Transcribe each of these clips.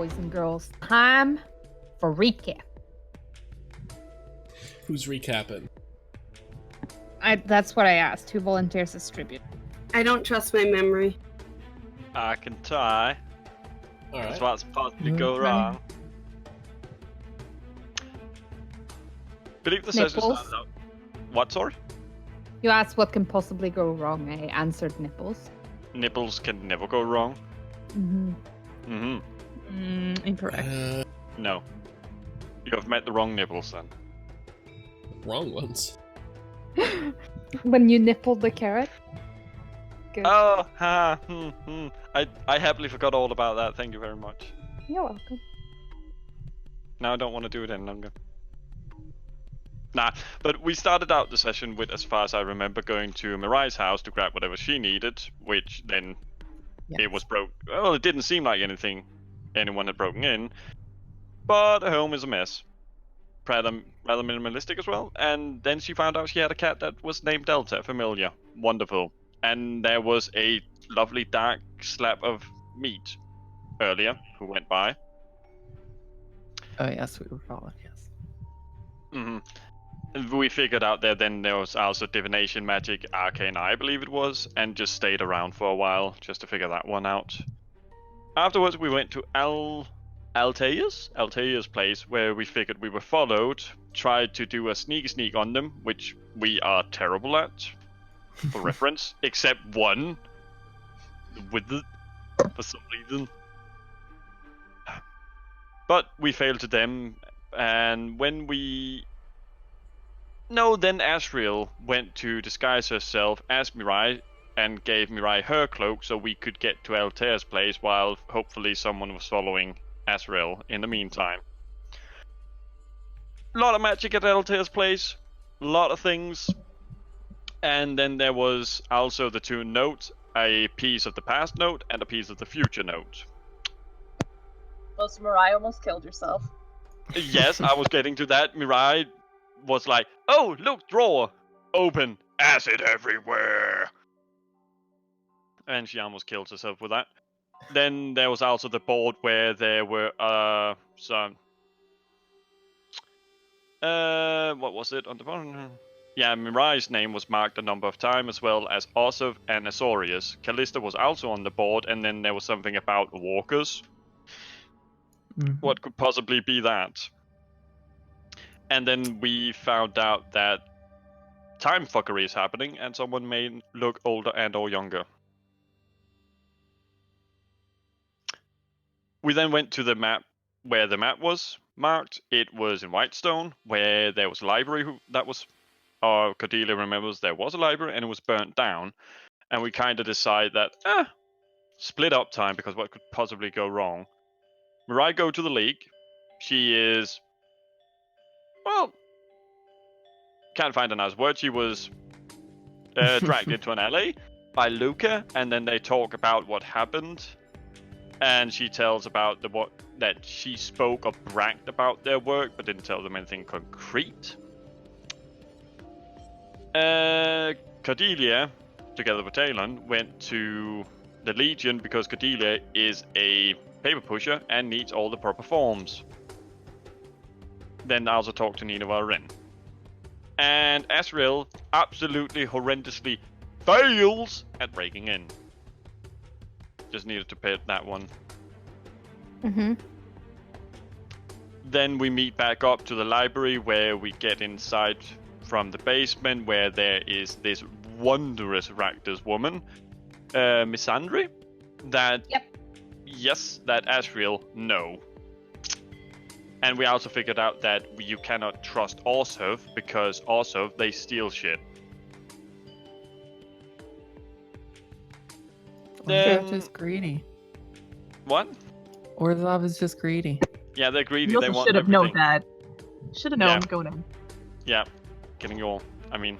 boys and girls. Time for recap. Who's recapping? That's what I asked. Who volunteers as tribute? I don't trust my memory. I can try. All That's right. what's possibly go Try. wrong. Believe the session Nipples? started out. What, sorry? You asked what can possibly go wrong. I answered nipples. Nipples can never go wrong. Incorrect. No. You have met the wrong nipples then. Wrong ones. When you nippled the carrot? Good. Oh, I happily forgot all about that. Thank you very much. You're welcome. Now I don't want to do it any longer. Nah, but we started out the session with, as far as I remember, going to Mirai's house to grab whatever she needed, which then it was broke. Well, it didn't seem like anyone had broken in, but the home is a mess. Rather minimalistic as well. And then she found out she had a cat that was named Delta. Familiar. Wonderful. And there was a lovely dark slab of meat earlier who went by. Oh yes, we were followed. Yes. We figured out there was also divination, magic, arcane, I believe it was, and just stayed around for a while just to figure that one out. Afterwards, we went to Altair's place, where we figured we were followed, tried to do a sneak on them, which we are terrible at, for reference, except one, with it, for some reason. But we failed to them, and when then Asriel went to disguise herself as Mirai and gave Mirai her cloak so we could get to Altair's place while hopefully someone was following Asriel in the meantime. A lot of magic at Altair's place, a lot of things. And then there was also the two notes, a piece of the past note and a piece of the future note. Well, so Mirai almost killed herself. Yes, I was getting to that. Mirai was like, oh, look, drawer, open, acid everywhere. And she almost killed herself with that. Then there was also the board where there were some... what was it on the bottom? Yeah, Mirai's name was marked a number of times, as well as Osov and Azorius. Callista was also on the board, and then there was something about walkers. What could possibly be that? And then we found out that time fuckery is happening, and someone may look older and or younger. We then went to the map where the map was marked. It was in Whitestone, where there was a library that was... Cordelia remembers there was a library, and it was burnt down. And we kind of decided that, split up time, because what could possibly go wrong? Mirai go to the League. She is... Well, can't find a nice word. She was dragged into an alley by Luca, and then they talk about what happened. And she tells about that she spoke or bragged about their work, but didn't tell them anything concrete. Cordelia, together with Talon, went to the Legion because Cordelia is a paper pusher and needs all the proper forms. Then I also talked to Nineveh Ren. And Asriel absolutely horrendously fails at breaking in. Just needed to pit that one. Then we meet back up to the library where we get inside from the basement where there is this wondrous Rakdos woman, Misandry, that... Yep. Yes, that Asriel, no. And we also figured out that you cannot trust Orsov because Orsov, they steal shit. Orzhov is just greedy. What? Orzhov is just greedy. Yeah, they're greedy. You They also want should have known everything. that. Should have known Yeah. going in. Yeah, getting you all. I mean,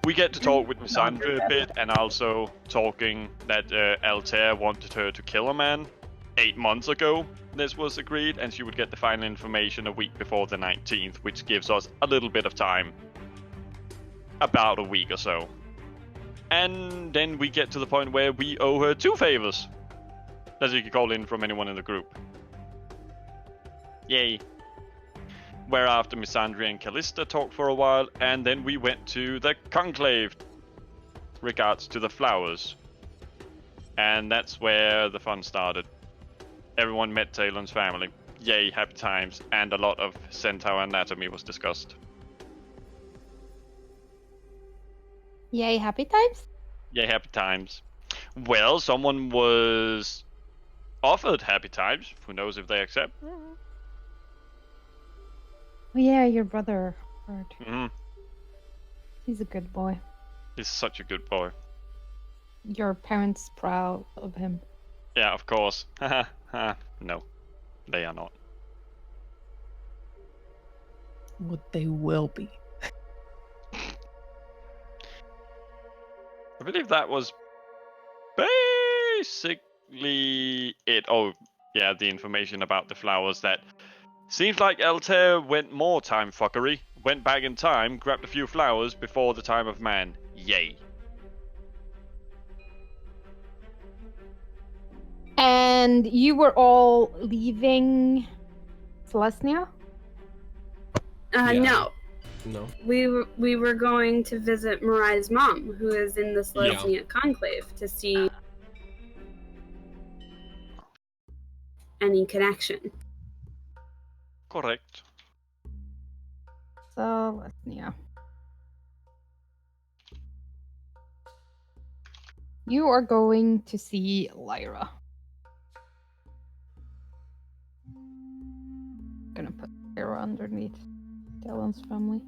we get to talk with Misandra a bit, and also talking that Altair wanted her to kill a man 8 months ago. This was agreed, and she would get the final information a week before the 19th, which gives us a little bit of time. About a week or so. And then we get to the point where we owe her 2 favors. that you can call in from anyone in the group. Yay. Whereafter Missandria and Callista talked for a while, and then we went to the conclave. Regards to the flowers. And that's where the fun started. Everyone met Talon's family. Yay, happy times, and a lot of centaur anatomy was discussed. Yay, happy times? Yay, happy times. Well, someone was offered happy times. Who knows if they accept? Oh, yeah, your brother. Bert. Mm-hmm. He's a good boy. He's such a good boy. Your parents proud of him. Yeah, of course. No, they are not. What they will be. I believe that was basically it. Oh, yeah, the information about the flowers that seems like Altair went more time fuckery, went back in time, grabbed a few flowers before the time of man. Yay. And you were all leaving Celestia? Yeah. No. No. We were going to visit Mirai's mom, who is in the Celestia Conclave, to see any connection. Correct. Celestia. You are going to see Lyra. Gonna put Lyra underneath Talon's family.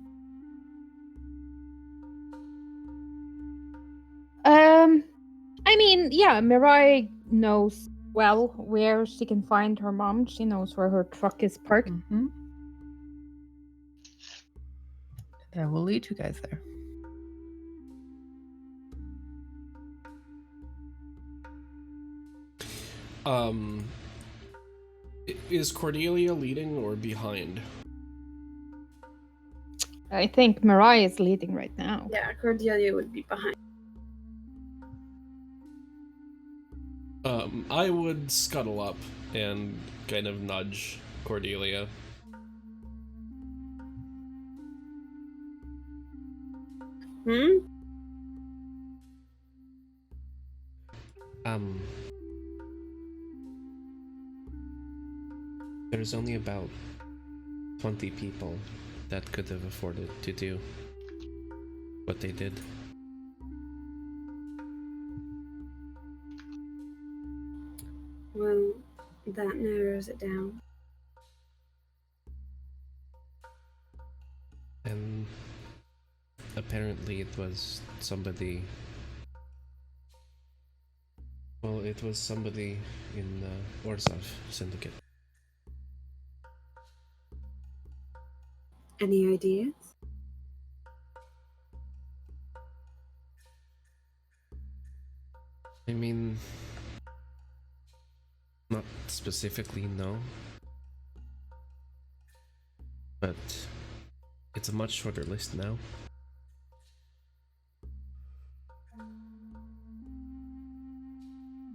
I mean, yeah, Mirai knows well where she can find her mom. She knows where her truck is parked. Mm-hmm. I will lead you guys there. Is Cordelia leading or behind? I think Mirai is leading right now. Yeah, Cordelia would be behind. I would scuttle up and kind of nudge Cordelia. There's only about 20 people that could have afforded to do what they did. Well, that narrows it down. And apparently it was somebody... Well, it was somebody in the Orzhov Syndicate. Any ideas? I mean... Not specifically, no. But it's a much shorter list now.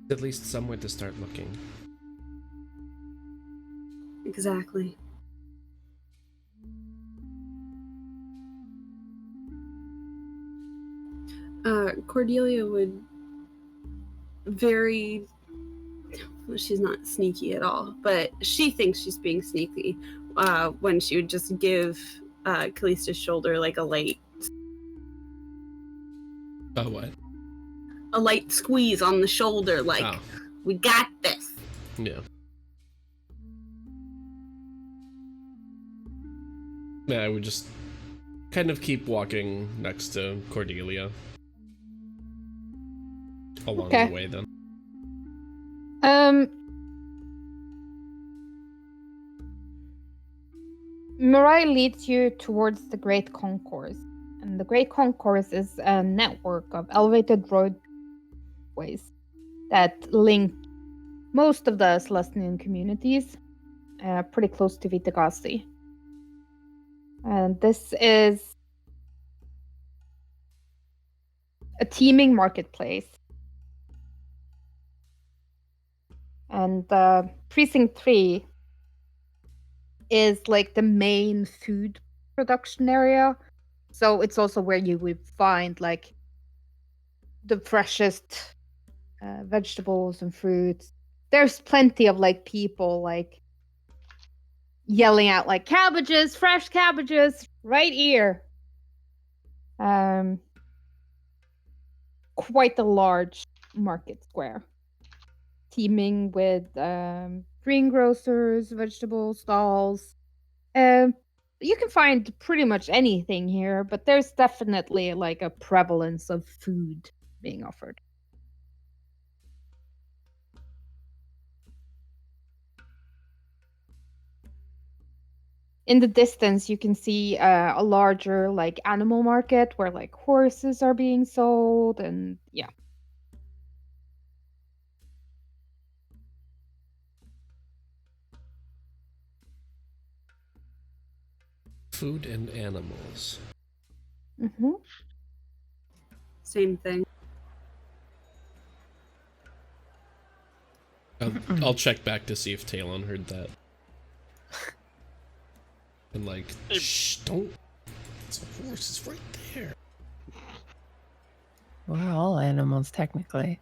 At least somewhere to start looking. Exactly. Cordelia would very... Well, she's not sneaky at all, but she thinks she's being sneaky when she would just give Callista's shoulder like a light What? a light squeeze on the shoulder, like, Oh. we got this. Yeah. Yeah, I would just kind of keep walking next to Cordelia. Along Okay. the way, then. Mirai leads you towards the Great Concourse. And the Great Concourse is a network of elevated roadways that link most of the Celestian communities pretty close to Vitagasi. And this is a teeming marketplace. And Precinct 3 is like the main food production area. So it's also where you would find like the freshest vegetables and fruits. There's plenty of like people like yelling out like cabbages, fresh cabbages, right here. Quite a large market square, teeming with greengrocers, vegetable stalls. You can find pretty much anything here, but there's definitely like a prevalence of food being offered. In the distance, you can see a larger like animal market where like horses are being sold, and yeah. Food and animals. Mm-hmm. Same thing. I'll check back to see if Talon heard that. And like, shh, don't. It's a horse. It's right there. We're all animals, technically.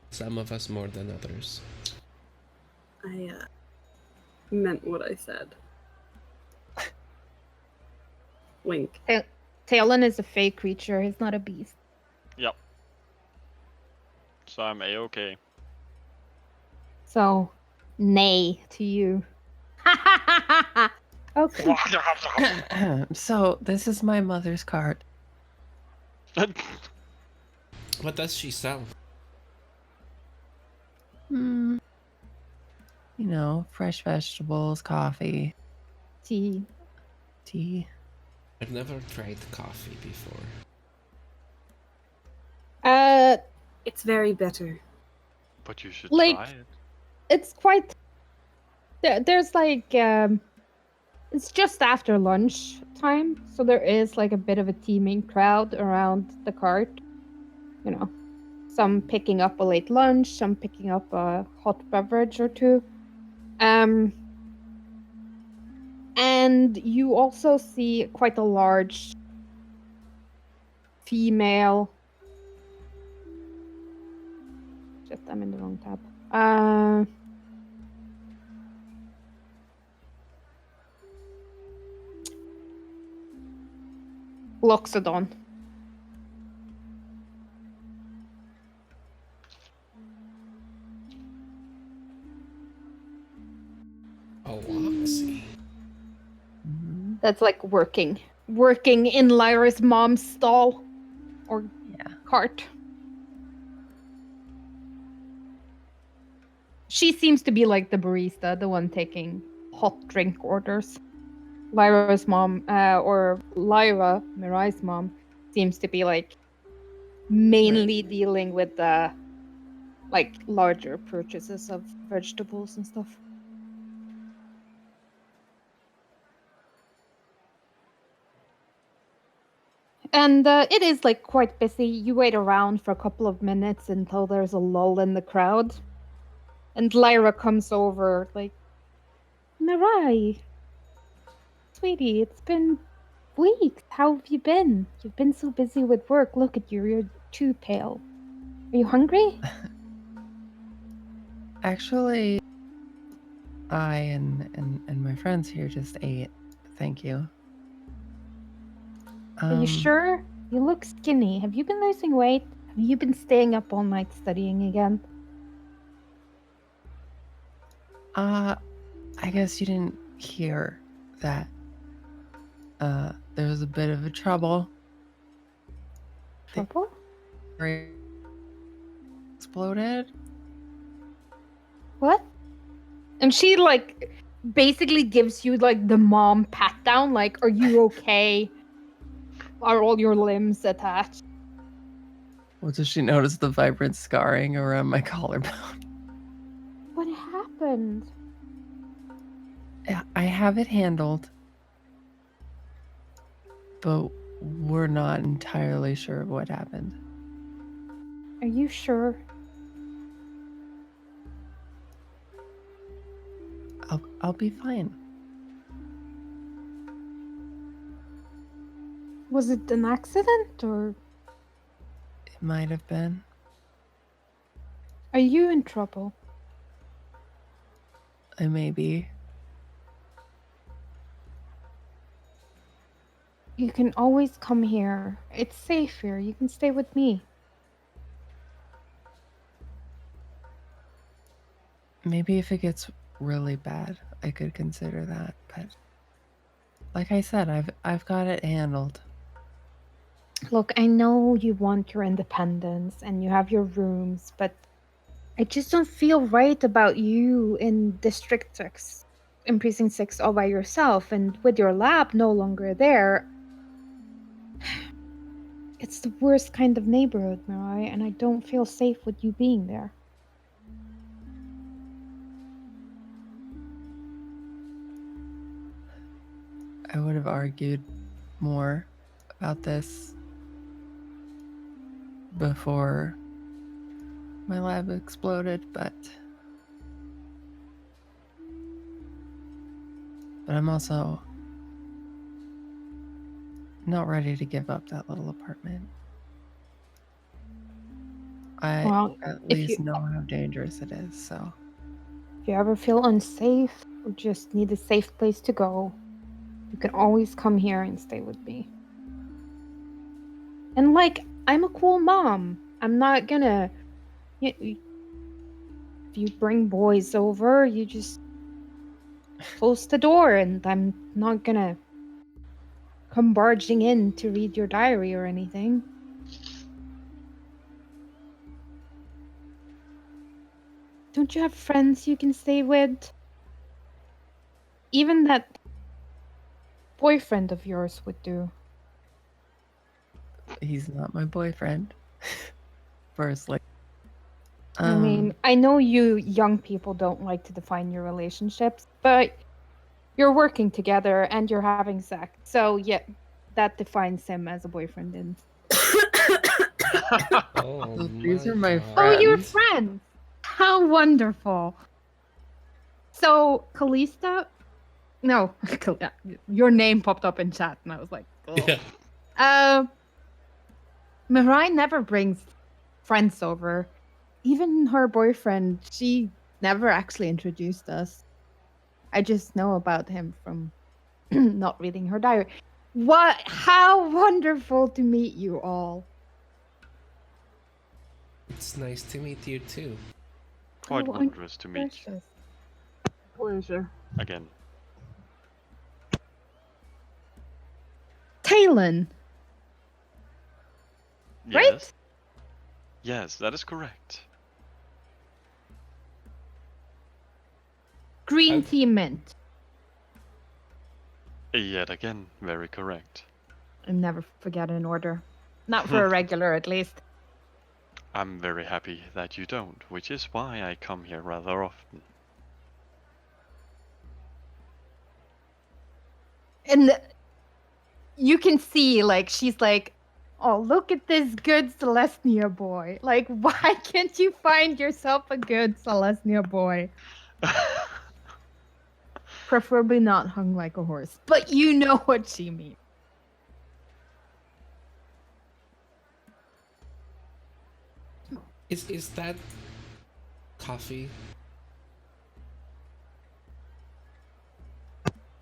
Some of us more than others. I meant what I said. Wink. Talon is a fey creature. He's not a beast. Yep. So I'm A-okay. So, nay to you. Okay. So, this is my mother's cart. What does she sell? You know, fresh vegetables, coffee, Tea. tea. I've never tried coffee before. It's very bitter. But you should Like- try it. It's quite. There's like it's just after lunch time, so there is like a bit of a teeming crowd around the cart. You know, some picking up a late lunch, some picking up a hot beverage or two. And you also see quite a large female. Shit, I'm in the wrong tab. Loxodon. Oh, Loxy. That's like working in Lyra's mom's stall or cart. She seems to be like the barista, the one taking hot drink orders. Lyra's mom, or Lyra, Mirai's mom, seems to be like mainly dealing with the like larger purchases of vegetables and stuff. And it is like quite busy. You wait around for a couple of minutes until there's a lull in the crowd. And Lyra comes over like, Mirai, sweetie, it's been weeks. How have you been? You've been so busy with work. Look at you, you're too pale. Are you hungry? Actually, I and my friends here just ate. Thank you. Are you sure? You look skinny. Have you been losing weight? Have you been staying up all night studying again? I guess you didn't hear that. There was a bit of a trouble. Trouble? Exploded. What? And she like basically gives you like the mom pat down, like, are you okay? Are all your limbs attached? Well, does she notice the vibrant scarring around my collarbone? What happened? I have it handled, but we're not entirely sure of what happened. Are you sure? I'll be fine. Was it an accident or It might have been. are you in trouble? I may be. You can always come here. It's safe here. You can stay with me. Maybe if it gets really bad, I could consider that. But like I said, I've got it handled. Look, I know you want your independence and you have your rooms, but I just don't feel right about you in District 6, in Precinct 6 all by yourself, and with your lab no longer there. It's the worst kind of neighborhood, Mirai, and I don't feel safe with you being there. I would have argued more about this before my lab exploded, but I'm also not ready to give up that little apartment. I Well, at if least you know how dangerous it is, so if you ever feel unsafe or just need a safe place to go, you can always come here and stay with me. And like, I'm a cool mom. I'm not gonna. If you bring boys over, you just close the door, and I'm not gonna come barging in to read your diary or anything. Don't you have friends you can stay with? Even that boyfriend of yours would do. he's not my boyfriend. Firstly. I mean, I know you young people don't like to define your relationships, but you're working together and you're having sex. So, yeah, that defines him as a boyfriend. And Oh these my are my god. oh, you're friends. friends. How wonderful. So, Kalista, no, your name popped up in chat, and I was like, oh. Yeah. Mirai never brings friends over. Even her boyfriend, she never actually introduced us. I just know about him from not reading her diary. What? How wonderful to meet you all. It's nice to meet you too. Quite Oh, I'm wondrous to meet precious. Pleasure. again. Talon, Yes. right? Yes, that is correct. Green I- tea mint. Yet again, very correct. I never forget an order. Not for a regular, at least. I'm very happy that you don't, which is why I come here rather often. And you can see, like, she's like, oh, look at this good Celestia boy. Like, why can't you find yourself a good Celestia boy? Preferably not hung like a horse. But you know what she means. Is that coffee?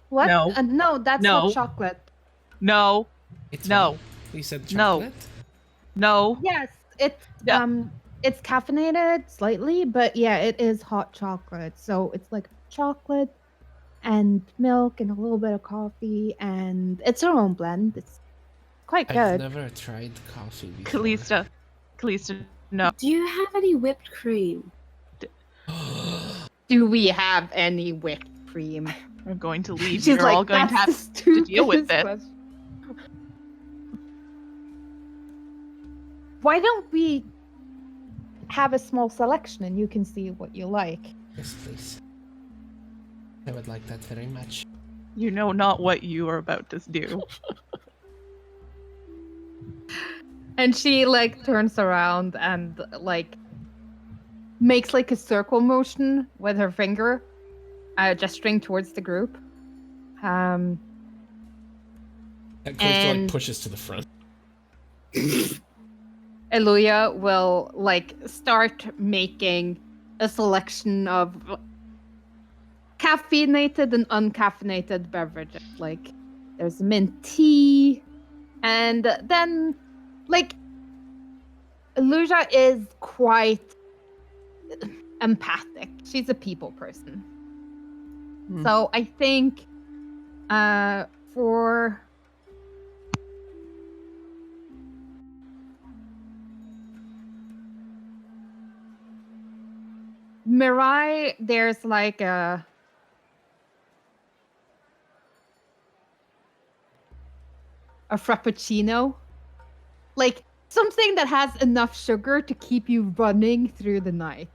What? No. No, that's No. hot chocolate. No. It's No. what? You said No. chocolate? No. Yes, it's Yeah. it's caffeinated slightly, but yeah, it is hot chocolate. So it's like chocolate and milk and a little bit of coffee, and it's her own blend. It's quite I've good. never tried coffee before. Kalista, no. Do you have any whipped cream? Do we have any whipped cream? I'm going to leave. She's You're like, all going to have that's the to deal with stupidest it. question. Why don't we have a small selection and you can see what you like? Yes, please. I would like that very much. You know not what you are about to do. And she like turns around and like makes like a circle motion with her finger, gesturing towards the group. And Calista like And- pushes to the front. Eluia will like start making a selection of caffeinated and uncaffeinated beverages. Like there's mint tea, and then like Eluia is quite empathic. She's a people person. Hmm. So I think for Mirai, there's like a frappuccino. Like something that has enough sugar to keep you running through the night.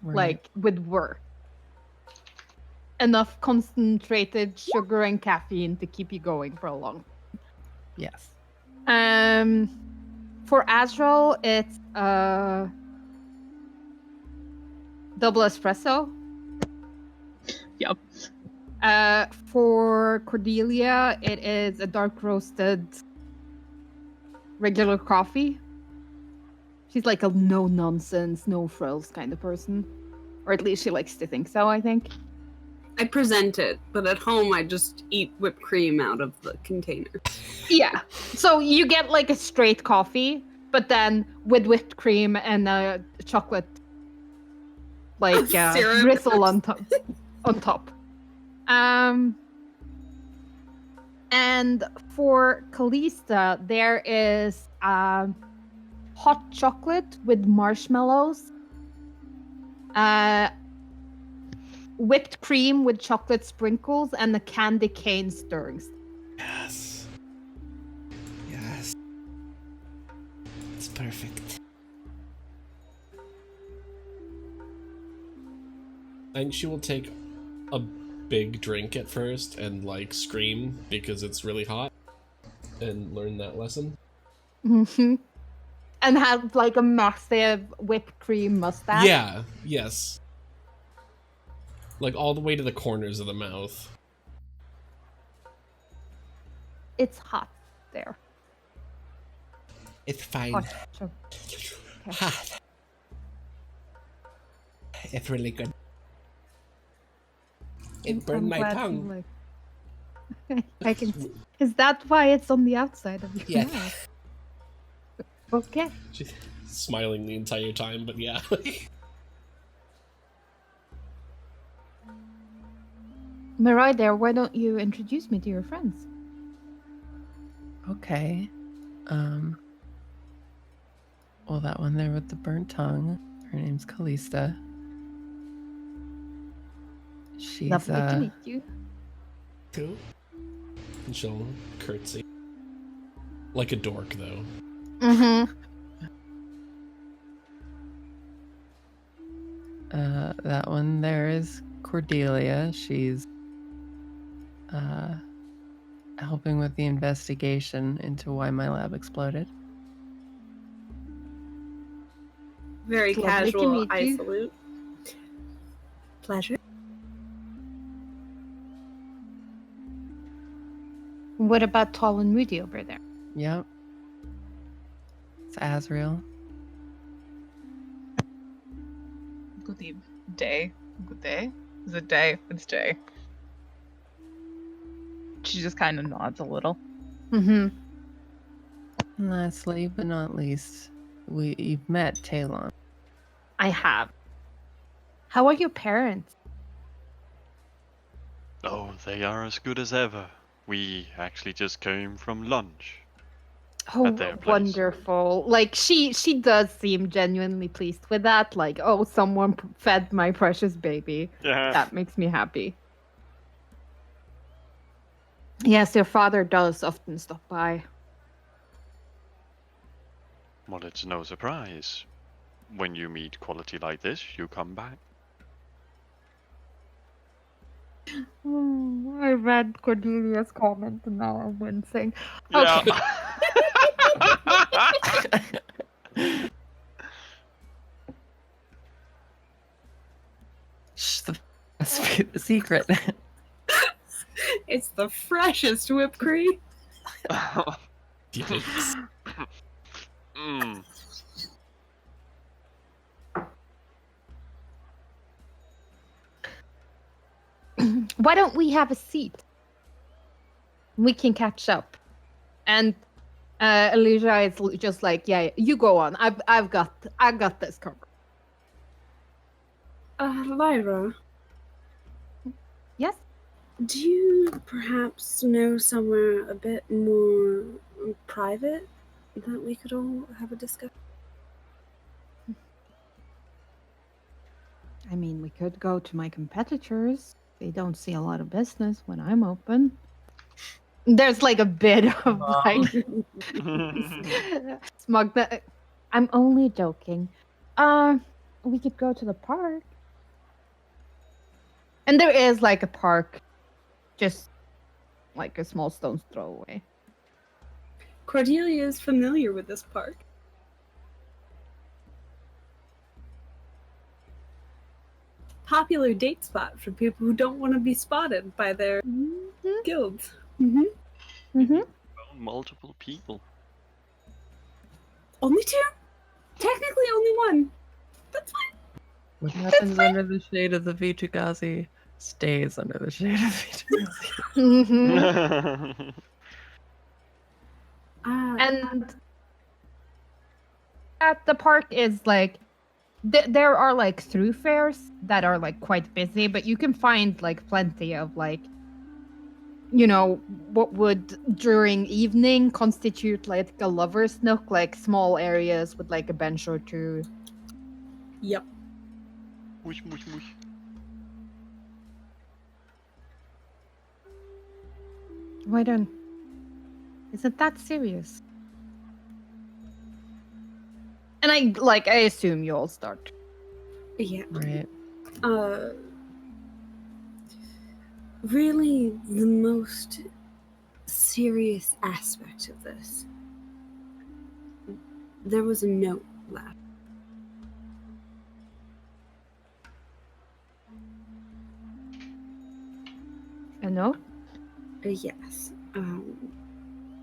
Right. Like with work. Enough concentrated sugar and caffeine to keep you going for a long Yes. For Azrael, it's double espresso. Yep. For Cordelia, it is a dark roasted regular coffee. She's like a no nonsense, no frills kind of person. Or at least she likes to think so, I think. I present it, but at home I just eat whipped cream out of the container. Yeah. So you get like a straight coffee, but then with whipped cream and chocolate like Syrup. drizzle on top. And for Calista, there is hot chocolate with marshmallows, whipped cream with chocolate sprinkles, and the candy cane stirrings. Yes. Yes. It's perfect. I think she will take a big drink at first and like scream because it's really hot and learn that lesson. Mm-hmm. And have like a massive whipped cream mustache. Yeah, yes. Like all the way to the corners of the mouth. It's hot there. It's fine. Hot chocolate. Hot. It's really good. It burned I'm my glad tongue. you like- I can see. Is that why it's on the outside of your Yes. mouth? Okay. She's smiling the entire time, but yeah. Mirai there, why don't you introduce me to your friends? Okay. Well, that one there with the burnt tongue. Her name's Calista. She's Lovely to meet you. Cool. And she'll curtsy. Like a dork, though. Mm-hmm. That one there is Cordelia. She's helping with the investigation into why my lab exploded. Very It's lovely to casual. meet I you. salute. Pleasure. What about Tall and Moody over there? Yep. It's Azrael. Good day. Good day. Is it day? It's day. She just kind of nods a little. Mm-hmm. And lastly, but not least, you've met Talon. I have. How are your parents? Oh, they are as good as ever. We actually just came from lunch. Oh, At their place. wonderful. Like, she does seem genuinely pleased with that. Like, oh, someone fed my precious baby. Yeah. That makes me happy. Yes, your father does often stop by. Well, it's no surprise. When you meet quality like this, you come back. I read Cordelia's comment and now I'm wincing. Yeah. Okay. Shh, the secret. It's the freshest whipped cream. Yikes. Mm. Why don't we have a seat? We can catch up. And Elijah is just like, yeah, you go on. I got this covered. Lyra, Yes. do you perhaps know somewhere a bit more private that we could all have a discussion? I mean, we could go to my competitors. They don't see a lot of business when I'm open. There's like a bit of like smug. I'm only joking. We could go to the park. And there is like a park, just like a small stone's throw away. Cordelia is familiar with this park. Popular date spot for people who don't want to be spotted by their guilds. Multiple people. Only two? Technically only one. That's fine. What happens under the shade of the Vichagazi stays under the shade of Vichagazi. And at the park is like there are like thoroughfares that are like quite busy, but you can find like plenty of like, you know, what would during evening constitute like a lover's nook, like small areas with like a bench or two. Yep. Mush, mush, mush. Why don't? Isn't that serious? And I assume you all start. Yeah. Right. Really, the most serious aspect of this. There was a note left. A note? Yes.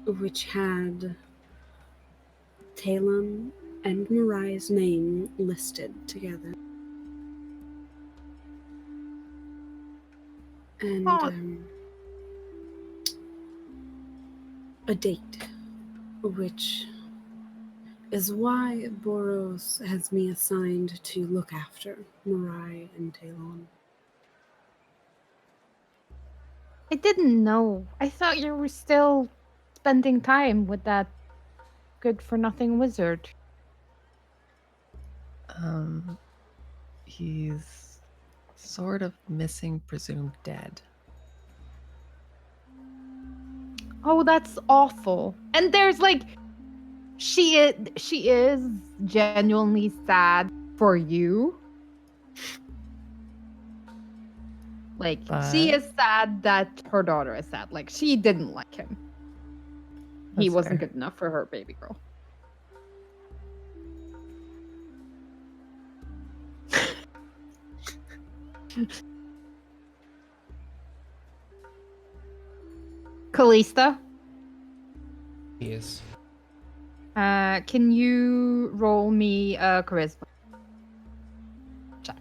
Which had Talon and Mirai's name listed together. And a date, which is why Boros has me assigned to look after Mirai and Talon. I didn't know. I thought you were still spending time with that good-for-nothing wizard. He's sort of missing, presumed dead. Oh, that's awful. And there's like, she is genuinely sad for you. Like, she But- is sad that her daughter is sad. Like, she didn't like him. He That's wasn't fair. good enough for her baby girl. Callista, Yes. can you roll me a charisma check?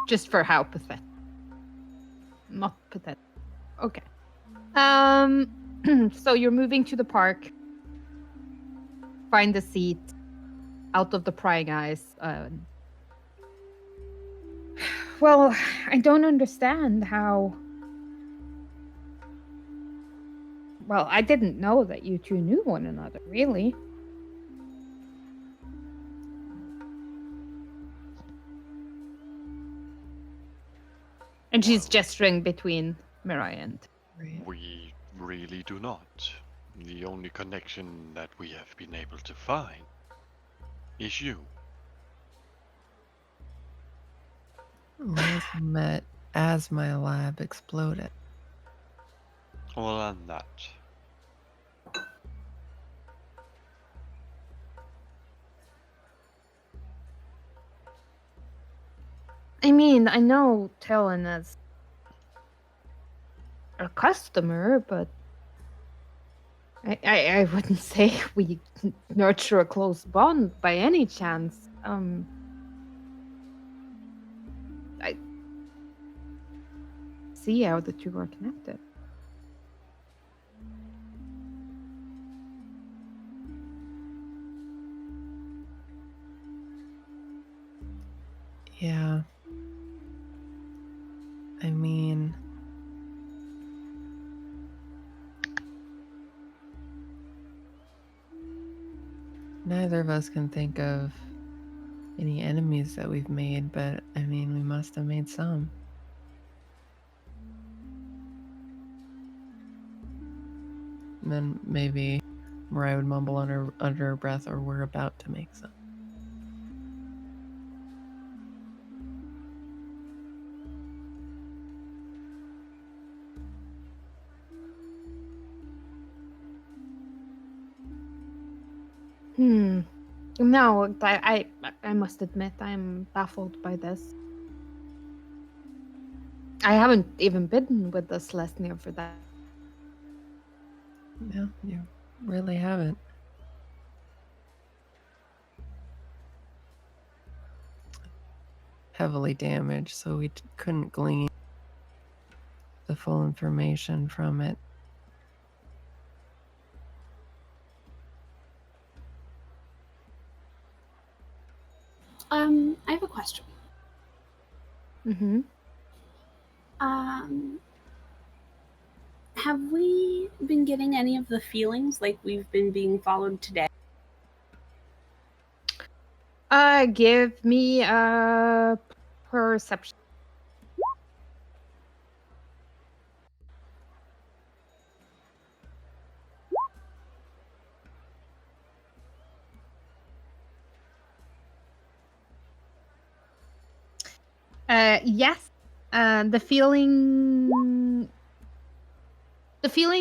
Just for how pathetic. Not pathetic. Okay. So you're moving to the park. Find a seat out of the prying eyes. Well, I don't understand how. Well, I didn't know that you two knew one another, really. And she's gesturing between Mirai and. Right. We really do not. The only connection that we have been able to find is you. We met as my lab exploded. Well, and that. I mean, I know Talon is a customer, but I wouldn't say we nurture a close bond by any chance. I see how the two are connected. Yeah. I mean, neither of us can think of any enemies that we've made, but I mean, we must have made some. And then maybe Mirai would mumble under her breath, or we're about to make some. No, I must admit I'm baffled by this. I haven't even been with the Celestia for that. Yeah, you really haven't. Heavily damaged, so we couldn't glean the full information from it. I have a question. Mm-hmm. Have we been getting any of the feelings like we've been being followed today? Give me a perception. Yes. The feeling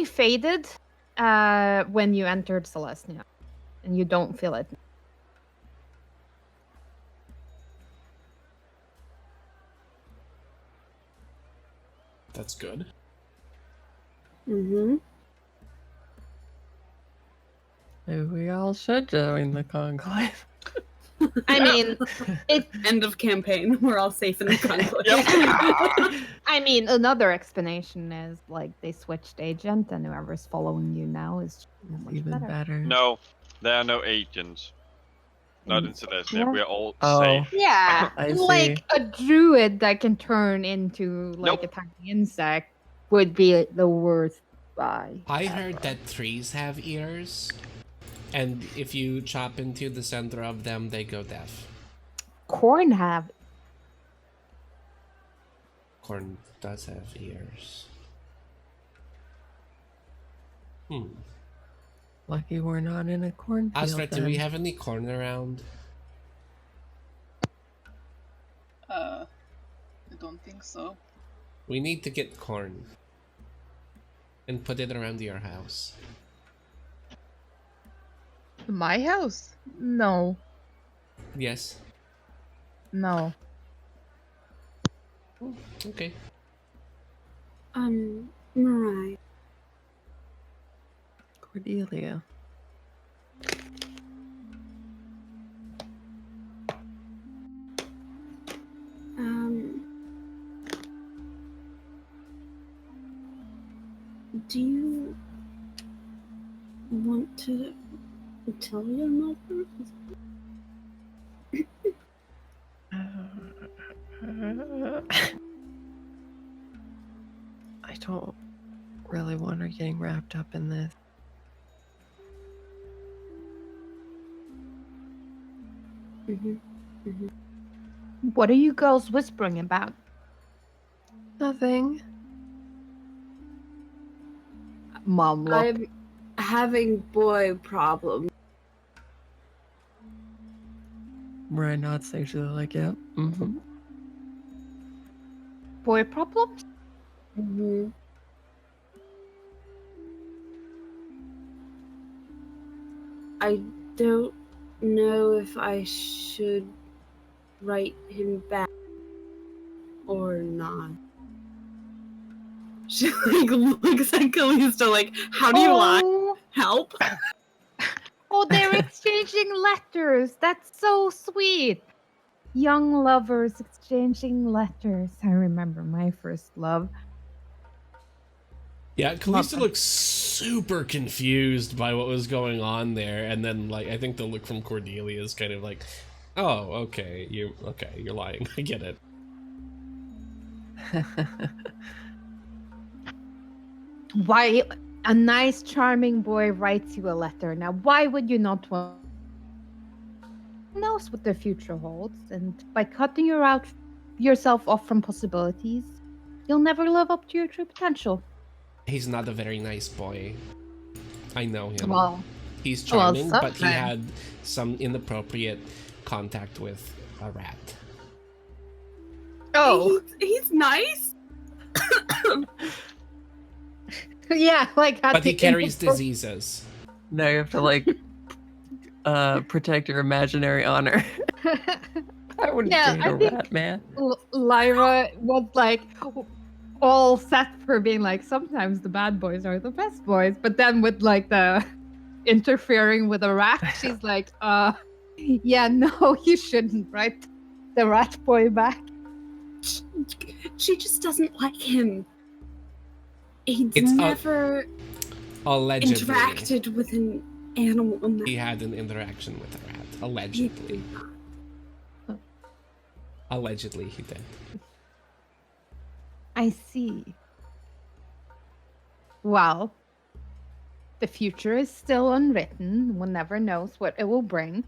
faded when you entered Celestia, and you don't feel it. That's good. Mm-hmm. Maybe we all should join the conclave. I mean, it. End of campaign. We're all safe in the conclave. I mean, another explanation is like they switched agent, and whoever's following you now is much Even better. No, there are no agents. Not in Celestia. Yeah. We're all Oh. safe. Yeah, I like see. a druid that can turn into like Nope. a tiny insect would be the worst buy. I ever. heard that trees have ears, and if you chop into the center of them, they go deaf. Corn have. Corn does have ears. Lucky we're not in a cornfield. Astra, do we then. have any corn around? I don't think so. We need to get corn and put it around your house. My house? No. Yes. No. Okay. Mirai. Cordelia. Do you want to tell your mother? I don't really want her getting wrapped up in this. What are you girls whispering about? Nothing. Mom, look. I'm having boy problems. Mirai nods sexually like, yep. Mm-hmm. Boy problems? Mm-hmm. I don't know if I should write him back. god. She like looks at Callisto like, how do you lie? Oh, Help? oh, they're exchanging letters. That's so sweet. Young lovers exchanging letters. I remember my first love. Yeah, Calista Love it. looks super confused by what was going on there, and then like I think the look from Cordelia is kind of like, oh, okay, you're lying. I get it. Why a nice, charming boy writes you a letter? Now, why would you not want? Who knows what the future holds? And by cutting yourself off from possibilities, you'll never live up to your true potential. He's not a very nice boy. I know him. Well, He's well, charming, but he something. had some inappropriate contact with a rat. Oh, He's nice. yeah, like at But he the carries inappropriate- diseases. Now you have to like protect your imaginary honor. I wouldn't Yeah, date I a think- rat, man. Lyra was like all set for being like, sometimes the bad boys are the best boys, but then with like the interfering with a rat, she's like, yeah, no, you shouldn't write the rat boy back. She just doesn't like him. He's It's never Allegedly. interacted with an animal. In that He had an interaction with a rat. he Allegedly. did not. Allegedly, he did. I see. Well, the future is still unwritten. One never knows what it will bring.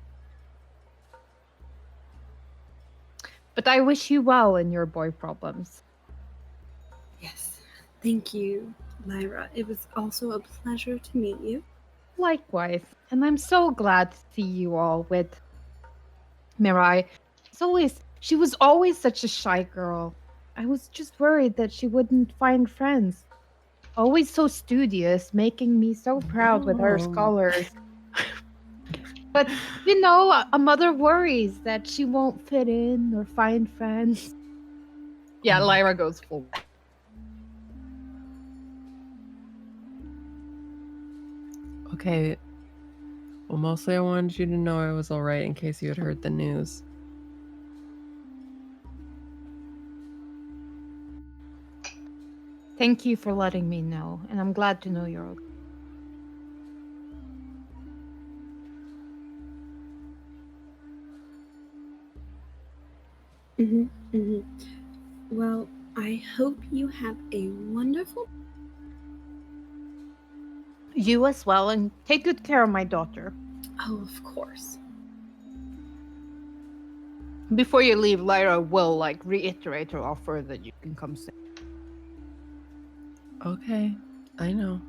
But I wish you well in your boy problems. Yes. Thank you, Lyra. It was also a pleasure to meet you. Likewise. And I'm so glad to see you all with Mirai. She was always such a shy girl. I was just worried that she wouldn't find friends. Always so studious, making me so proud with her Oh. scholars. But, you know, a mother worries that she won't fit in or find friends. Yeah, Lyra goes full. Okay. Well, mostly I wanted you to know I was alright in case you had heard the news. Thank you for letting me know, and I'm glad to know you're okay. Well, I hope you have a wonderful. You as well, and take good care of my daughter. Oh, of course. Before you leave, Lyra will like reiterate her offer that you can come stay. Okay. I know.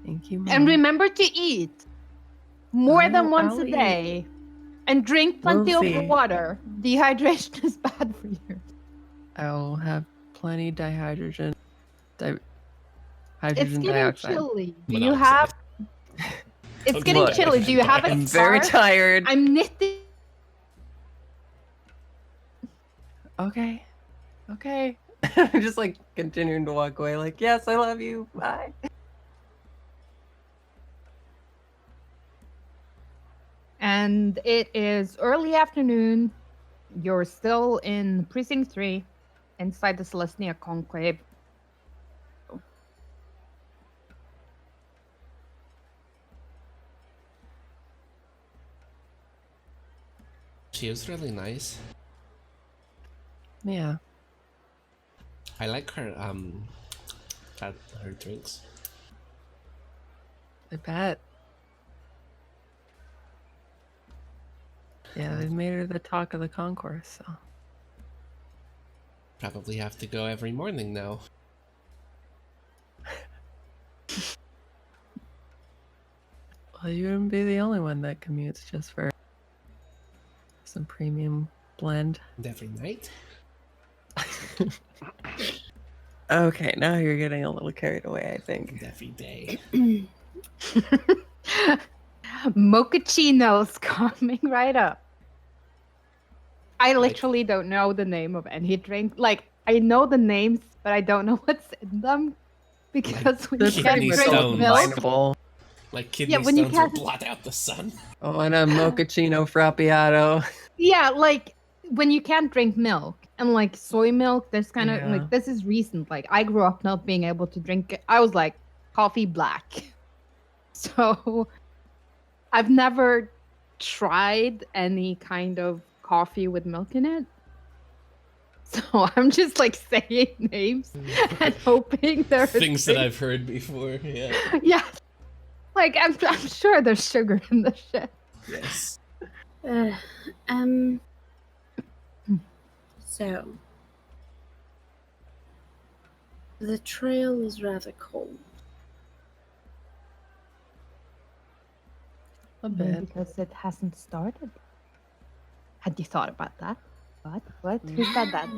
Thank you, Mom. And remember to eat more than once I'll a day, and drink We'll plenty see. of water. Dehydration is bad for you. I'll have plenty dihydrogen. It's Hydrogen getting dioxide. chilly. Do you Monoxide. have? It's Don't getting look, chilly. Do you have a I'm very scarf? tired. I'm knitting. Okay. Okay. I'm just like continuing to walk away, like, yes, I love you. Bye. And it is early afternoon. You're still in Precinct 3, inside the Celestia Conclave. She is really nice. Yeah. I like her her drinks. I bet. Yeah, they made her the talk of the concourse, so. Probably have to go every morning now. Well, you wouldn't be the only one that commutes just for some premium blend. And every night. Okay, now you're getting a little carried away, I think. And every day. Mochaccino's coming right up. I literally don't know the name of any drink. Like, I know the names, but I don't know what's in them because when They're you pretty can't much drink all milk. combinable. Like kidney Yeah, when you stones will can't. blot out the sun. Oh, and a mochaccino frappiato. Yeah, like when you can't drink milk and like soy milk, there's kind of Yeah. like this is recent. Like I grew up not being able to drink it. I was like coffee black. So I've never tried any kind of coffee with milk in it. So I'm just like saying names and hoping there are Things that things- I've heard before. Yeah. Yeah. Like I'm sure there's sugar in the shit. Yes. Um. So the trail is rather cold. A Maybe bit. because it hasn't started. Had you thought about that? What? Who said that?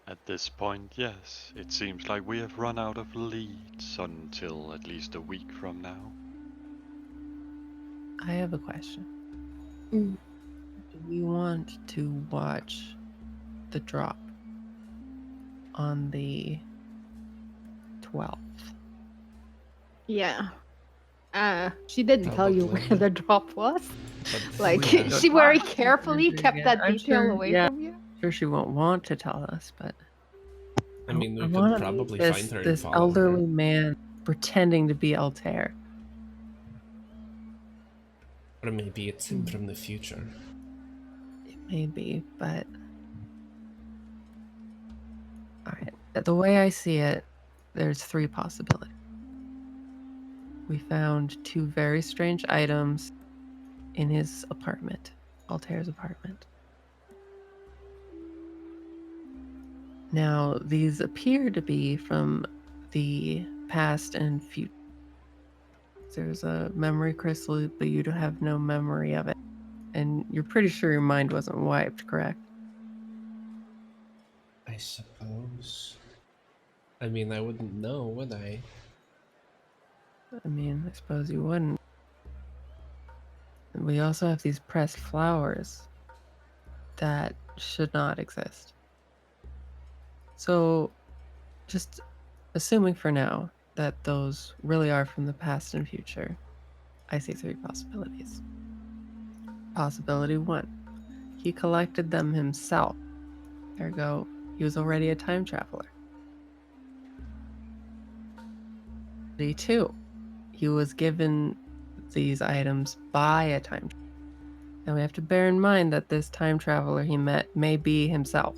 At this point, yes. It seems like we have run out of leads until at least a week from now. I have a question. Mm. Do we want to watch the drop on the 12th? Yeah. She didn't tell you where Probably. the drop was. But Like we have- she very Watch it carefully again. kept that I'm detail sure- away yeah. from you. Sure, she won't want to tell us, but I mean, we I could wanna probably meet find her and this follow elderly her. man pretending to be Altair. Or maybe it's him from the future. It may be, but all right. The way I see it, there's 3 possibilities. We found 2 very strange items in his apartment, Altair's apartment. Now, these appear to be from the past and future. There's a memory crystal, but you don't have no memory of it. And you're pretty sure your mind wasn't wiped, correct? I suppose. I mean, I wouldn't know, would I? I mean, I suppose you wouldn't. And we also have these pressed flowers that should not exist. So, just assuming for now that those really are from the past and future, I see 3 possibilities. Possibility 1, he collected them himself. Ergo, he was already a time traveler. Possibility 2, he was given these items by a time traveler. And we have to bear in mind that this time traveler he met may be himself.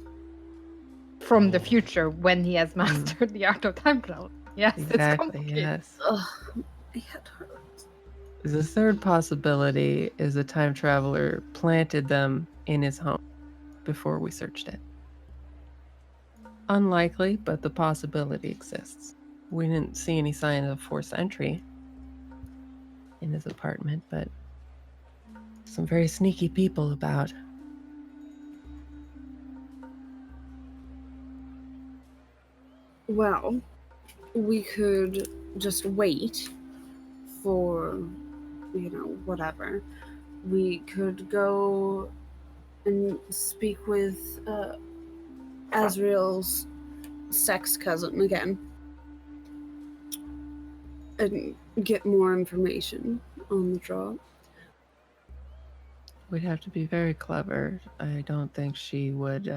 From the Oh. future when he has mastered the art of time travel. Yes, it's Exactly, complicated. yes. Ugh, my head hurts. The third possibility is a time traveler planted them in his home before we searched it. Unlikely, but the possibility exists. We didn't see any sign of forced entry in his apartment, but some very sneaky people about. Well, we could just wait for, whatever. We could go and speak with Azrael's sex cousin again and get more information on the drop. We'd have to be very clever. I don't think she would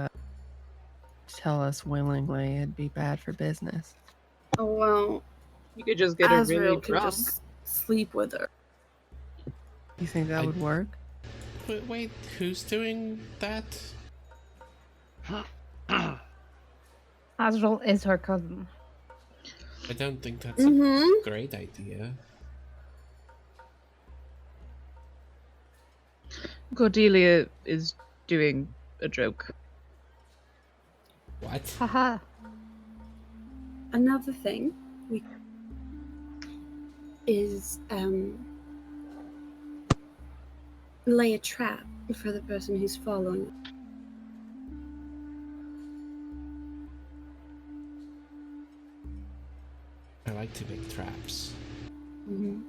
tell us willingly. It'd be bad for business. Oh, well, You could just get her Azrael really can drunk. just sleep with her. You think that I- would work? Wait, who's doing that? Azrael is her cousin. I don't think that's Mm-hmm. a great idea. Cordelia is doing a joke. What? Haha. Another thing is lay a trap for the person who's following. I like to make traps. Mm-hmm.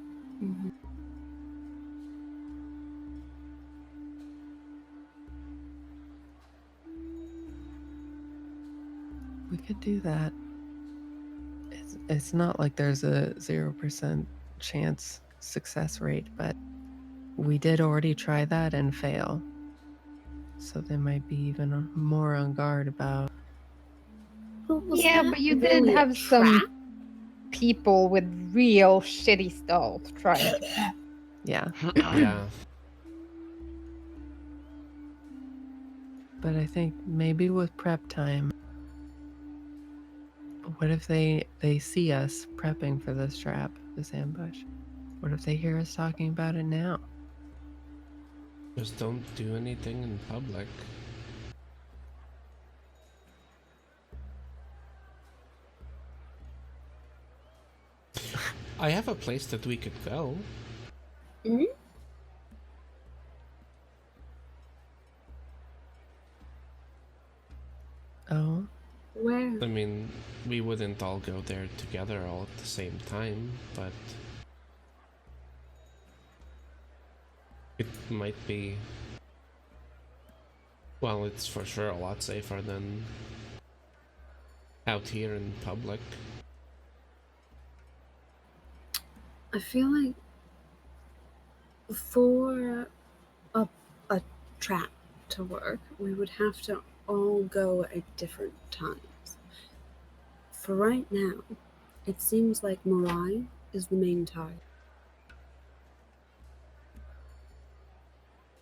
Mm-hmm. We could do that. It's not like there's a 0% chance success rate, but we did already try that and fail. So they might be even more on guard about. But was Yeah, that but you did really a have some trap? people with real shitty stealth trying to prep. Yeah. Yeah. But I think maybe with prep time, what if they see us prepping for this trap, this ambush? What if they hear us talking about it now? Just don't do anything in public. I have a place that we could go. Hmm? Oh, Where? I mean, we wouldn't all go there together all at the same time, but it might be. Well, it's for sure a lot safer than out here in public. I feel like for a trap to work, we would have to all go at different times. For right now, it seems like Mirai is the main target.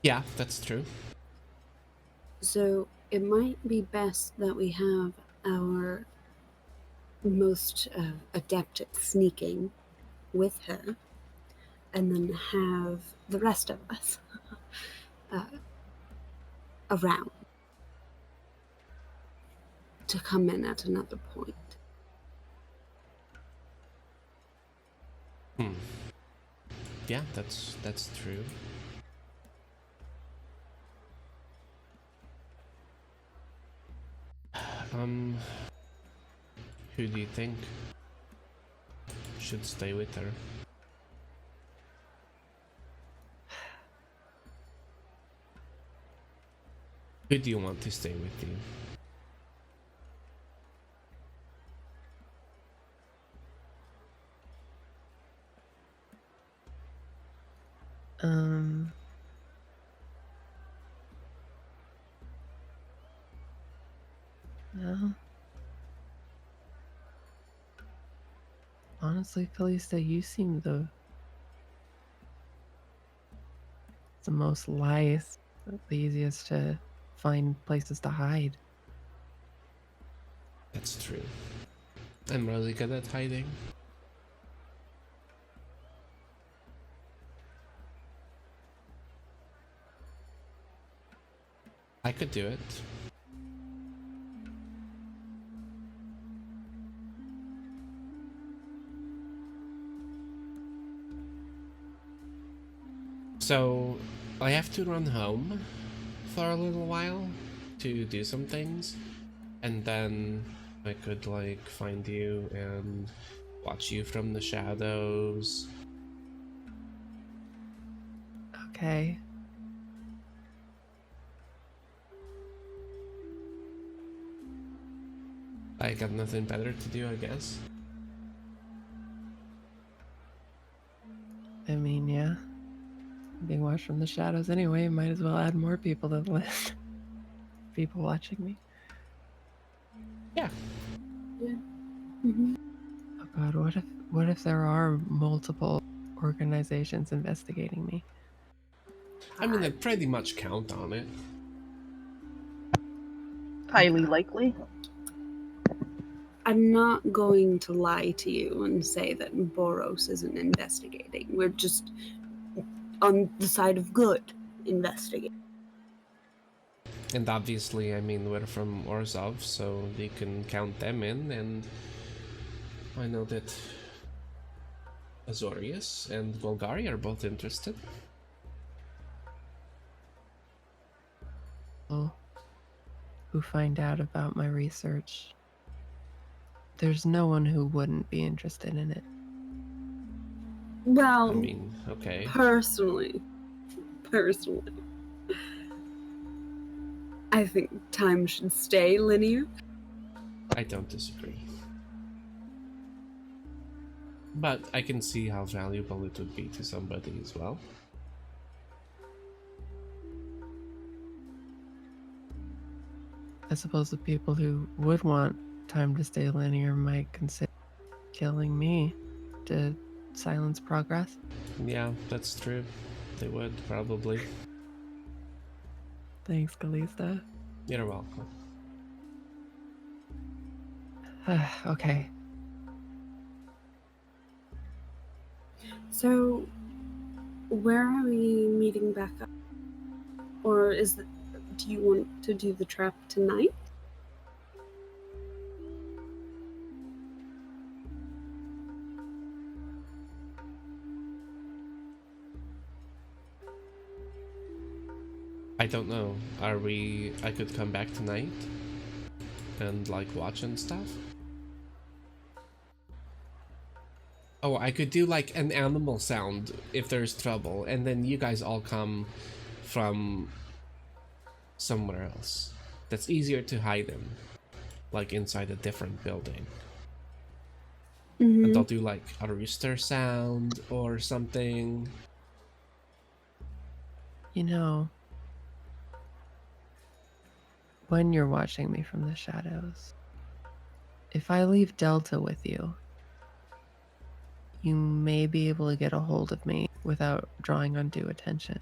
Yeah, that's true. So it might be best that we have our most adept at sneaking with her, and then have the rest of us uh, around to come in at another point. Hmm. Yeah, that's true. Who do you think should stay with her? Who do you want to stay with you? um, well, honestly, Callista, you seem the most lies, the easiest to find places to hide. That's true. I'm really good at hiding. I could do it. So, I have to run home for a little while to do some things, and then I could like find you and watch you from the shadows. Okay. I got nothing better to do, I guess. I mean, yeah. Being watched from the shadows anyway, might as well add more people to the list. People watching me. Yeah. Mm-hmm. Oh god, what if there are multiple organizations investigating me? I mean, I'd pretty much count on it. Highly likely. I'm not going to lie to you and say that Boros isn't investigating. We're just on the side of good investigating. And obviously, I mean, we're from Orzhov, so you can count them in, and I know that Azorius and Volgari are both interested. People who find out about my research. There's no one who wouldn't be interested in it. Well, I mean, okay. personally, I think time should stay linear. I don't disagree. But I can see how valuable it would be to somebody as well. I suppose the people who would want time to stay linear might consider killing me to silence progress. Yeah, that's true. They would, probably. Thanks, Kalista. You're welcome. Okay. So, where are we meeting back up? Or do you want to do the trap tonight? I don't know. I could come back tonight and like watch and stuff. Oh, I could do like an animal sound if there's trouble, and then you guys all come from somewhere else. That's easier to hide in, like inside a different building. And they'll do like a rooster sound or something. You know, when you're watching me from the shadows, if I leave Delta with you, you may be able to get a hold of me without drawing undue attention.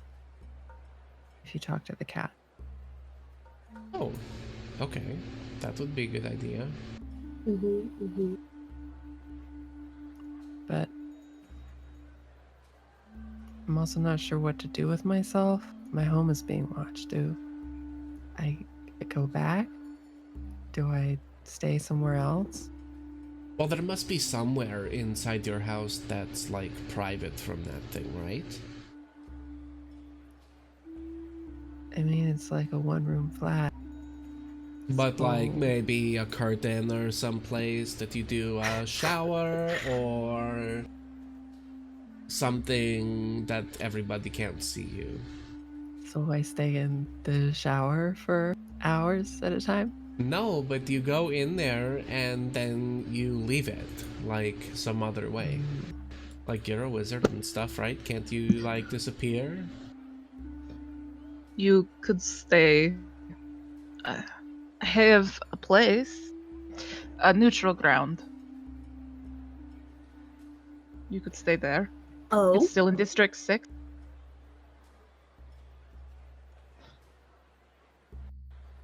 If you talk to the cat. Oh, okay. That would be a good idea. But I'm also not sure what to do with myself. My home is being watched. Do I go back? Do I stay somewhere else? Well, there must be somewhere inside your house that's like private from that thing, right? I mean, it's like a one-room flat. But like So- maybe a curtain or some place that you do a shower or something that everybody can't see you. So I stay in the shower for hours at a time? No, but you go in there and then you leave it like some other way. Like you're a wizard and stuff, right? Can't you like disappear? You could stay. Have a place, a neutral ground. You could stay there. Oh, It's still in District 6.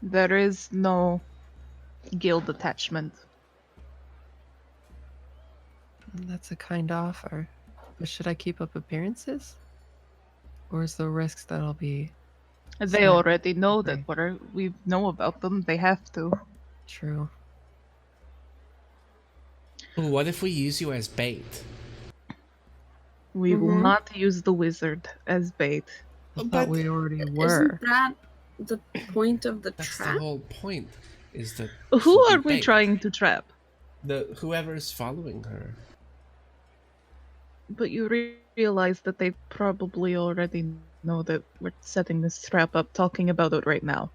There is no guild attachment. That's a kind offer. But should I keep up appearances? Or is the risks that I'll be They Snack. already know Okay. that what we know about them. They have to. true? Ooh, what if we use you as bait? We will Mhm. not use the wizard as bait. I But thought we already were. isn't that the point of the that's trap? the whole point. Is that Who she'll be are we bait. trying to trap? Whoever's following her. But you realize that they probably already know that we're setting this trap up, talking about it right now.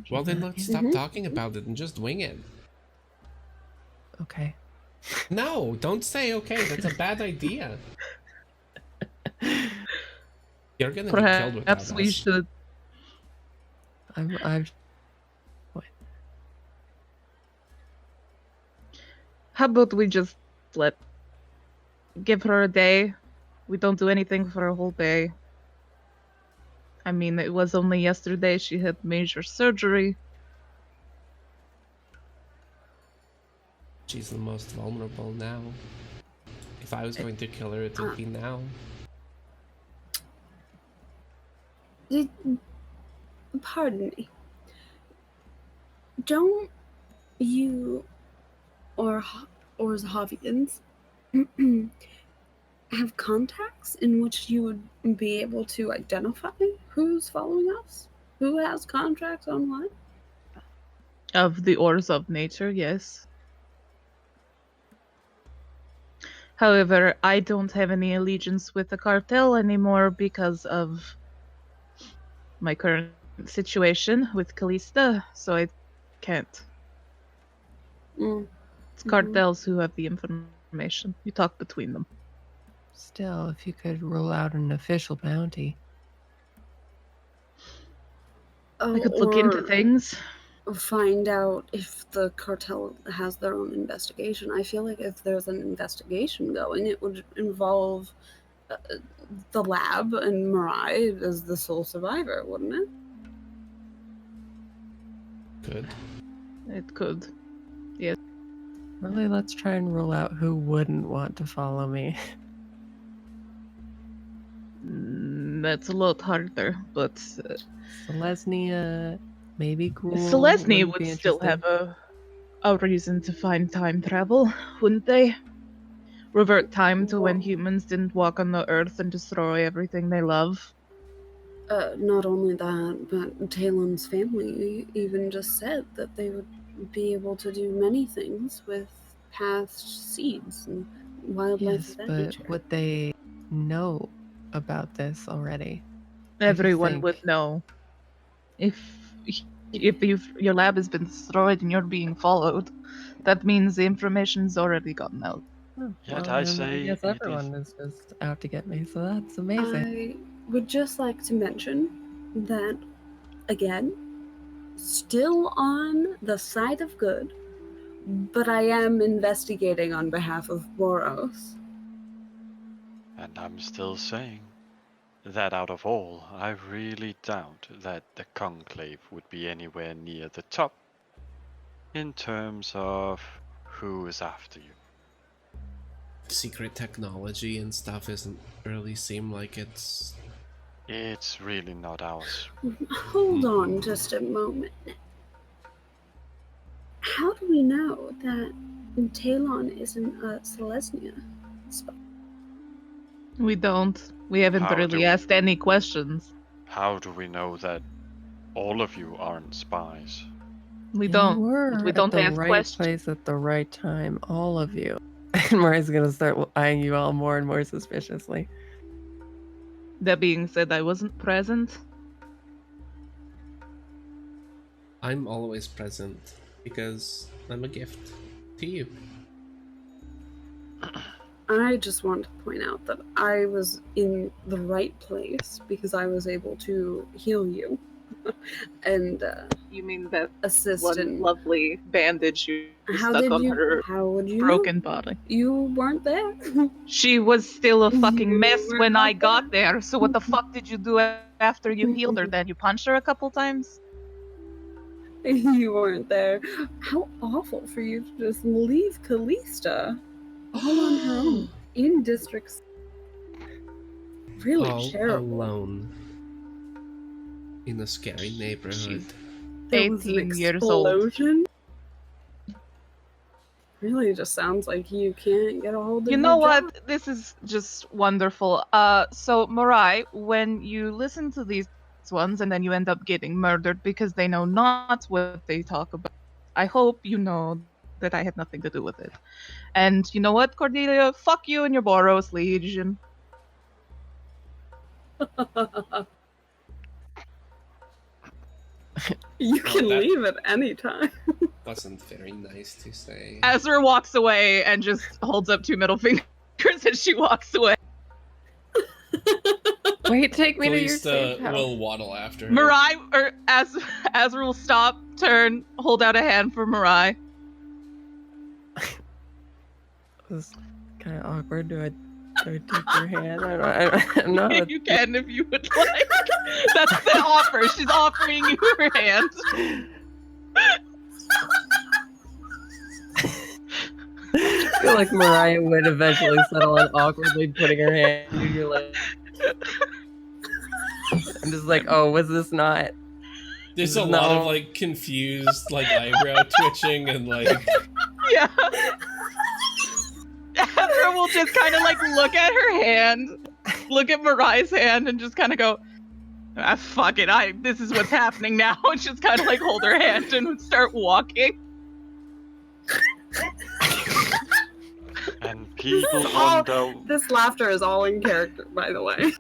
Well, then let's stop talking about it and just wing it. Okay. No, don't say okay. That's a bad idea. You're gonna be killed without Perhaps us. we should. I'm How about we just give her a day? We don't do anything for a whole day. I mean, it was only yesterday she had major surgery. She's the most vulnerable now. If I was going to kill her, it would be now. Pardon me. Don't you or Zahavians have contacts in which you would be able to identify who's following us? Who has contracts on what? Of the ores of nature, yes. However, I don't have any allegiance with the cartel anymore because of my current situation with Callista, so I can't. Mm. It's cartels who have the information. You talk between them. Still, if you could rule out an official bounty. Oh, I could look into or things. find out if the cartel has their own investigation. I feel like if there's an investigation going, it would involve uh, the lab and Mirai as the sole survivor, wouldn't it? Good. It could. Really, let's try and rule out who wouldn't want to follow me. That's a lot harder, but Selesnya, maybe Gruul. Selesnya wouldn't would be still interested. have a reason to find time travel, wouldn't they? Revert time to when Well, humans didn't walk on the earth and destroy everything they love. not only that, but Talon's family even just said that they would be able to do many things with past seeds and wildlife Yes, of that but nature. would they know about this already? I Everyone would think- know. If your lab has been destroyed and you're being followed, that means the information's already gotten out. Oh, Yet well, I then I say guess it is. everyone is just out to get me, so that's amazing. I would just like to mention that, again, still on the side of good, but I am investigating on behalf of Boros. And I'm still saying that out of all, I really doubt that the Conclave would be anywhere near the top in terms of who is after you. Secret technology and stuff doesn't really seem like it's. It's really not ours. Hold on just a moment. How do we know that Talon isn't a Selesnya spy? We don't. We haven't How really do- asked any questions. How do we know that all of you aren't spies? We You don't. were We at don't the ask right questions. place at the right time, all of you. And Mari's gonna start eyeing you all more and more suspiciously. That being said, I wasn't present. I'm always present because I'm a gift to you. I just want to point out that I was in the right place because I was able to heal you and You mean that assist one in. lovely bandage you How stuck did on you? her How would you broken know? body? You weren't there. She was still a fucking You mess were when not I got there, so what the fuck did you do after you healed her then? You punched her a couple times? You weren't there. How awful for you to just leave Callista all on her own in districts. Really All terrible. alone in a scary neighborhood. She's There was an 18 years old. explosion. Really just sounds like you can't get a hold of You your know job. what? This is just wonderful. So Mirai, when you listen to these ones and then you end up getting murdered because they know not what they talk about, I hope you know that I had nothing to do with it. And you know what, Cordelia? Fuck you and your Boros Legion. You Oh, can that- leave at any time. Wasn't very nice to say. Ezra walks away and just holds up 2 middle fingers as she walks away. Wait, take me to your Callista safe house. will waddle after her. Mirai, or Ezra will stop, turn, hold out a hand for Mirai. This is kind of awkward. Do I take your hand? I don't know. You can if you would like. That's the offer. She's offering you her hand. I feel like Mariah would eventually settle on awkwardly putting her hand in your leg. I'm just like, oh, was this not? There's a lot of like confused, like eyebrow twitching and like. Yeah. Ezra will just kind of like look at her hand, look at Marai's hand, and just kind of go, ah, fuck it. This is what's happening now. And just kind of like hold her hand and start walking. And people wonder. This laughter is all in character, by the way.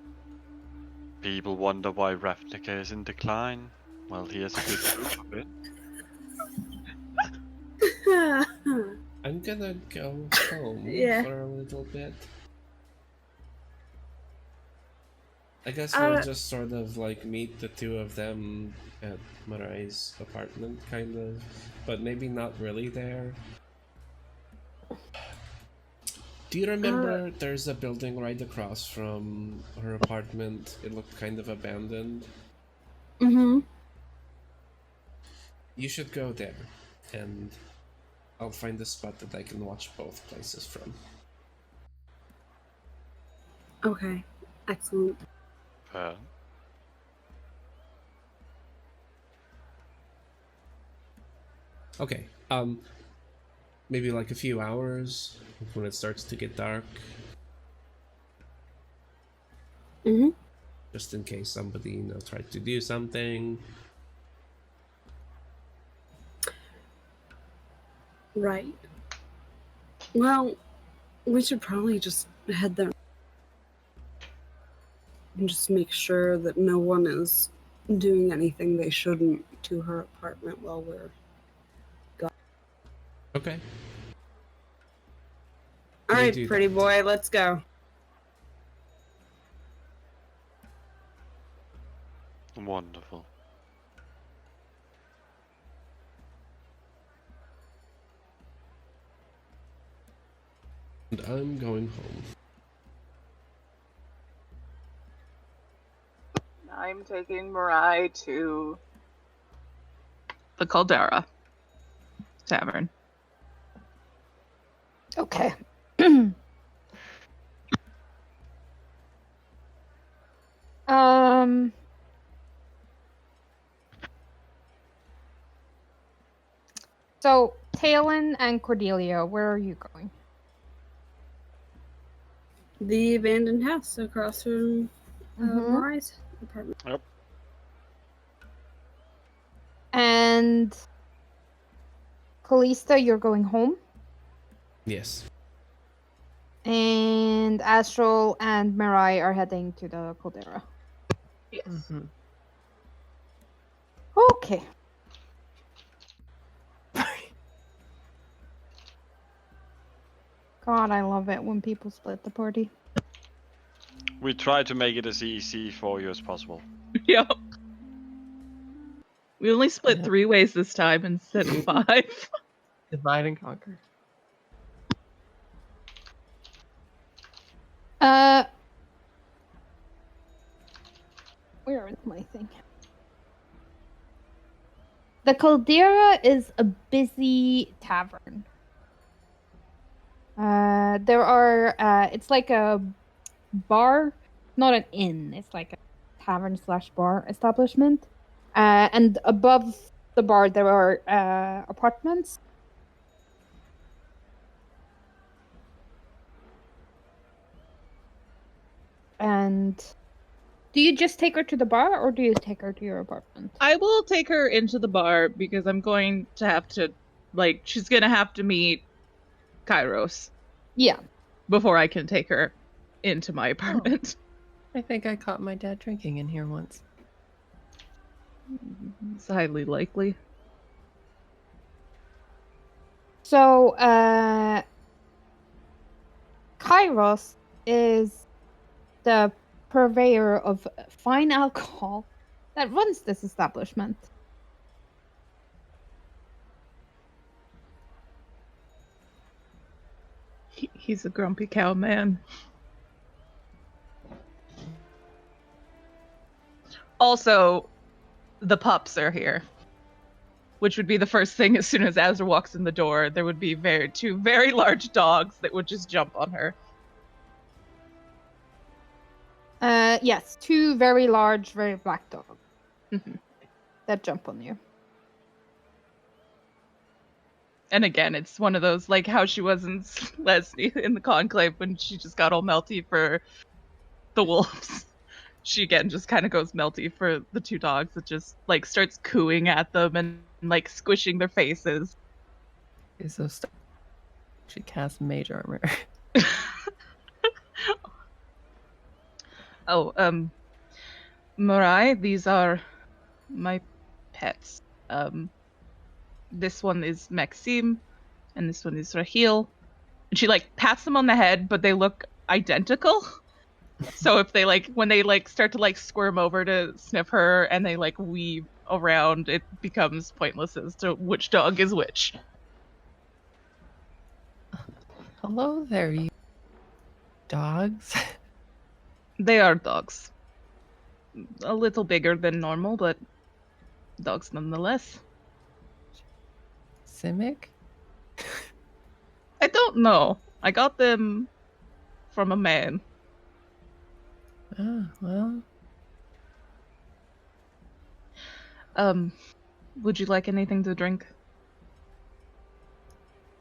People wonder why Ravnica is in decline. Well, here's a good proof of it. Huh. I'm gonna go home Yeah. for a little bit. I guess we'll just sort of like meet the two of them at Marai's apartment, kind of, but maybe not really there. Do you remember there's a building right across from her apartment? It looked kind of abandoned. Mm-hmm. You should go there, and I'll find a spot that I can watch both places from. Okay. Excellent. Uh, Okay, maybe like a few hours when it starts to get dark, Mm-hmm. just in case somebody, tried to do something. Right. Well, we should probably just head there and just make sure that no one is doing anything they shouldn't to her apartment while we're gone. Okay. All They right, do pretty that. boy, let's go. Wonderful. And I'm going home. I'm taking Mirai to the Caldera Tavern. Okay. um. So, Talon and Cordelia, where are you going? The abandoned house across from Mhm. Mirai's apartment. Yep. And Callista, you're going home. Yes. And Astral and Mirai are heading to the Caldera. Yes. Mhm. Okay. God, I love it when people split the party. We try to make it as easy for you as possible. Yep. We only split Yeah. 3 ways this time instead of 5. Divide and conquer. Where is my thing? The Caldera is a busy tavern. There are it's like a bar, not an inn. It's like a tavern slash bar establishment. And above the bar there are apartments. And do you just take her to the bar or do you take her to your apartment? I will take her into the bar because I'm going to have to, she's going to have to meet Kairos Yeah. before I can take her into my apartment. I think I caught my dad drinking in here once. It's highly likely. So, Kairos is the purveyor of fine alcohol that runs this establishment. He's a grumpy cow man. Also, the pups are here, which would be the first thing as soon as Azra walks in the door. There would be two very large dogs that would just jump on her. Yes, 2 very large, very black dogs Mhm. that jump on you. And again, it's one of those, like how she was in Leslie in the conclave when she just got all melty for the wolves. She again just kind of goes melty for the 2 dogs that just starts cooing at them and squishing their faces. Okay, so she casts mage armor. Oh, Mirai, these are my pets. This one is Maxime. And this one is Raheel. And she like pats them on the head, but they look identical. So if they like when they like start to like squirm over to sniff her and they like weave around, it becomes pointless as to which dog is which. Hello there, you dogs. They are dogs. A little bigger than normal, but dogs nonetheless. Simic? I don't know. I got them from a man. Ah, well, Would you like anything to drink?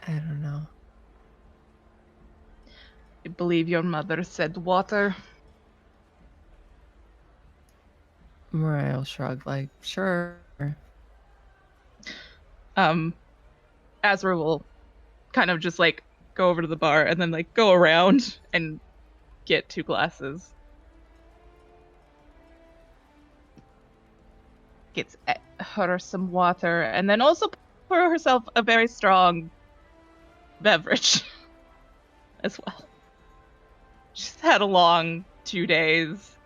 I don't know. I believe your mother said water. Mirai will shrug, like, sure. Azra will kind of just like go over to the bar and then like go around and get 2 glasses. Gets her some water and then also pour herself a very strong beverage as well. She's had a long 2 days,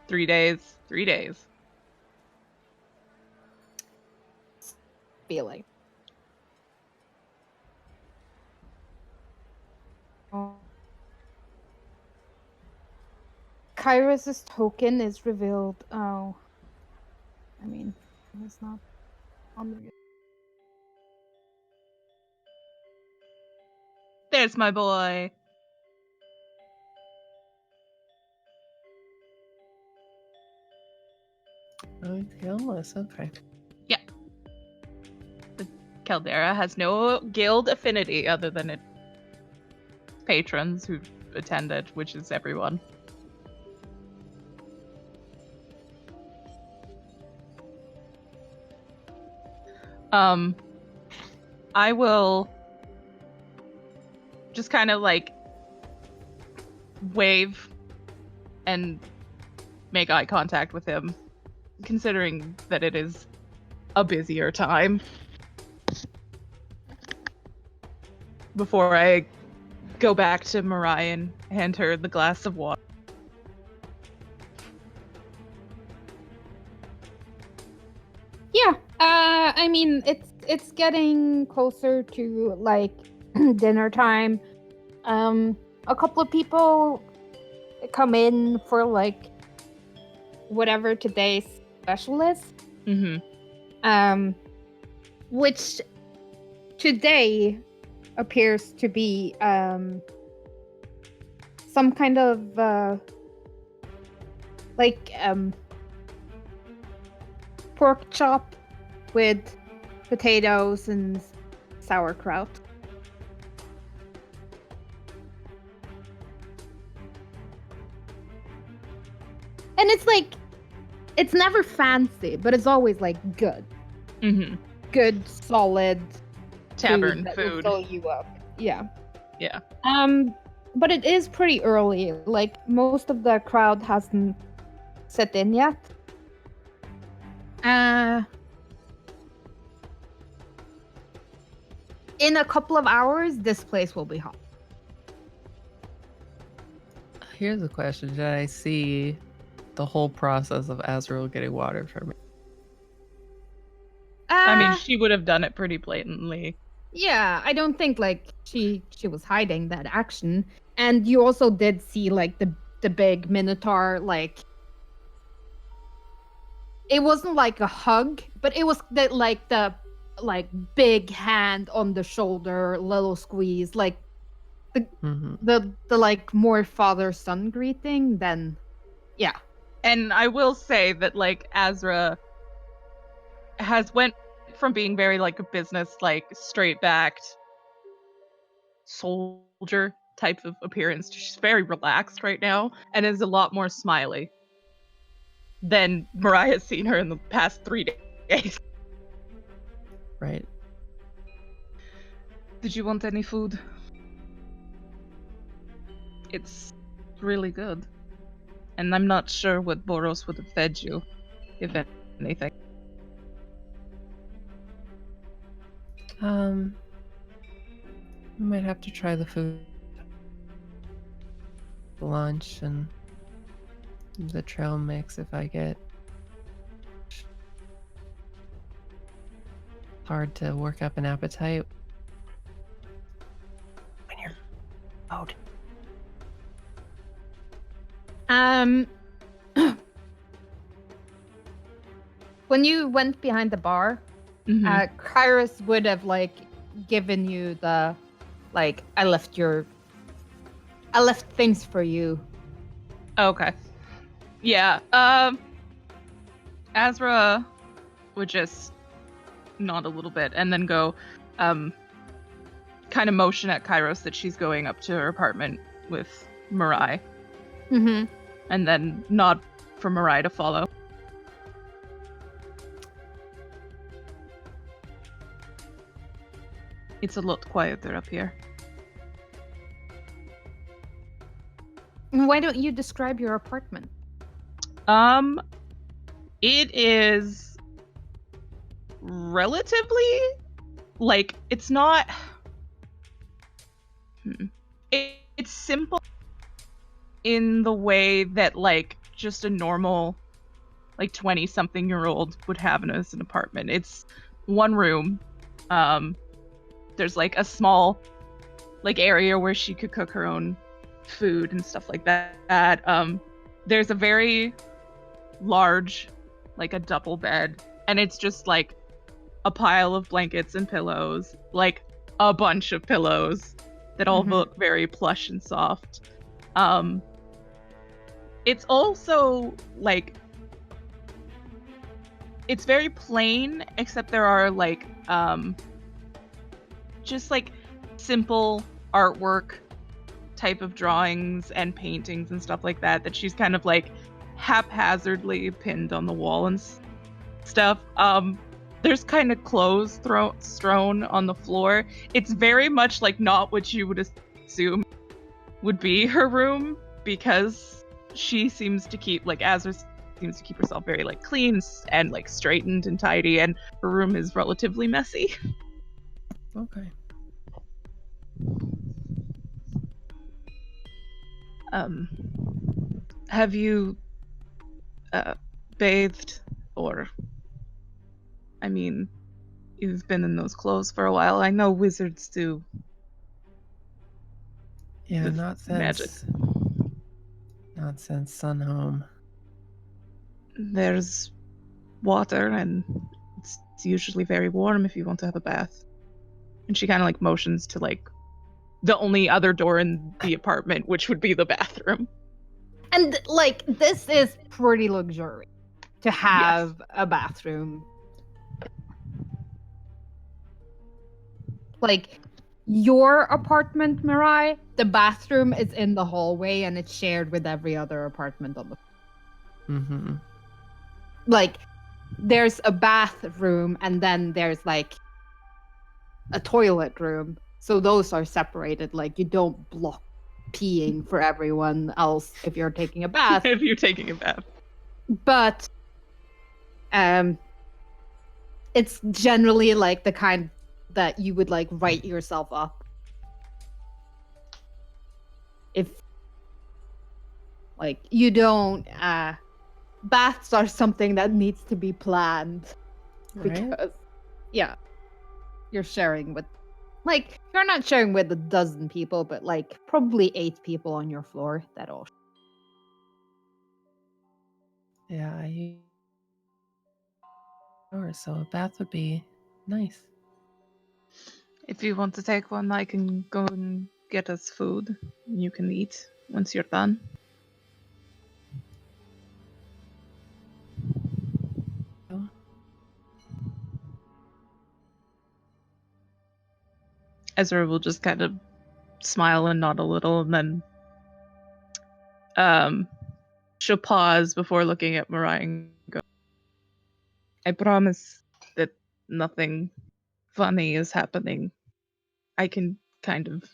3 days, 3 days. Feeling. Oh. Kyrus's token is revealed. Oh. I mean, it's not on the. There's my boy. Oh, he's homeless, okay. Yeah. The Caldera has no guild affinity other than its patrons who attended, which is everyone. I will just kind of like wave and make eye contact with him, considering that it is a busier time. Before I go back to Mirai and hand her the glass of water. Yeah. I mean, it's getting closer to like dinner time. A couple of people come in for like whatever today's special is. Mm-hmm. Which today appears to be some kind of like pork chop with potatoes and sauerkraut. And it's like, it's never fancy, but it's always like good. Mm-hmm. Good, solid Tavern that will food. fill you up. Yeah. Yeah. But it is pretty early. Like, most of the crowd hasn't set in yet. In a couple of hours, this place will be hot. Here's a question. Did I see the whole process of Azrael getting water for me? I mean, she would have done it pretty blatantly. Yeah, I don't think like she was hiding that action. And you also did see like the big minotaur, like it wasn't like a hug, but it was the big hand on the shoulder, little squeeze, like the like more father son greeting than yeah. And I will say that like Azra has went from being very like a business, like straight backed soldier type of appearance to she's very relaxed right now and is a lot more smiley than Mariah's seen her in the past 3 days. Right. Did you want any food? It's really good. And I'm not sure what Boros would have fed you, if anything. We might have to try the food, lunch, and the trail mix if I get hard to work up an appetite when you're out. When you went behind the bar, Mhm. Kairos would have given you the I left things for you. Okay. Yeah. Azra would just nod a little bit and then go, kind of motion at Kairos that she's going up to her apartment with Mirai, Mm-hmm. and then nod for Mirai to follow. It's a lot quieter up here. Why don't you describe your apartment? It is relatively it's not. It's simple in the way that just a normal 20-something-year-old would have as an apartment. It's one room. There's a small area where she could cook her own food and stuff like that. There's a very large a double bed, and it's just a pile of blankets and pillows, a bunch of pillows that all look very plush and soft. It's also it's very plain, except there are just simple artwork type of drawings and paintings and stuff like that she's kind of haphazardly pinned on the wall and stuff. There's kind of clothes strewn on the floor. It's very much not what you would assume would be her room, because she seems to keep Azra seems to keep herself very clean and straightened and tidy, and her room is relatively messy. Okay. Have you bathed, or I mean, you've been in those clothes for a while. I know wizards do Yeah, with not magic. since Sun Home. There's water, and it's usually very warm if you want to have a bath. And she kind of motions to the only other door in the apartment, which would be the bathroom. And this is pretty luxurious to have a bathroom. Your apartment, Mirai, the bathroom is in the hallway and it's shared with every other apartment on the Mm-hmm. There's a bathroom and then there's a toilet room. So those are separated. You don't block peeing for everyone else if you're taking a bath. If you're taking a bath. But it's generally the kind that you would write yourself up if you don't baths are something that needs to be planned, Right? because yeah, you're sharing with you're not sharing with a dozen people, but probably 8 people on your floor that all. Yeah, so a bath would be nice. If you want to take one, I can go and get us food. You can eat once you're done. Oh. Ezra will just kind of smile and nod a little, and then she'll pause before looking at Mariah and go, I promise that nothing funny is happening. I can kind of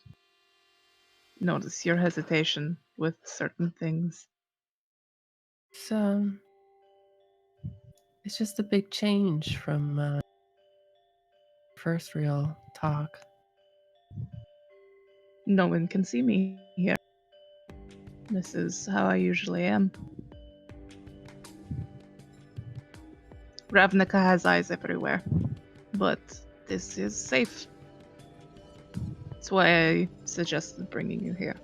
notice your hesitation with certain things. So it's just a big change from first real talk. No one can see me here. This is how I usually am. Ravnica has eyes everywhere, but this is safe. That's why I suggested bringing you here.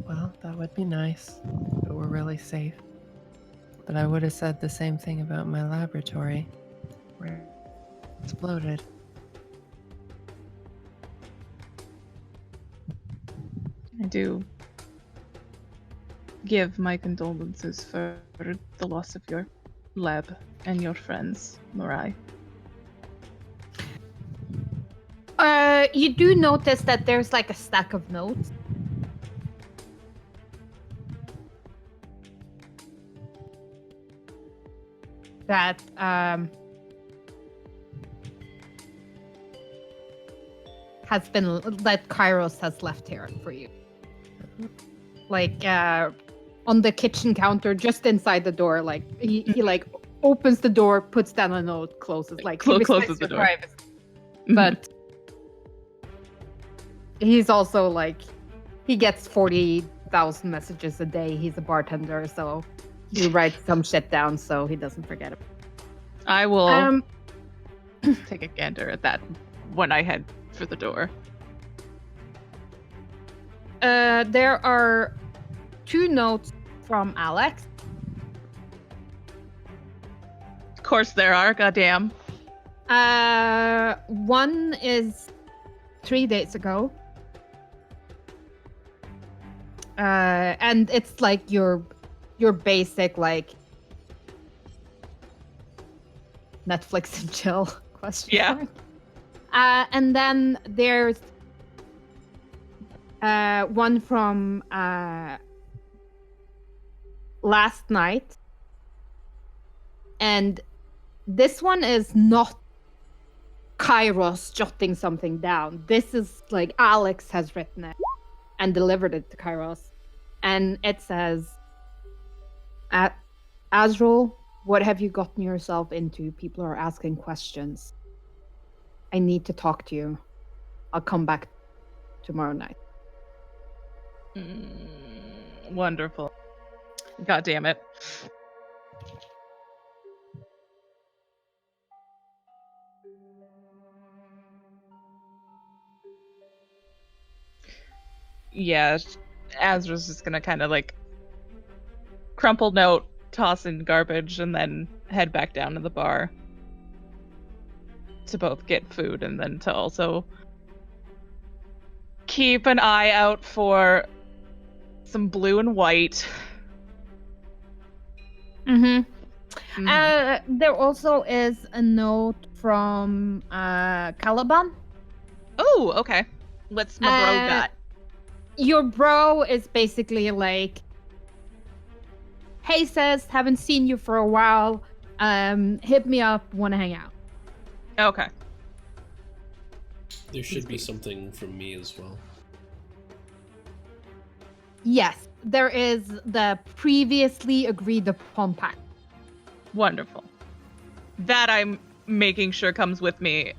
Well, that would be nice if it were really safe. But I would have said the same thing about my laboratory, where it exploded. I do give my condolences for the loss of your lab and your friends, Mirai. You do notice that there's like a stack of notes. That has been that Kairos has left here for you. Like on the kitchen counter, just inside the door. Like he like opens the door, puts down a note, closes. Like he Closes respects the your door. privacy. But he's also like he gets 40,000 messages a day. He's a bartender, so he writes some shit down so he doesn't forget it. I will take a gander at that when I head for the door. There are 2 notes from Alex. Of course there are, goddamn. One is 3 days ago. And it's like your basic like Netflix and chill question. Yeah. mark. And then there's one from last night. And this one is not Kairos jotting something down. This is like Alex has written it and delivered it to Kairos. And it says, Azrael, what have you gotten yourself into? People are asking questions. I need to talk to you. I'll come back tomorrow night. Wonderful. God damn it. Yeah, Azra's just gonna kind of like crumple note, toss in garbage, and then head back down to the bar to both get food and then to also keep an eye out for some blue and white. There also is a note from Caliban. Oh, okay. What's my bro got? Your bro is basically like, hey sis, haven't seen you for a while. Hit me up, wanna hang out. Okay. There should be something from me as well. Yes, there is the previously agreed upon pact. Wonderful. That I'm making sure comes with me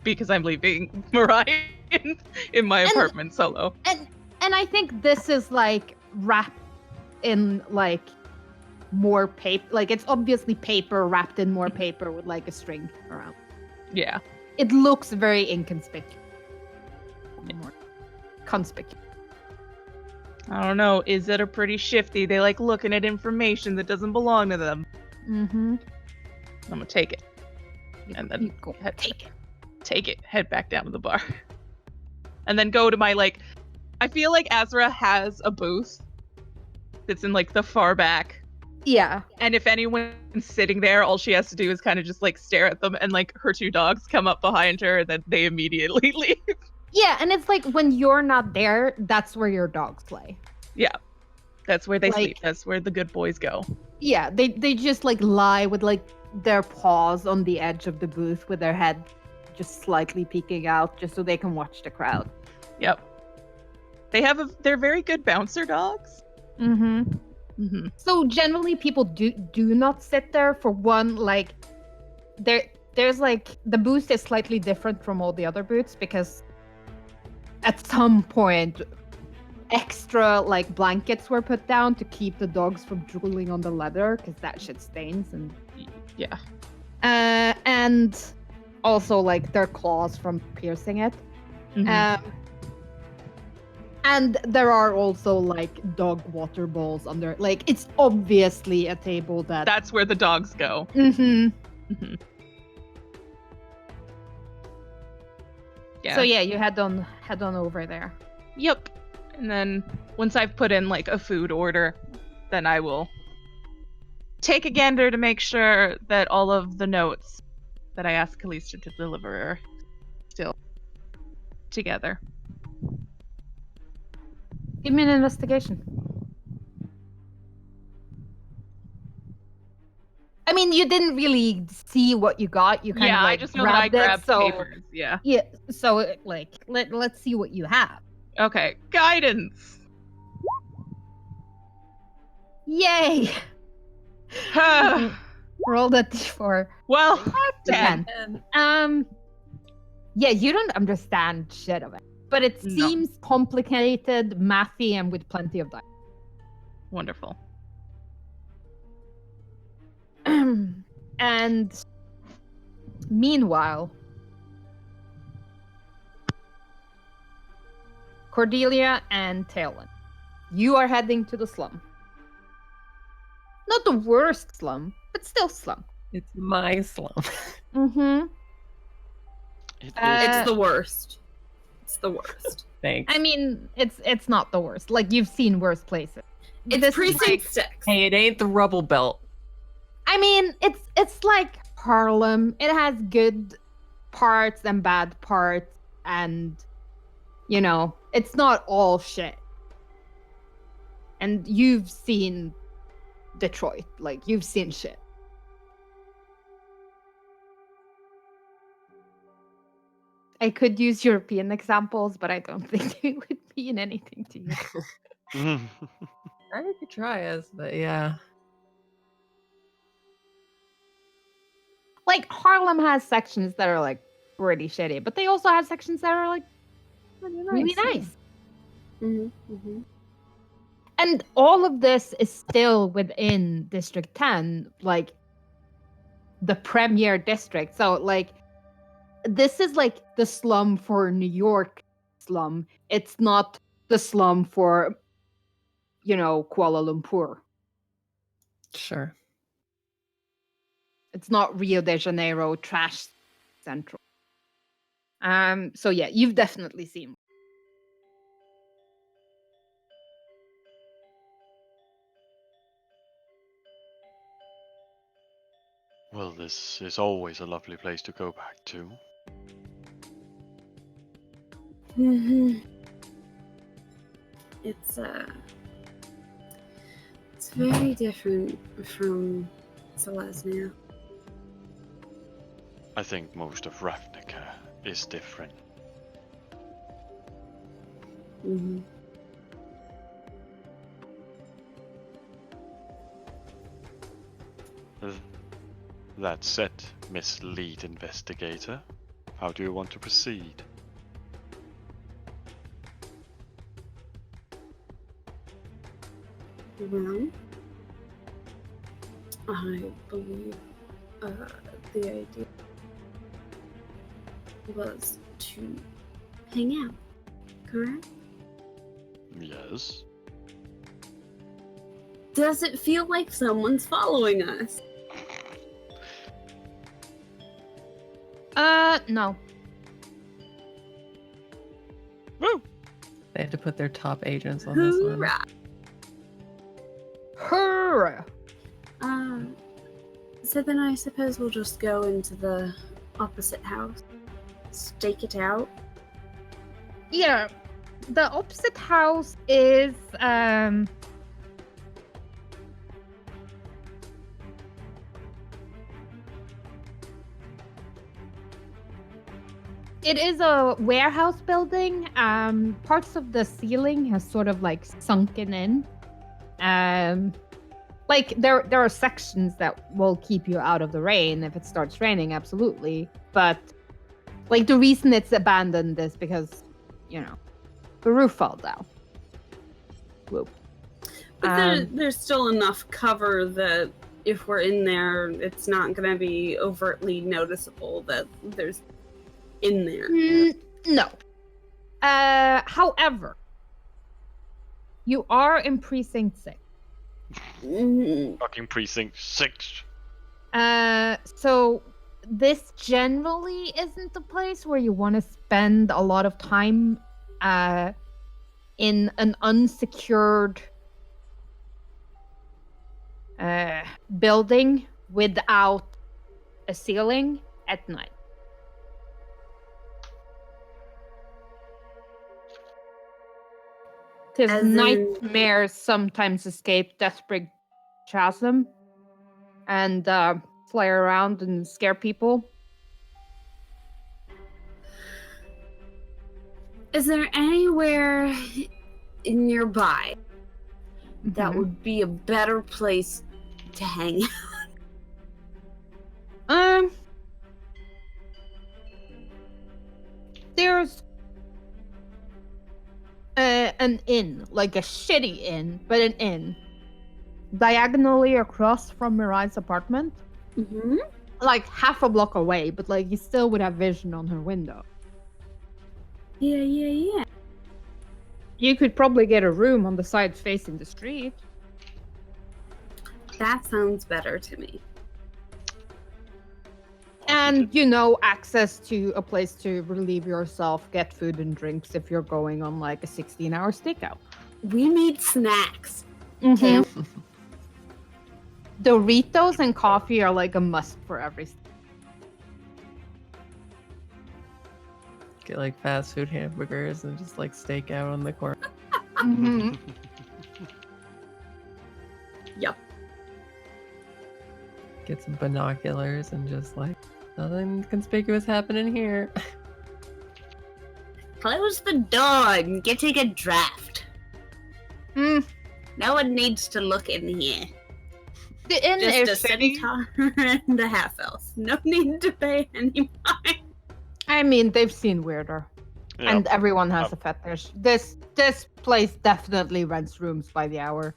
because I'm leaving Mirai in my apartment solo. And I think this is like wrapped in like more paper. Like it's obviously paper wrapped in more paper with like a string around. Yeah. It looks very inconspicuous. Conspicuous. I don't know. Is it a pretty shifty? They like looking at information that doesn't belong to them. Mm-hmm. I'm gonna take it. And then take it. Head back down to the bar. And then go to my like I feel like Azra has a booth that's in like the far back. Yeah. And if anyone's sitting there, all she has to do is kind of just like stare at them and like her 2 dogs come up behind her and then they immediately leave. Yeah, and it's like when you're not there, that's where your dogs play. Yeah. That's where they Like- sleep. That's where the good boys go. Yeah, they just like lie with like their paws on the edge of the booth with their head just slightly peeking out just so they can watch the crowd. Yep. They're very good bouncer dogs. Mm-hmm. Mm-hmm. So generally people do not sit there. For one, like there's like the booth is slightly different from all the other booths because at some point extra like blankets were put down to keep the dogs from drooling on the leather because that shit stains and Yeah. and also like their claws from piercing it. Mhm. And there are also like dog water bowls under. Like it's obviously a table that. That's where the dogs go. Mm-hmm. Mhm. Yeah. So yeah, you head on over there. Yep. And then once I've put in like a food order, then I will take a gander to make sure that all of the notes that I asked Kalista to deliver are still together. Give me an investigation. I mean, you didn't really see what you got. You kind Yeah, of I like just know that I grabbed it. grabbed So papers. Yeah. yeah, so like let's see what you have. Okay. Guidance. Yay! Roll that d4. Well, 10. 10. Yeah, you don't understand shit of it, but it No. seems complicated, mathy, and with plenty of dice. Wonderful. And meanwhile, Cordelia and Talon, you are heading to the slum. Not the worst slum, but still slum. It's my slum. Mm-hmm. It's the worst. It's the worst. Thanks. I mean, it's not the worst. Like you've seen worse places. It's This is precinct like- 6. Hey, it ain't the rubble belt. I mean, it's like Harlem. It has good parts and bad parts, and you know, it's not all shit. And you've seen Detroit, like you've seen shit. I could use European examples, but I don't think they would mean anything to you. I could try us, but yeah. Like Harlem has sections that are like pretty shitty, but they also have sections that are like really nice. Mm-hmm. Mm-hmm. And all of this is still within District 10, like the premier district. So like this is like the slum for New York slum. It's not the slum for, you know, Kuala Lumpur. Sure. It's not Rio de Janeiro trash central. So yeah, you've definitely seen. Well, this is always a lovely place to go back to. Mm-hmm. It's very different from Selesnya. I think most of Ravnica is different. Mm-hmm. That said, Miss Lead Investigator, how do you want to proceed? Well, I believe the idea was to hang out, correct? Yes. Does it feel like someone's following us? No. Woo! They had to put their top agents on this one. Hoorah! Hurrah! So then I suppose we'll just go into the opposite house, stake it out. Yeah. The opposite house is it is a warehouse building. Parts of the ceiling has sort of like sunken in. Like there are sections that will keep you out of the rain if it starts raining, absolutely. But like the reason it's abandoned is because, you know, the roof fell down. Whoop. But there's still enough cover that if we're in there, it's not going to be overtly noticeable that there's in there. No. However, you are in precinct 6. Fucking precinct 6. So this generally isn't the place where you want to spend a lot of time in an unsecured building without a ceiling at night. Because As in- nightmares sometimes escape Deathbridge Chasm and fly around and scare people. Is there anywhere nearby that Mhm. would be a better place to hang out? There's an inn, like a shitty inn, but an inn, diagonally across from Mirai's apartment, Mm-hmm. like half a block away, but like you still would have vision on her window. Yeah. You could probably get a room on the side facing the street. That sounds better to me. And, access to a place to relieve yourself, get food and drinks if you're going on like a 16-hour stakeout. We need snacks. Mm-hmm. Doritos and coffee are like a must for every. Get like fast food hamburgers and just like steak out on the corner. Mm-hmm. Yep. Get some binoculars and just like nothing conspicuous happening here. Close the door and take a draft. Mm. No one needs to look in here. The inn Just is a shitty. centaur and a half elf. No need to pay any mind. I mean, they've seen weirder. Yeah. And everyone has a fetish. This place definitely rents rooms by the hour.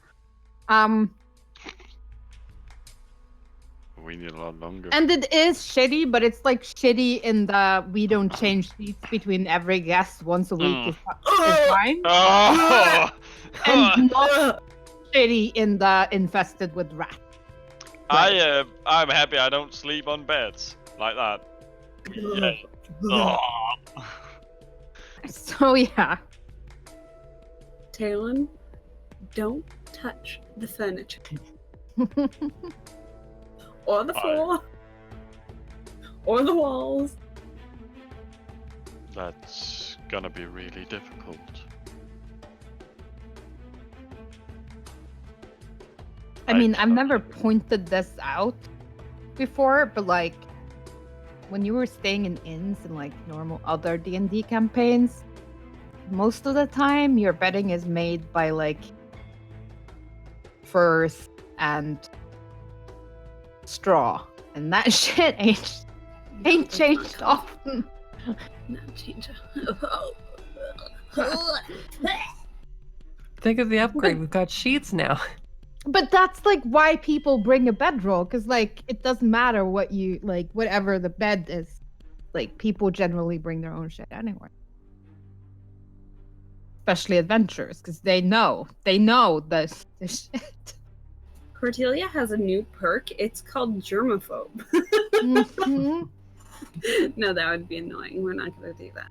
We need a lot longer. And it is shitty, but it's like shitty in the we don't change seats between every guest once a week is fine. Oh! And not shitty in the infested with rats. I'm happy I don't sleep on beds like that. Yeah. Oh. So yeah. Talon, don't touch the furniture. Or the floor. Or the walls. That's gonna be really difficult. I mean, I've never pointed this out before, but like when you were staying in inns and like normal other D&D campaigns, most of the time your bedding is made by like furs and straw, and that shit ain't changed often. No change. Think of the upgrade. We've got sheets now. But that's like why people bring a bedroll, because like it doesn't matter what you like, whatever the bed is. Like people generally bring their own shit anyway. Especially adventurers, because they know this shit. Cordelia has a new perk. It's called germaphobe. Mhm. No, that would be annoying. We're not going to do that.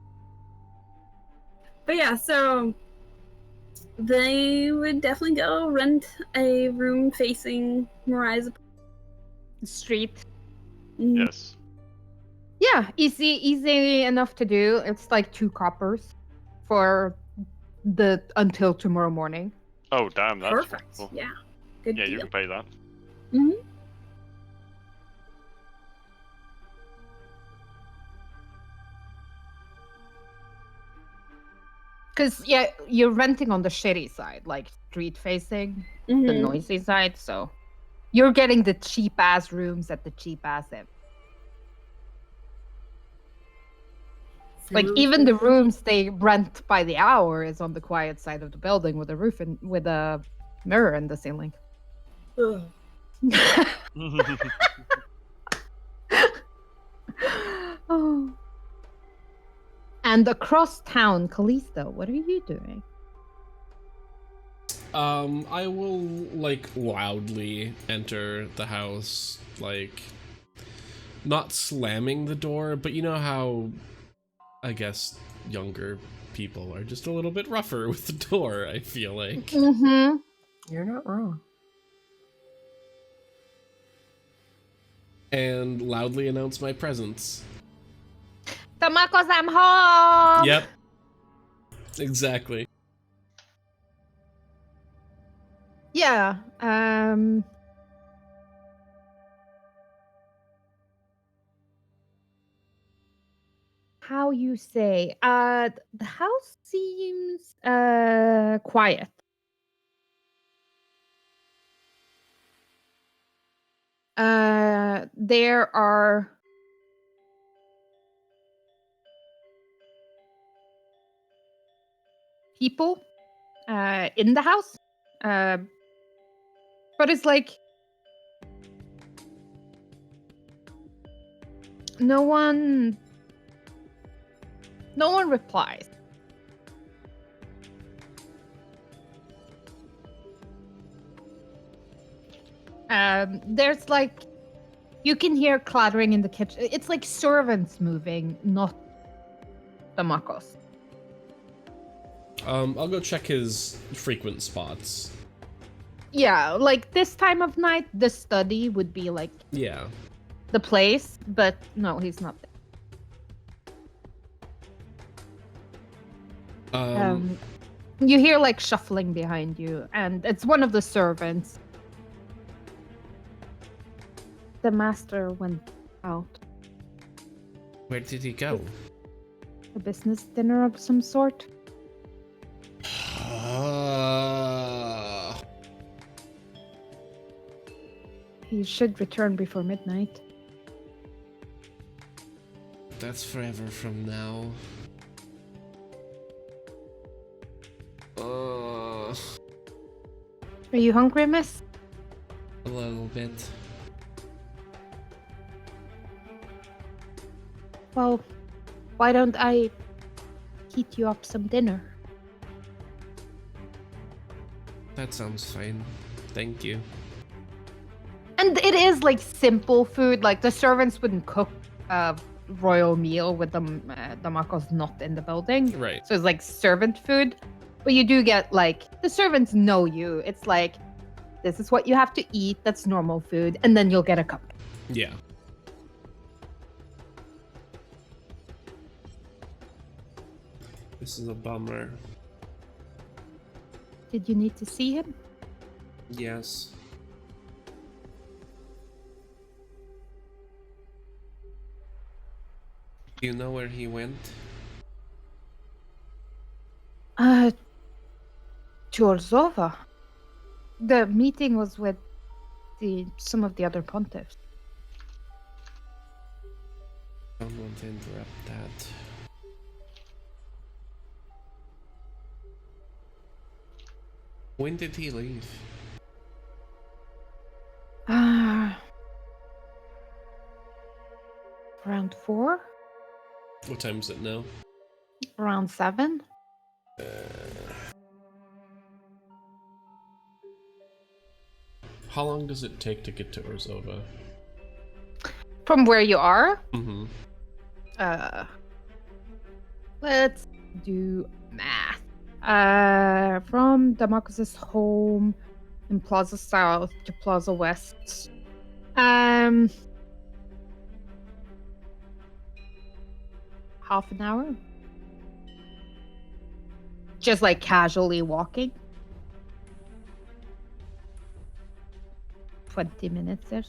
But yeah, so they would definitely go rent a room facing Mirai's Street. Yes. Yeah, easy enough to do. It's like 2 coppers for the until tomorrow morning. Oh damn, that's Perfect. cool. Yeah. Good Yeah, deal. you can pay that. Mhm. Because yeah, you're renting on the shitty side, like street facing, the Mhm. noisy side. So you're getting the cheap ass rooms at the cheap ass inn. Like Sounds even the good. rooms they rent by the hour is on the quiet side of the building with a roof and with a mirror in the ceiling. Ugh. Oh. And across town, Callisto, what are you doing? I will, like, loudly enter the house, like, not slamming the door, but you know how, I guess, younger people are just a little bit rougher with the door, I feel like. Mm-hmm. You're not wrong. And loudly announce my presence. Tamakos, I'm home! Yep. Exactly. Yeah. How you say? The house seems quiet. There are people in the house, but it's like no one replies. There's like you can hear clattering in the kitchen. It's like servants moving, not the Makos. I'll go check his frequent spots. Yeah, like this time of night, the study would be like Yeah. the place, but no, he's not there. You hear like shuffling behind you, and it's one of the servants. The master went out. Where did he go? A business dinner of some sort. He should return before midnight. That's forever from now. Are you hungry, miss? A little bit. Well, why don't I heat you up some dinner? That sounds fine. Thank you. And it is like simple food. Like the servants wouldn't cook a royal meal with the Makos not in the building. Right. So it's like servant food. But you do get like the servants know you. It's like this is what you have to eat. That's normal food, and then you'll get a cup. Yeah. This is a bummer. Did you need to see him? Yes. Do you know where he went? To Orzova. The meeting was with some of the other pontiffs. Don't want to interrupt that. When did he leave? Around 4? What time is it now? Around 7? How long does it take to get to Orzova? From where you are? Mm-hmm. Let's do math. From Damascus' home in Plaza South to Plaza West. Half an hour. Just like casually walking. 20 minutes ish.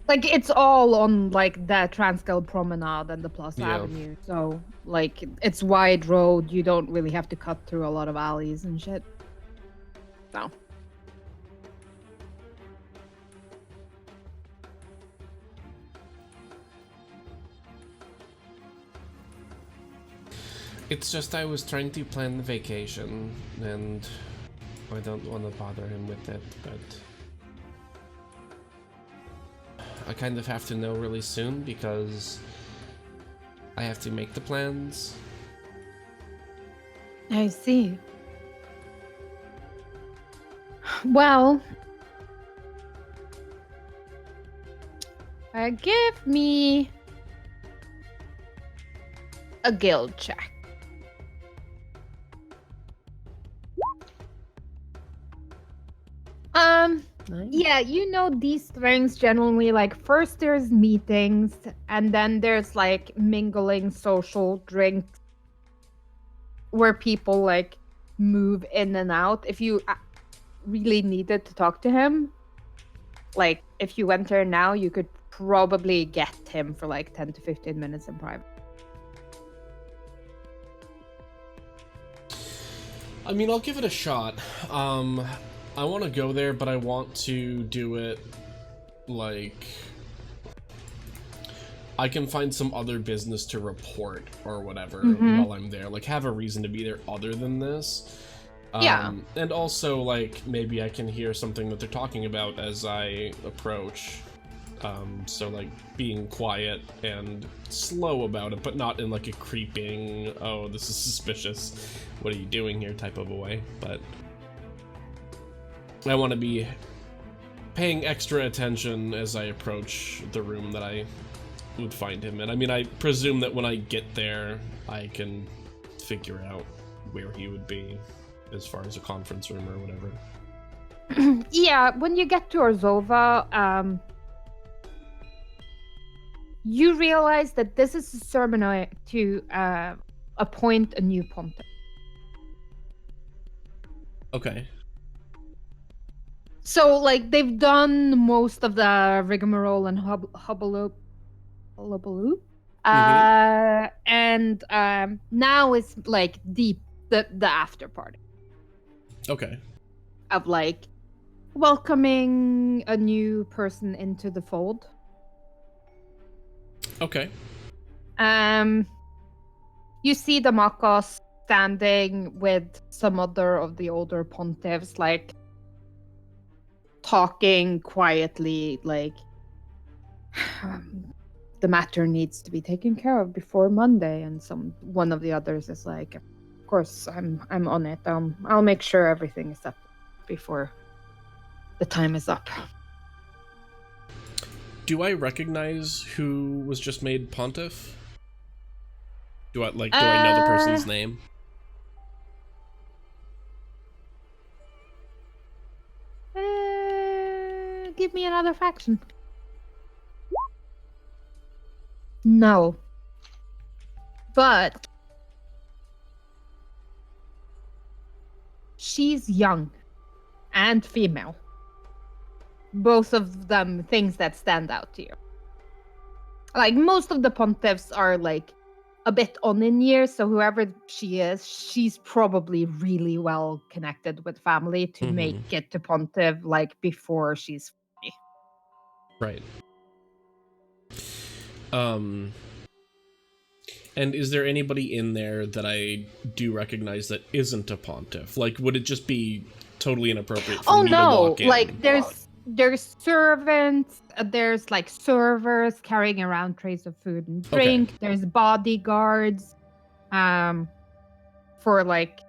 Like it's all on like the Transcal Promenade and the Plaza Yeah. Avenue. So like it's wide road. You don't really have to cut through a lot of alleys and shit. So. It's just I was trying to plan the vacation, and I don't want to bother him with it, but I kind of have to know really soon because I have to make the plans. I see. Well, give me a guild check. Nice. Yeah, you know these things generally like first there's meetings and then there's like mingling social drinks where people like move in and out. If you really needed to talk to him, like if you went there now, you could probably get him for like 10 to 15 minutes in private. I mean, I'll give it a shot. I want to go there, but I want to do it like I can find some other business to report or whatever while I'm there. Like, have a reason to be there other than this. Yeah. And also, like, maybe I can hear something that they're talking about as I approach. So, like, being quiet and slow about it, but not in, like, a creeping, oh, this is suspicious, what are you doing here type of a way. But I want to be paying extra attention as I approach the room that I would find him in. I mean, I presume that when I get there, I can figure out where he would be as far as a conference room or whatever. Yeah, when you get to Orzova, you realize that this is a ceremony to appoint a new pontiff. Okay. So, like, they've done most of the rigmarole and hullabaloo. And now it's like the after party Okay. of like welcoming a new person into the fold. Okay. You see the Makos standing with some other of the older pontiffs, like talking quietly, like the matter needs to be taken care of before Monday. And one of the others is like, of course, I'm on it. I'll make sure everything is up before the time is up. Do I recognize who was just made pontiff? Do I know the person's name? Give me another faction. No. But she's young and female. Both of them things that stand out to you. Like, most of the pontiffs are like a bit on in years, so whoever she is, she's probably really well connected with family to make it to pontiff like before she's 40. Right. And is there anybody in there that I do recognize that isn't a pontiff? Like, would it just be totally inappropriate for me to walk in? Like there's servants, there's like servers carrying around trays of food and drink. Okay. There's bodyguards, for like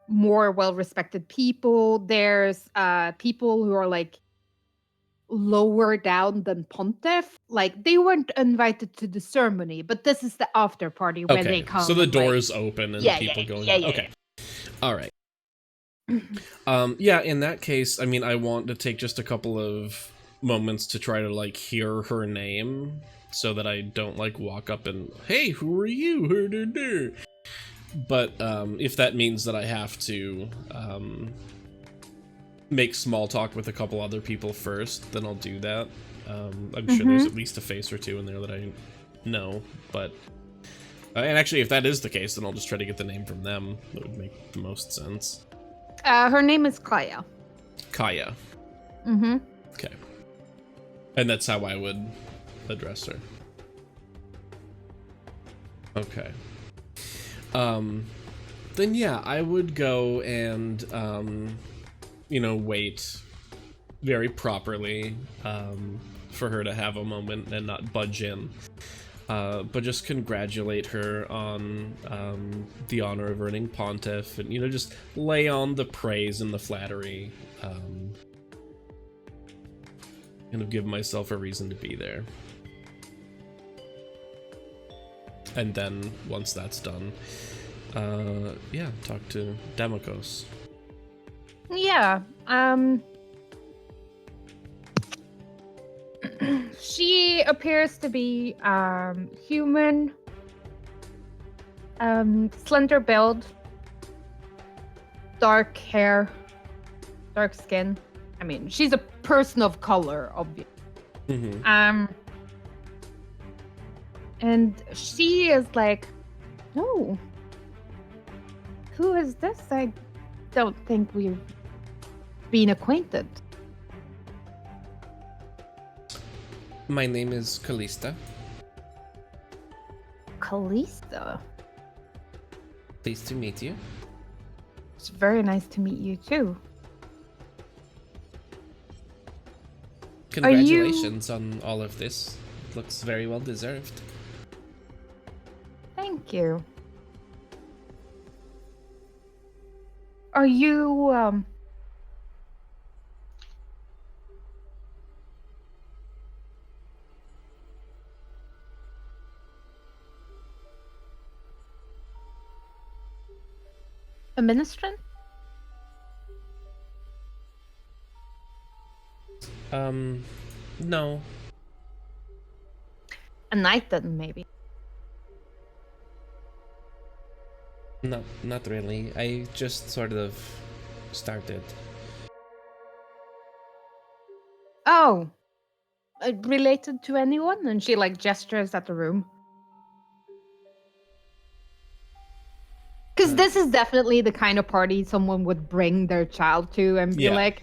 more well-respected people. There's people who are like lower down than pontiff, like they weren't invited to the ceremony, but this is the after party where they come. So the doors open and people going on. Okay. All right. Yeah, in that case, I mean, I want to take just a couple of moments to try to like hear her name so that I don't like walk up and, hey, who are you? But if that means that I have to make small talk with a couple other people first, then I'll do that. I'm sure there's at least a face or two in there that I know, but and actually if that is the case, then I'll just try to get the name from them. That would make the most sense. Her name is Kaya. Okay. And that's how I would address her. Okay. Then yeah, I would go and wait very properly for her to have a moment and not budge in. But just congratulate her on the honor of earning Pontiff, and just lay on the praise and the flattery. Kind of give myself a reason to be there. And then once that's done, yeah, talk to Demokos. Yeah. She appears to be human, slender build, dark hair, dark skin. I mean, she's a person of color, obviously. Mm-hmm. And she is like, oh, who is this? I don't think we've been acquainted. My name is Callista. Callista. Pleased to meet you. It's very nice to meet you too. Congratulations on all of this. It looks very well deserved. Thank you. Are you a ministrant? No. A knight then, maybe. No, not really. I just sort of started. Oh, related to anyone? And she like gestures at the room. Because this is definitely the kind of party someone would bring their child to and be like,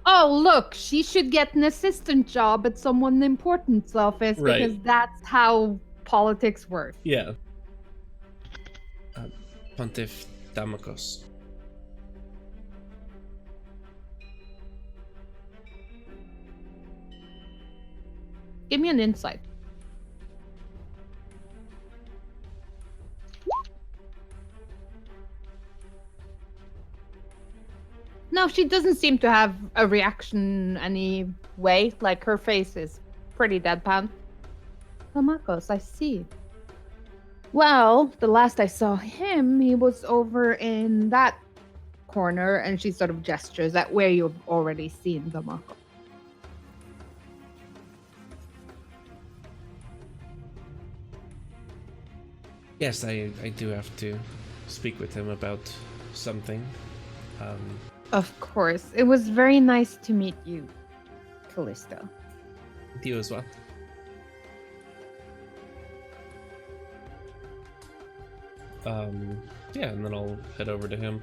oh, look, she should get an assistant job at someone important's office because that's how politics work. Yeah. Pontiff Damokos. Give me an insight. No, she doesn't seem to have a reaction anyway. Like, her face is pretty deadpan. Lamakos, I see. Well, the last I saw him, he was over in that corner, and she sort of gestures at where you've already seen Lamakos. Yes, I do have to speak with him about something. Of course. It was very nice to meet you, Callista. You as well. Yeah, and then I'll head over to him.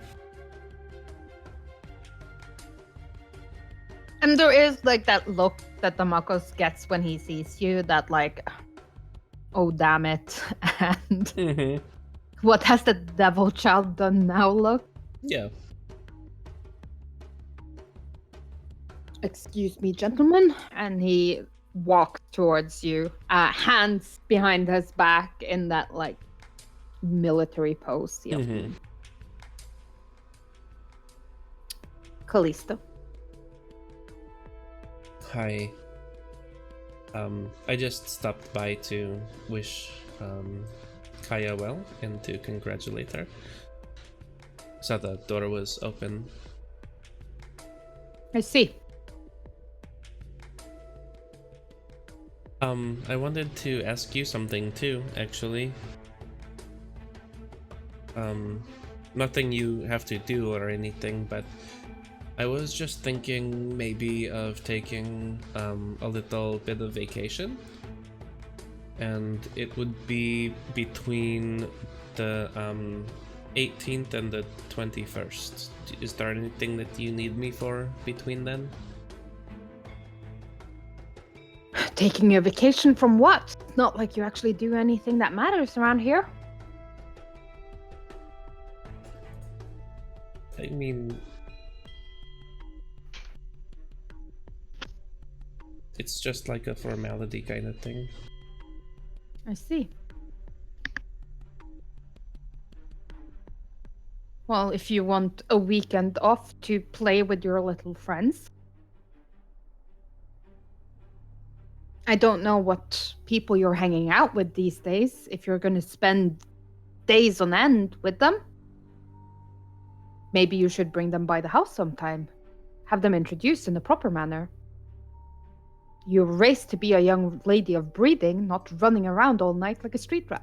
And there is like that look that the Makos gets when he sees you, that like, oh damn it, and what has the devil child done now look? Yeah. Excuse me, gentlemen. And he walks towards you, hands behind his back in that like military pose. Callista. Hi. I just stopped by to wish Kaya well and to congratulate her. Saw the door was open. I see. I wanted to ask you something too, actually. Nothing you have to do or anything, but I was just thinking maybe of taking a little bit of vacation. And it would be between the 18th and the 21st. Is there anything that you need me for between then? Taking a vacation from what? Not like you actually do anything that matters around here. I mean, it's just like a formality kind of thing. I see. Well, if you want a weekend off to play with your little friends. I don't know what people you're hanging out with these days, if you're going to spend days on end with them. Maybe you should bring them by the house sometime. Have them introduced in a proper manner. You're raised to be a young lady of breeding, not running around all night like a street rat.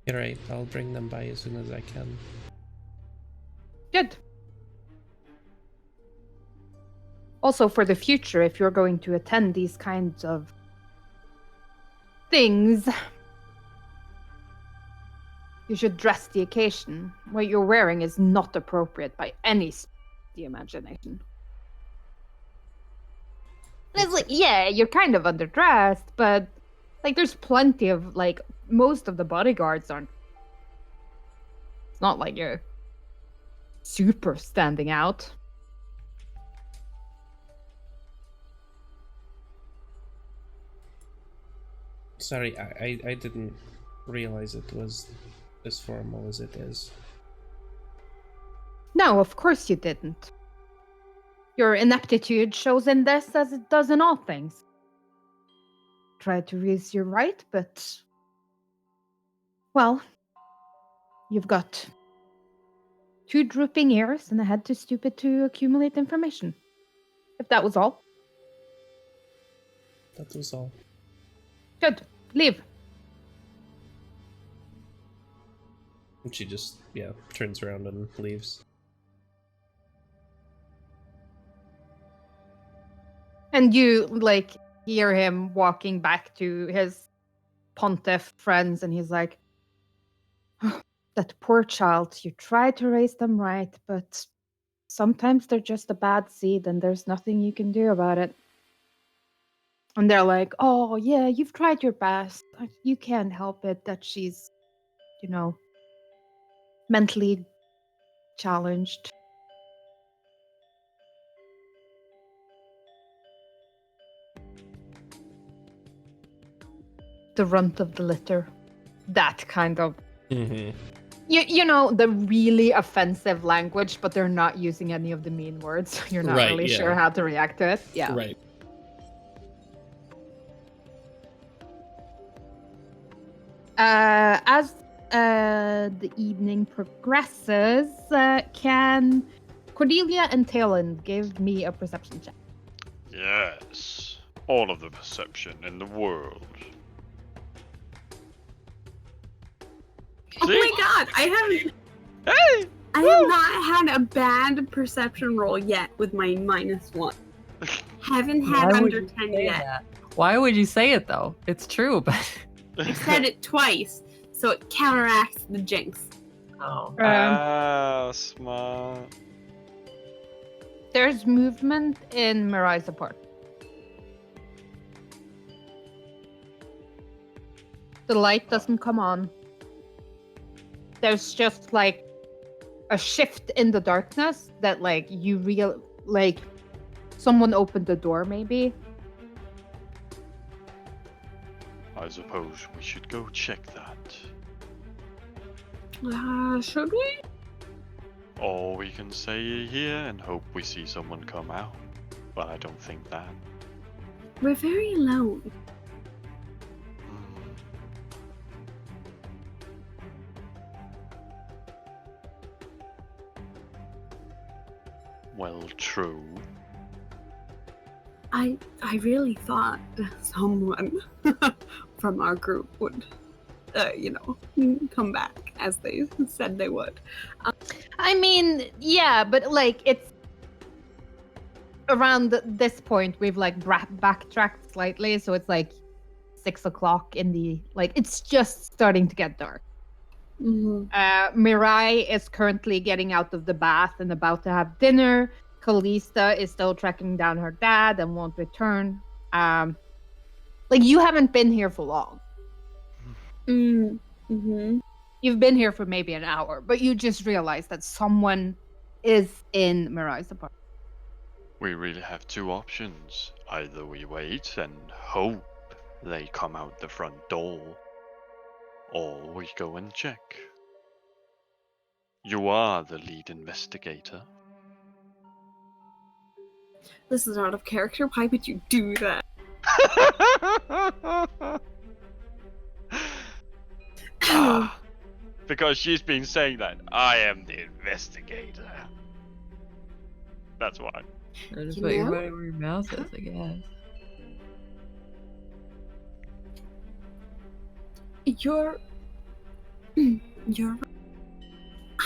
You're right, I'll bring them by as soon as I can. Good. Also, for the future, if you're going to attend these kinds of things, you should dress the occasion. What you're wearing is not appropriate by any stretch of the imagination. It's like, yeah, you're kind of underdressed, but like there's plenty of like most of the bodyguards aren't. It's not like you're super standing out. Sorry, I didn't realize it was as formal as it is. No, of course you didn't. Your ineptitude shows in this as it does in all things. Try to raise your right, but well, you've got 2 drooping ears and a head too stupid to accumulate information. If that was all. That was all. Good. Leave. And she just, yeah, turns around and leaves. And you, like, hear him walking back to his pontiff friends, and he's like, "Oh, that poor child, you try to raise them right, but sometimes they're just a bad seed, and there's nothing you can do about it." And they're like, "Oh, yeah, you've tried your best. You can't help it that she's, mentally challenged." The runt of the litter. That kind of. Mm-hmm. You know, the really offensive language, but they're not using any of the mean words. You're not Right, really yeah. sure how to react to it. Yeah. Right. As the evening progresses, can Cordelia and Talon give me a perception check? Yes. All of the perception in the world. Oh See? my god, I Hey! have not had a bad perception roll yet with my -1. Haven't had Why would under you 10 say yet. that? Why would you say it though? It's true, but I said it twice, so it counteracts the jinx. oh. Smart. There's movement in Mirai's apartment. The light doesn't come on. There's just like a shift in the darkness that like you like someone opened the door maybe. I suppose we should go check that. Should we? Or we can stay here and hope we see someone come out. But I don't think that. We're very alone. Hmm. Well, true. I really thought someone from our group would, come back as they said they would. I mean, yeah, but like it's around this point we've like backtracked slightly, so it's like 6 o'clock in the like it's just starting to get dark. Mm-hmm. Mirai is currently getting out of the bath and about to have dinner. Kalista is still tracking down her dad and won't return. Like you haven't been here for long. Mm-hmm. You You've been here for maybe an hour, but you just realized that someone is in Mirai's apartment. We really have two options. Either we wait and hope they come out the front door, or we go and check. You are the lead investigator. This is out of character. Why would you do that? Because she's been saying that I am the investigator. That's why. Or just You put your know? money where your mouth is, I guess. You're.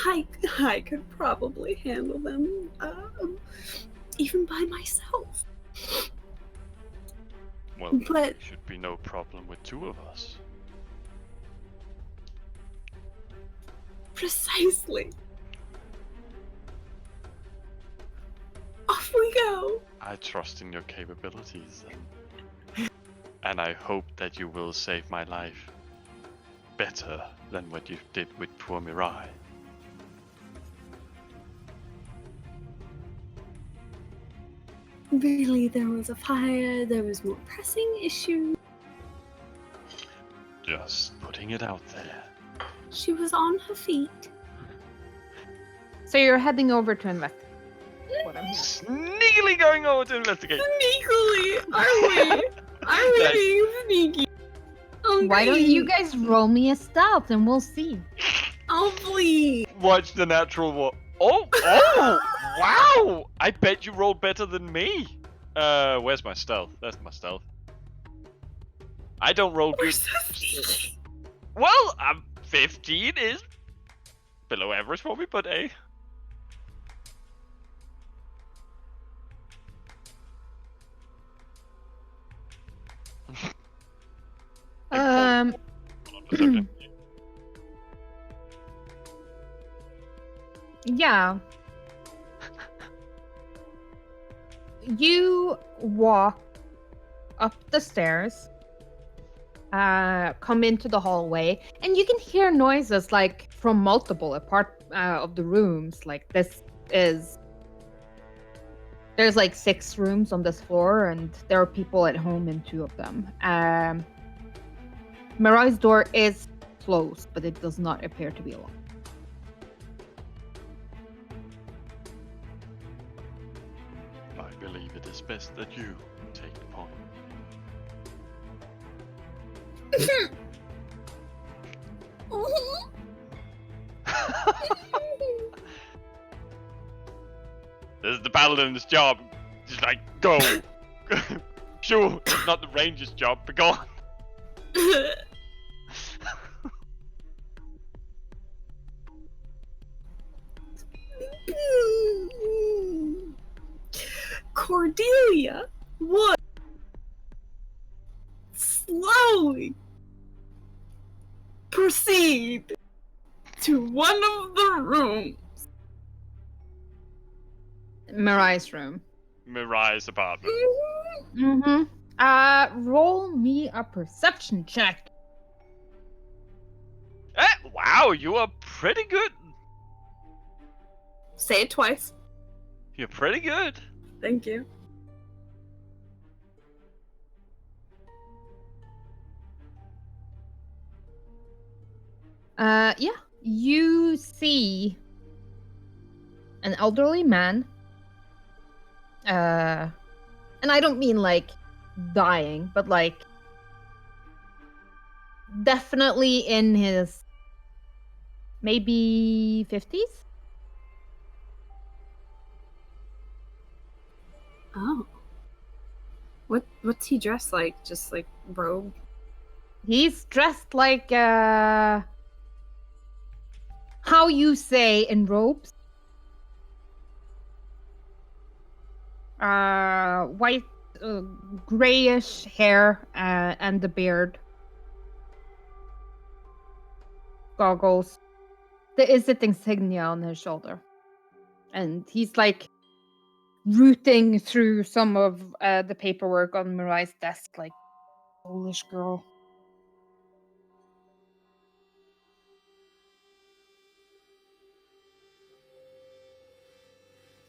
I could probably handle them, even by myself. Well, But- there should be no problem with two of us. Precisely. Off we go. I trust in your capabilities, and I hope that you will save my life better than what you did with poor Mirai. Really, there was a fire. There was more pressing issues. Just putting it out there. She was on her feet. So you're heading over to investigate. What I'm hearing. Sneakily going over to investigate. Sneakily, are we? Are we Yes. being sneaky? Oh, Why don't you great. guys roll me a stealth and we'll see. Oh, please. Watch the natural one. Oh! Wow! I bet you rolled better than me. Where's my stealth? That's my stealth. I don't roll We're good. so sneaky. Well, 15 is below average for me, but hey. Um, Perception. yeah. You walk up the stairs, come into the hallway, and you can hear noises like from multiple apart of the rooms. Like there's like 6 rooms on this floor, and there are people at home in 2 of them. Mirai's door is closed, but it does not appear to be locked. I believe it is best that you take the point. This is the paladin's job. Just like, go. Sure, it's not the ranger's job, but go on. Cordelia would slowly proceed to one of the rooms. Mirai's room. Mirai's apartment. Mm-hmm. Roll me a perception check. Wow, you are pretty good. Say it twice. You're pretty good. Thank you. Yeah. You see an elderly man. And I don't mean like dying, but like definitely in his maybe 50s. Oh. What's he dressed like? Just like robe? He's dressed like how you say in robes. White, grayish hair and the beard. Goggles. There is an insignia on his shoulder. And he's like rooting through some of the paperwork on Mirai's desk, like, Polish girl.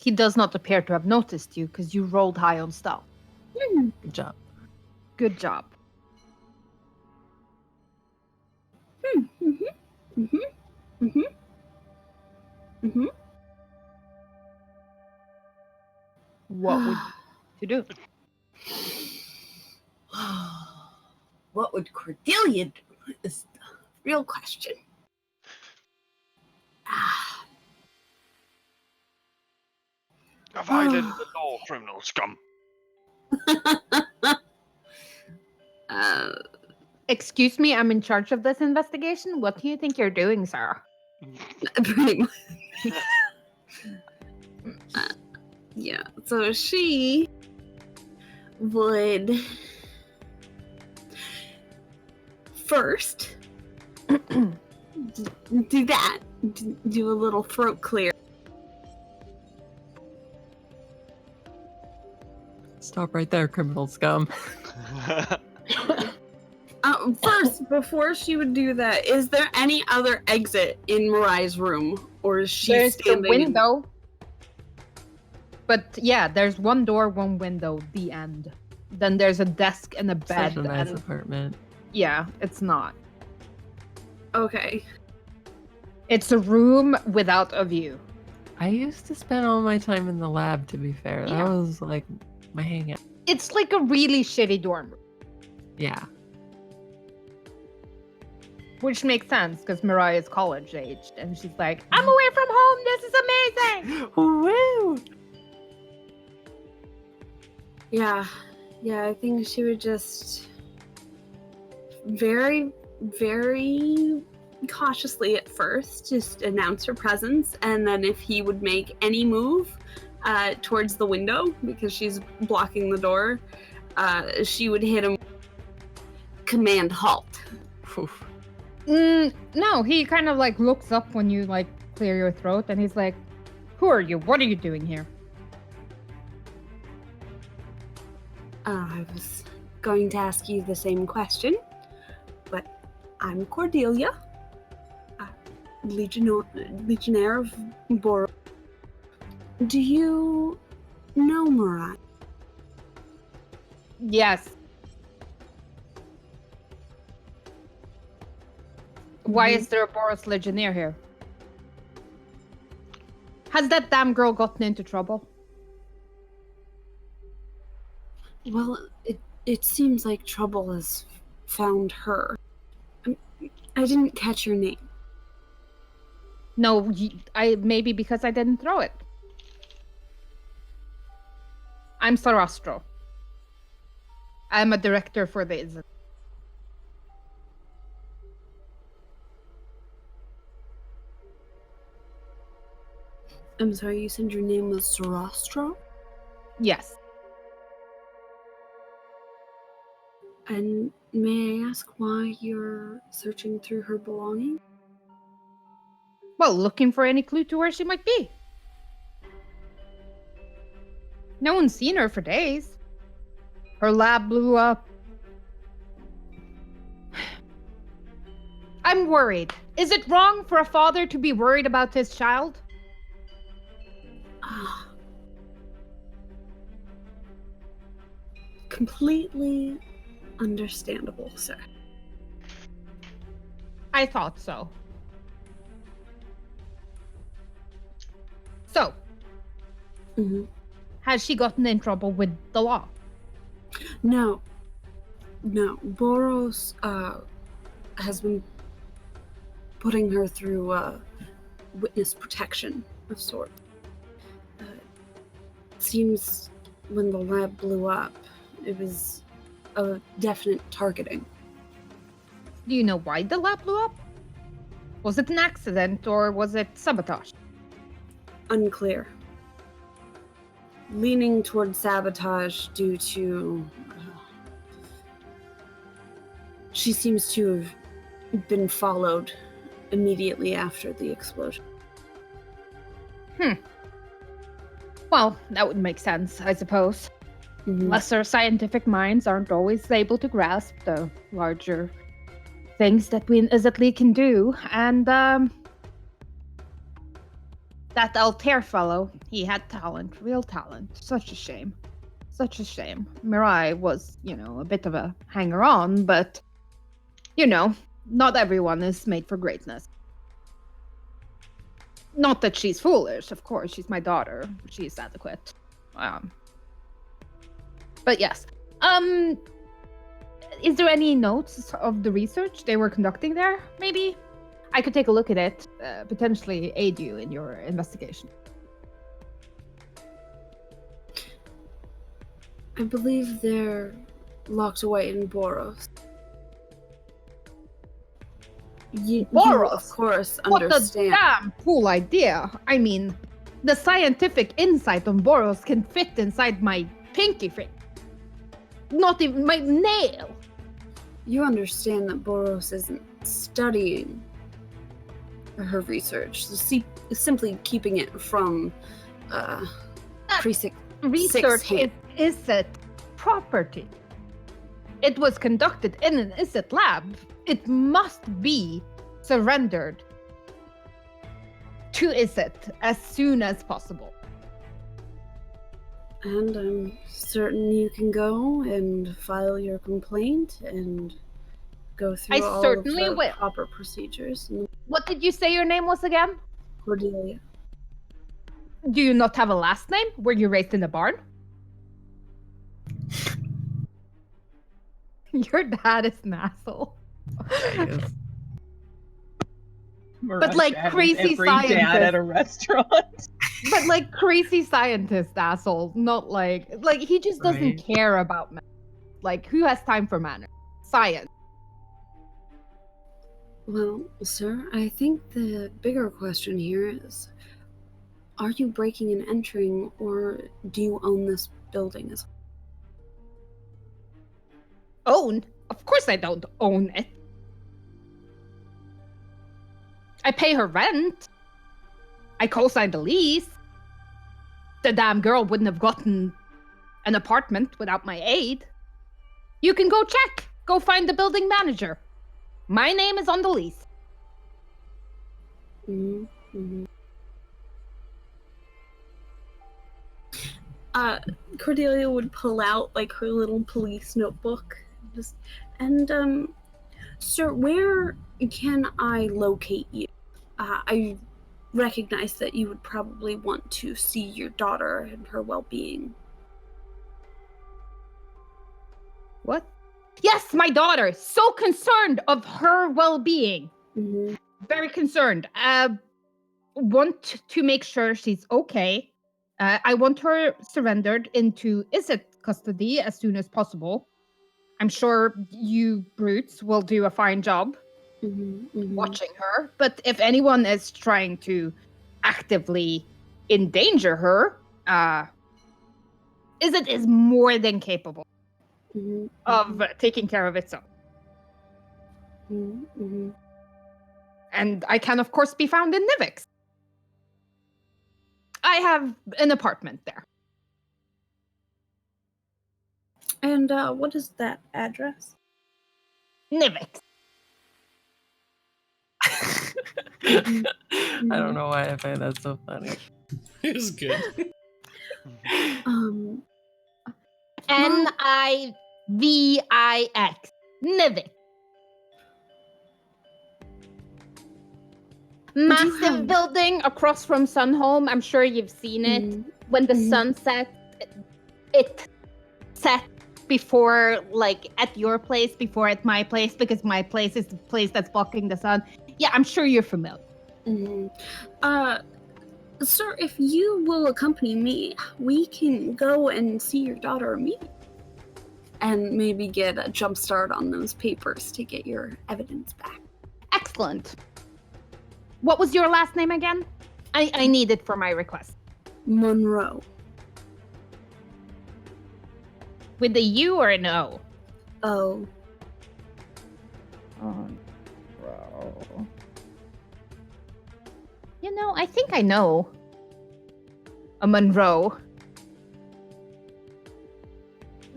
He does not appear to have noticed you because you rolled high on stealth. Good job. Good job. What would you do? What would Cordelia do? Is the real question. I violated the law, criminal scum. Excuse me, I'm in charge of this investigation. What do you think you're doing, Sarah? Pretty much. Yeah, so she would first do that, do a little throat clear. Stop right there, criminal scum. First, before she would do that, is there any other exit in Mirai's room, or is she There's the standing? window. But yeah, there's one door, one window, the end. Then there's a desk and a bed. Such a nice and apartment. yeah, it's not. Okay. It's a room without a view. I used to spend all my time in the lab, to be fair. Yeah. That was like my hangout. It's like a really shitty dorm room, Yeah. which makes sense because Mirai is college aged and she's like, I'm away from home. This is amazing. Woo! Yeah, I think she would just very, very cautiously at first just announce her presence, and then if he would make any move towards the window because she's blocking the door, she would hit him. Command halt. Oof. No, he kind of like looks up when you like clear your throat and he's like, who are you? What are you doing here? I was going to ask you the same question, but I'm Cordelia, Legionnaire of Boro. Do you know Mirai? Yes. Why is there a Boros Legionnaire here? Has that damn girl gotten into trouble? Well, it seems like trouble has found her. I didn't catch your name. No, maybe because I didn't throw it. I'm Sarastro. I'm a director for the Ism. I'm sorry, you said your name was Sarastro? Yes. And may I ask why you're searching through her belongings? Well, looking for any clue to where she might be. No one's seen her for days. Her lab blew up. I'm worried. Is it wrong for a father to be worried about his child? Completely understandable, sir. I thought so. So, has she gotten in trouble with the law? No. Boros has been putting her through witness protection of sorts. It seems when the lab blew up, it was a definite targeting. Do you know why the lab blew up? Was it an accident or was it sabotage? Unclear. Leaning toward sabotage due to... she seems to have been followed immediately after the explosion. Well, that would make sense, I suppose. Lesser scientific minds aren't always able to grasp the larger things that we as Atlee can do, and That Altair fellow, he had talent, real talent. Such a shame. Such a shame. Mirai was, a bit of a hanger-on, but, not everyone is made for greatness. Not that she's foolish, of course. She's my daughter. She's adequate. But yes. Is there any notes of the research they were conducting there, maybe? I could take a look at it, potentially aid you in your investigation. I believe they're locked away in Boros. You, Boros? of course, What a understand. damn cool idea. I mean, the scientific insight on Boros can fit inside my pinky finger. Not even my nail. You understand that Boros isn't studying her research, simply keeping it from precinct. Research is it property. It was conducted in an ISIT lab. It must be surrendered to ISIT as soon as possible. And I'm certain you can go and file your complaint and go through all of the proper procedures. What did you say your name was again? Cordelia. Do you not have a last name? Were you raised in a barn? Your dad is an asshole. But like crazy scientist. Dad at a restaurant. But like crazy scientist asshole, not like he just doesn't care about manners. Like who has time for manners? Science. Well, sir, I think the bigger question here is, are you breaking and entering, or do you own this building as well? Own? Of course I don't own it. I pay her rent. I co-signed the lease. The damn girl wouldn't have gotten an apartment without my aid. You can go check. Go find the building manager. My name is on the lease. Mm-hmm. Cordelia would pull out like her little police notebook. Sir, where can I locate you? I recognize that you would probably want to see your daughter and her well-being. What? Yes, my daughter. So concerned of her well-being. Mm-hmm. Very concerned. Want to make sure she's okay. I want her surrendered into ISIT custody as soon as possible. I'm sure you brutes will do a fine job watching her. But if anyone is trying to actively endanger her, ISIT is more than capable of taking care of its own. And I can, of course, be found in Nivix. I have an apartment there. And what is that address? I Nivix. don't know why I find that so funny. It was good. Nivix. Nivix. Massive building across from Sunhome. I'm sure you've seen it. When the sun sets, it sets before, like, at your place, before at my place, because my place is the place that's blocking the sun. Yeah, I'm sure you're familiar. Sir, if you will accompany me, we can go and see your daughter immediately. And maybe get a jump start on those papers to get your evidence back. Excellent. What was your last name again? I need it for my request. Monroe. With a U or an O? O. Monroe. You know, I think I know a Monroe.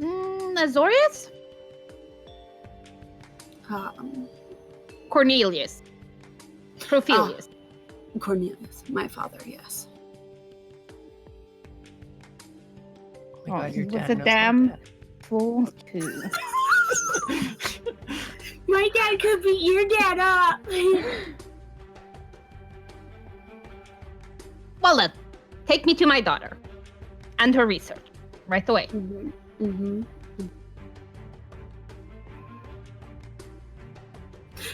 Azorius? Cornelius. Trophelius. Cornelius, my father, yes. Oh my God, he your was dad a knows my damn dad. fool too. My dad could beat your dad up. Well then, take me to my daughter and her research right away.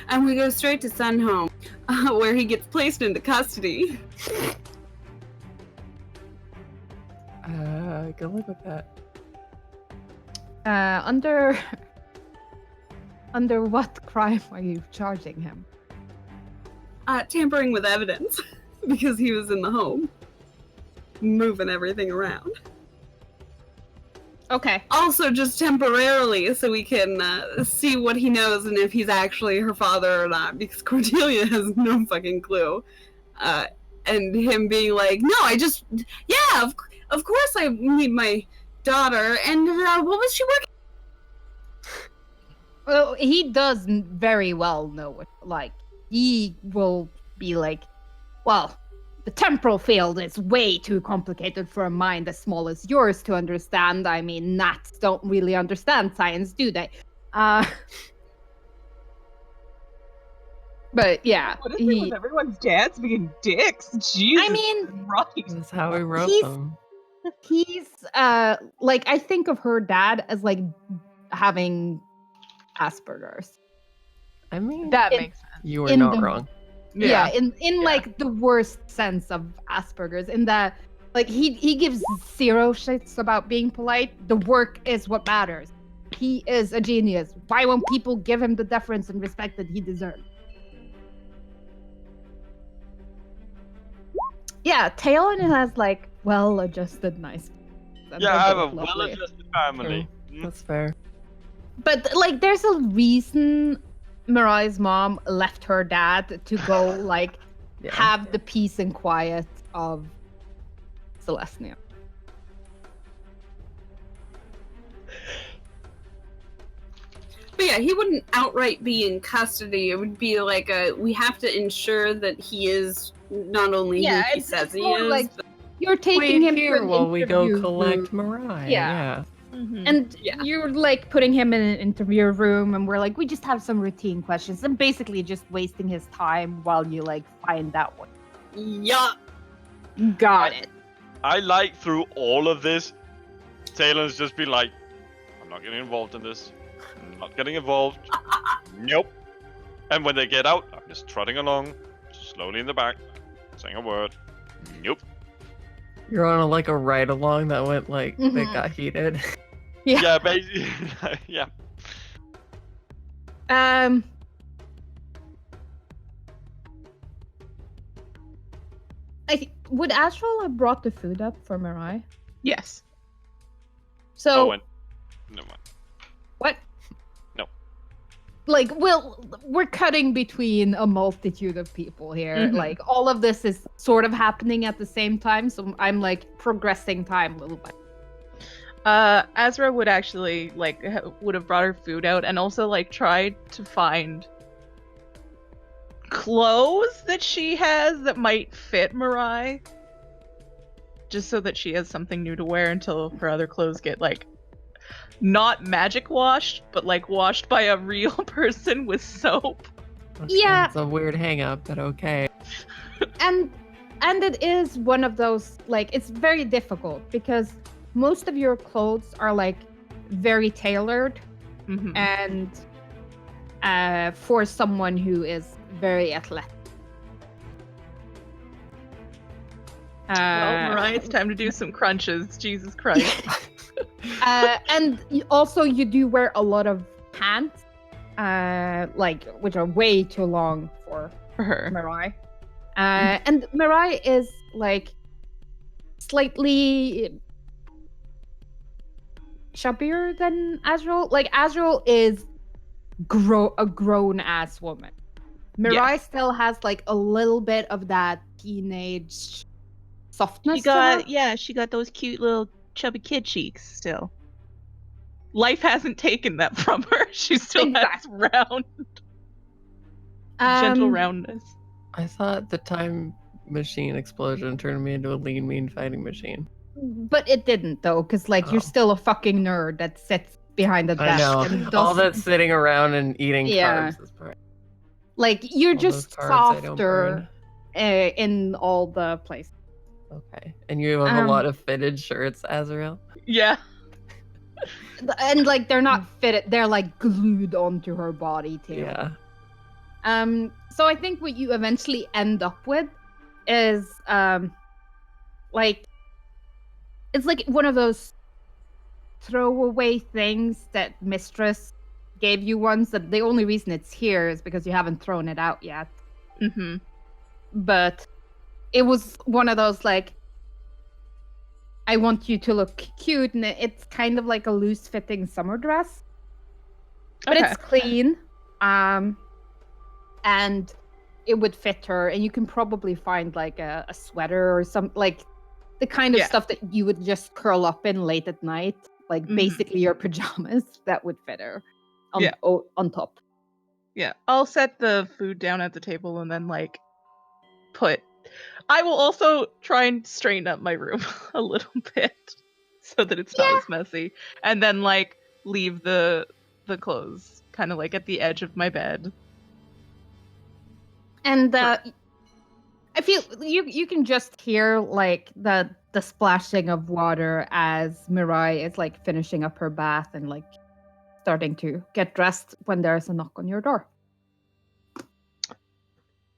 And we go straight to Sun Home, where he gets placed into custody. I can live with that. Under what crime are you charging him? Tampering with evidence, because he was in the home, moving everything around. Okay. Also, just temporarily, so we can see what he knows and if he's actually her father or not, because Cordelia has no fucking clue. And him being like, no, of course I need my daughter, and what was she working? Well, he does very well know it. Like, he will be like, well, the temporal field is way too complicated for a mind as small as yours to understand. I mean, gnats don't really understand science, do they? But yeah, What is it with everyone's dads being dicks? Jesus I mean, Christ. That's how we wrote He's- them. he's like, I think of her dad as like having Asperger's. I mean, That in- makes sense. you were in not the- wrong. Yeah, in like the worst sense of Asperger's, in that like he gives zero shits about being polite. The work is what matters. He is a genius. Why won't people give him the deference and respect that he deserves? Yeah, Talon has like well-adjusted nice. And Yeah, they're I have a both lovely. well-adjusted family. That's fair. But like, there's a reason Mirai's mom left her dad to go like Yeah. have the peace and quiet of Celestia. But yeah, he wouldn't outright be in custody. It would be like we have to ensure that he is not only who he says he more is, like you're taking Wait him here to an while we go interview collect room. Mirai. Yeah. Yeah. And Yeah. you're like putting him in an interview room, and we're like, we just have some routine questions, and basically just wasting his time while you like find out what. yeah. Got it. I like through all of this, Talon's just been like, I'm not getting involved in this. I'm not getting involved. Nope. And when they get out, I'm just trotting along, slowly in the back, saying a word. Nope. You're on a ride along that went that Mhm. got heated. Yeah. Yeah, basically. Yeah. Would Astral have brought the food up for Mirai? Yes. So Oh, and never mind. what? No. Like, well, we're cutting between a multitude of people here. Mhm. Like, all of this is sort of happening at the same time, so I'm like progressing time little by. Azra would actually would have brought her food out and also tried to find clothes that she has that might fit Mirai, just so that she has something new to wear until her other clothes get not magic washed, but washed by a real person with soap. Okay, Yeah. It's a weird hang up, but okay. And it is one of those, it's very difficult because most of your clothes are very tailored Mhm. and for someone who is very athletic. Well, Mirai, it's time to do some crunches. Jesus Christ. And also you do wear a lot of pants, which are way too long for For her. Mirai. And Mirai is slightly chubbier than Azrael. Azrael is a grown ass woman. Mirai Yes. still has a little bit of that teenage softness. to her. She got those cute little chubby kid cheeks still. Life hasn't taken that from her. She still Exactly. has gentle Um, roundness. I thought the time machine explosion turned me into a lean, mean fighting machine. But it didn't though, because like you're Oh. still a fucking nerd that sits behind a I desk know. and All does that sitting around and eating Yeah. carbs is part. like you're All those just carbs I don't burn. softer in all the places. Okay. And you have a lot of fitted shirts, Azrael? Yeah. And like they're not fitted, they're like glued onto her body too. Yeah. So I think what you eventually end up with is like it's like one of those throwaway things that Mistress gave you once, that the only reason it's here is because you haven't thrown it out yet. Mm-hmm. But it was one of those like, I want you to look cute, and it's kind of like a loose fitting summer dress. But Okay. it's clean. And it would fit her, and you can probably find like a sweater or some like the kind of Yeah. stuff that you would just curl up in late at night, like basically your pajamas, that would fit her on, Yeah. on top. Yeah. I'll set the food down at the table and then like I will also try and straighten up my room a little bit so that it's not as messy, and then like leave the clothes kind of like at the edge of my bed. And I feel you can just hear like the splashing of water as Mirai is like finishing up her bath and like starting to get dressed when there's a knock on your door.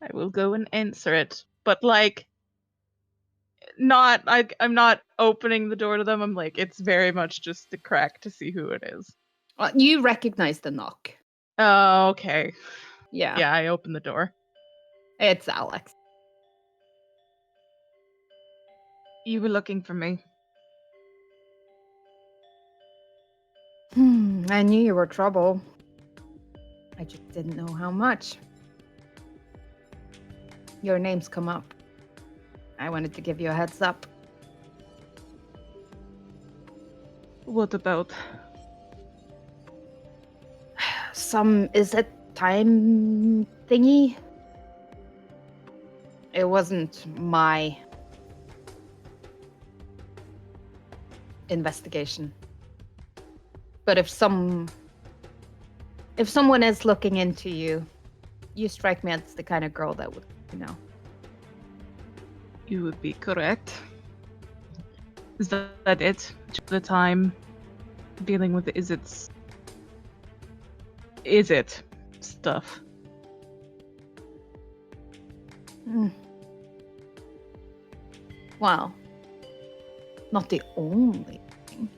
I will go and answer it, but like I'm not opening the door to them. I'm like, it's very much just a crack to see who it is. You recognize the knock. Oh, okay. Yeah. Yeah, I open the door. It's Alex. You were looking for me. I knew you were trouble. I just didn't know how much. Your name's come up. I wanted to give you a heads up. What about? Is it time thingy? It wasn't my investigation. But if someone is looking into you, you strike me as the kind of girl that would, You would be correct. Is that it? The time dealing with the is it stuff? Well, not the only thing.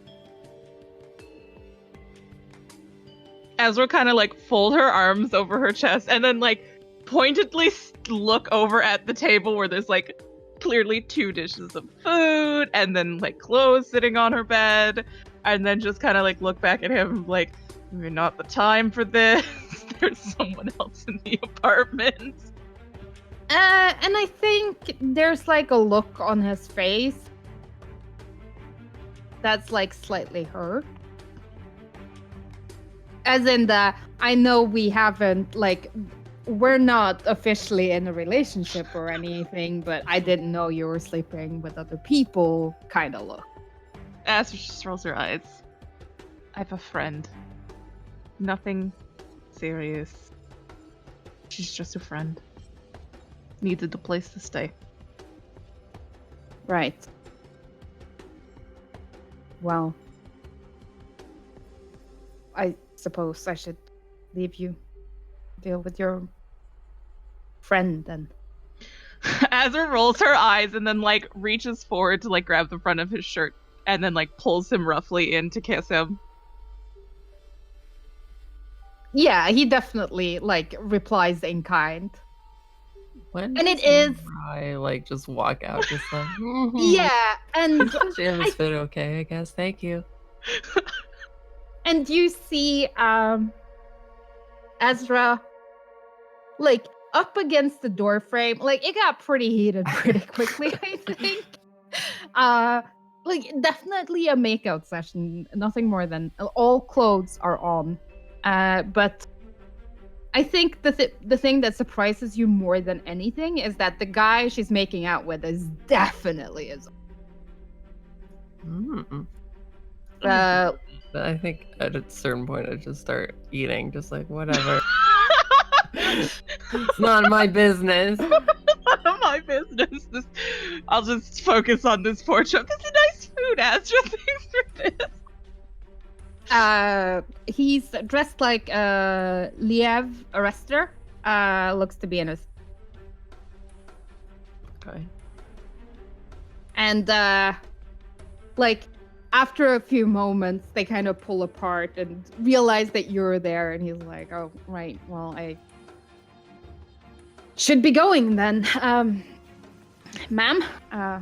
Ezra kind of like fold her arms over her chest and then like pointedly look over at the table where there's like clearly 2 dishes of food and then like clothes sitting on her bed, and then just kind of like look back at him like, we're not the time for this. There's someone else in the apartment. And I think there's like a look on his face that's like slightly hurt. As in I know we haven't, like, we're not officially in a relationship or anything, but I didn't know you were sleeping with other people kind of look. Astra just rolls her eyes. I have a friend. Nothing serious. She's just a friend. Needed a place to stay. Right. Well, I suppose I should leave you deal with your friend then. Azra rolls her eyes and then like reaches forward to like grab the front of his shirt and then like pulls him roughly in to kiss him. Yeah, he definitely like replies in kind. When And does it is I like just walk out just like yeah, and pajamas fit okay, I guess. Thank you. and you see Ezra like up against the door frame. Like it got pretty heated pretty quickly, I think. Like definitely a makeout session, nothing more than all clothes are on. But I think the thing that surprises you more than anything is that the guy she's making out with is definitely his. Mm. Uh, But I think at a certain point I'd just start eating, just like whatever. It's not my business. None of my business. I'll just focus on this pork chop. This is nice food, Astra. Thanks for this. he's dressed like Liev Arrester. Looks to be in his. Okay. And like after a few moments, they kind of pull apart and realize that you're there. And he's like, "Oh, right. Well, I should be going then, ma'am. I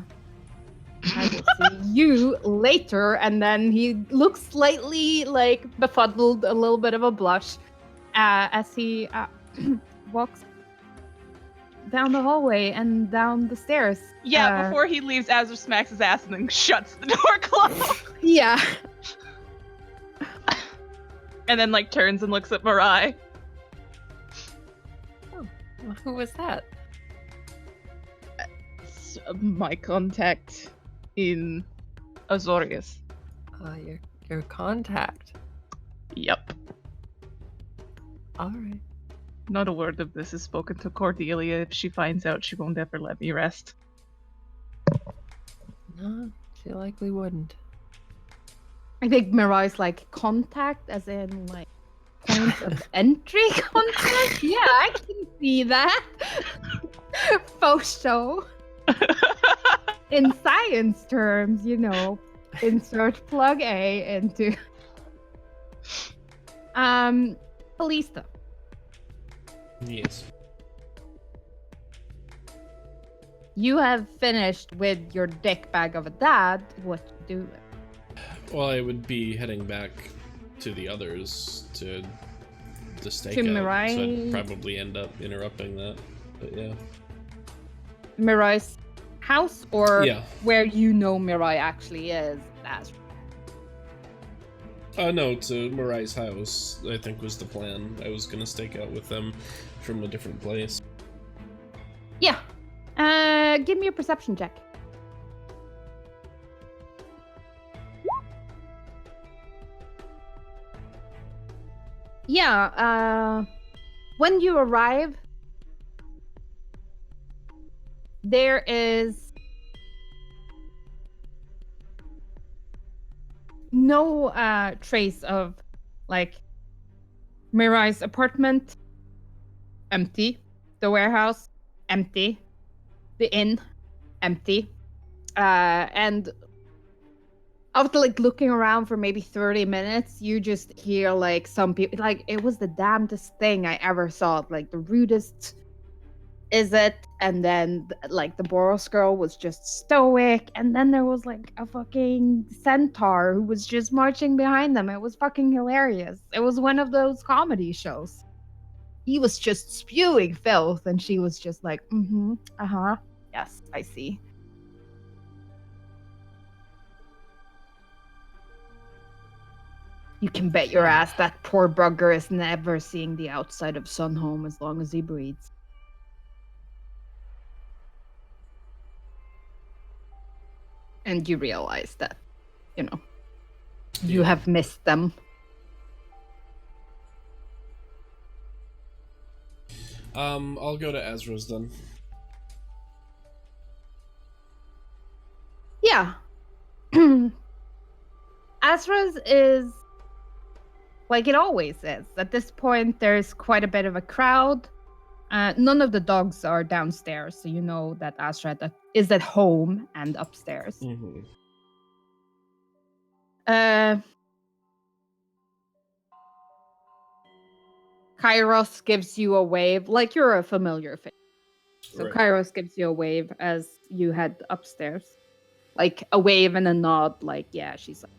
will see you later." And then he looks slightly like befuddled, a little bit of a blush, as he walks down the hallway and down the stairs. Yeah, before he leaves, Azra smacks his ass and then shuts the door closed. Yeah. And then like turns and looks at Mirai. Who was that? My contact in Azorius. Your contact. Yep. All right. Not a word of this is spoken to Cordelia. If she finds out, she won't ever let me rest. No, she likely wouldn't. I think Mirai's like contact, as in like point of entry contact. Yeah, I can see that. Faux show. In science terms, you know, insert plug A into. Kalista. Yes. You have finished with your dick bag of a dad. What you do? Well, I would be heading back to the others to the stakeout, so Mirai? I'd probably end up interrupting that. But yeah. Mirai's house, or Yeah. where you know Mirai actually is? That's No, to Mirai's house, I think was the plan. I was gonna stake out with them from a different place. yeah. Give me a perception check. Yeah. When you arrive, there is no trace of like Mirai's apartment. Empty. The warehouse, empty. The inn, empty. And after like looking around for maybe 30 minutes, you just hear like some people like it was the damnedest thing I ever saw. Like the rudest is it? And then like the Boros girl was just stoic, and then there was like a fucking centaur who was just marching behind them. It was fucking hilarious. It was one of those comedy shows. He was just spewing filth, and she was just like, yes, I see. You can bet your ass that poor bugger is never seeing the outside of Sunhome as long as he breathes. And you realize that, you know, you have missed them. I'll go to Azra's then. Yeah. Azra's is like it always is. At this point, there's quite a bit of a crowd. None of the dogs are downstairs, so you know that Azra is at home and upstairs. Mm-hmm. Kairos gives you a wave, like you're a familiar face. So Right. Kairos gives you a wave as you head upstairs. Like a wave and a nod, like, yeah, she's like,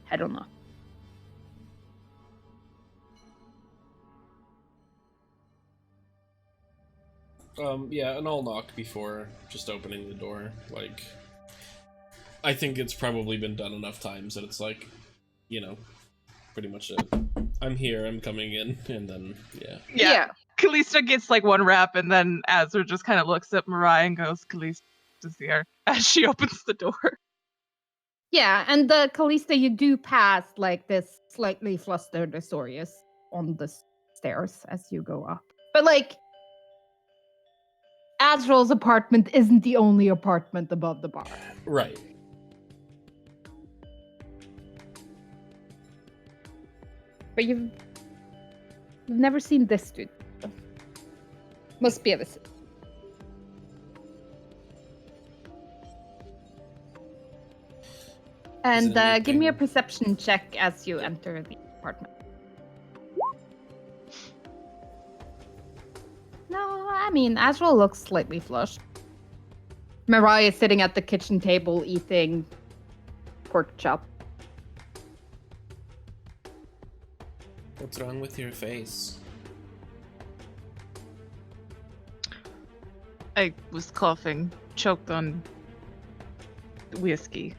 head on up. Yeah, and I'll knock before just opening the door. Like, I think it's probably been done enough times that it's like, you know, pretty much I'm here, I'm coming in, and then, yeah. Yeah. Kalista gets like one rap, and then Azur just kind of looks at Mirai and goes, Kalista's here, as she opens the door. Yeah, and Callista, you do pass like this slightly flustered Asorius on the stairs as you go up. But like, Azrael's apartment isn't the only apartment above the bar. Right. But you've never seen this dude. Must be a visit. And give me a perception check as you enter the apartment. No, I mean, Azrael looks slightly flushed. Mirai is sitting at the kitchen table eating pork chop. What's wrong with your face? I was coughing, choked on whiskey.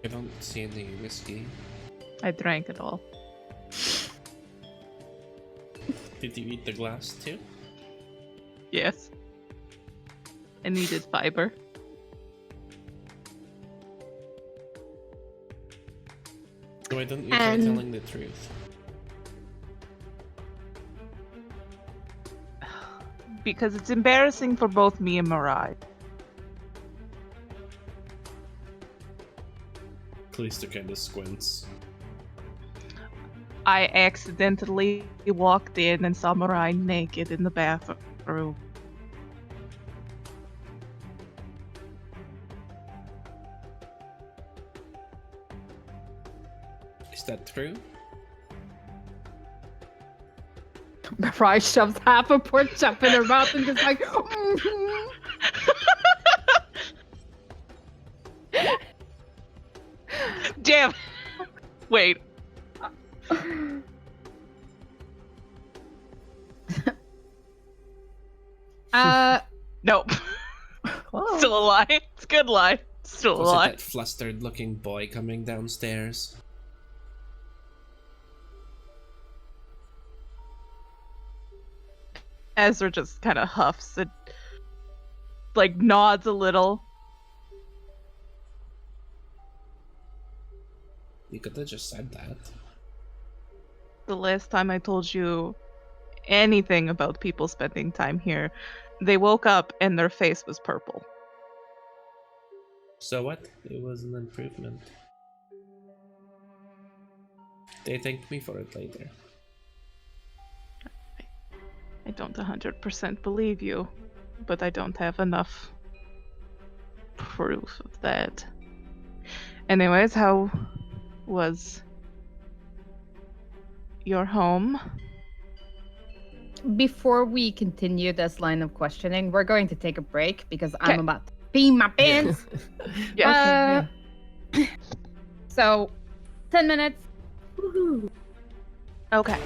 I don't see any whiskey. I drank it all. Did you eat the glass too? Yes. I needed fiber. Why don't you try telling the truth? Because it's embarrassing for both me and Mirai. Kalista kind of squints. I accidentally walked in and saw Mirai naked in the bathroom. Is that true? Mirai shoves half a pork chop in her mouth and just like, mm-hmm. Damn! Wait. Nope. Whoa. Still a lie. It's a good lie. Still a Was it lie. that flustered-looking boy coming downstairs? Ezra just kind of huffs and like nods a little. You could have just said that. The last time I told you anything about people spending time here, they woke up and their face was purple. So what? It was an improvement. They thanked me for it later. I don't 100% believe you, but I don't have enough proof of that. Anyways, how was your home? Before we continue this line of questioning, we're going to take a break because I'm about to pee my pants. Yes. So, 10 minutes. Woohoo. Okay.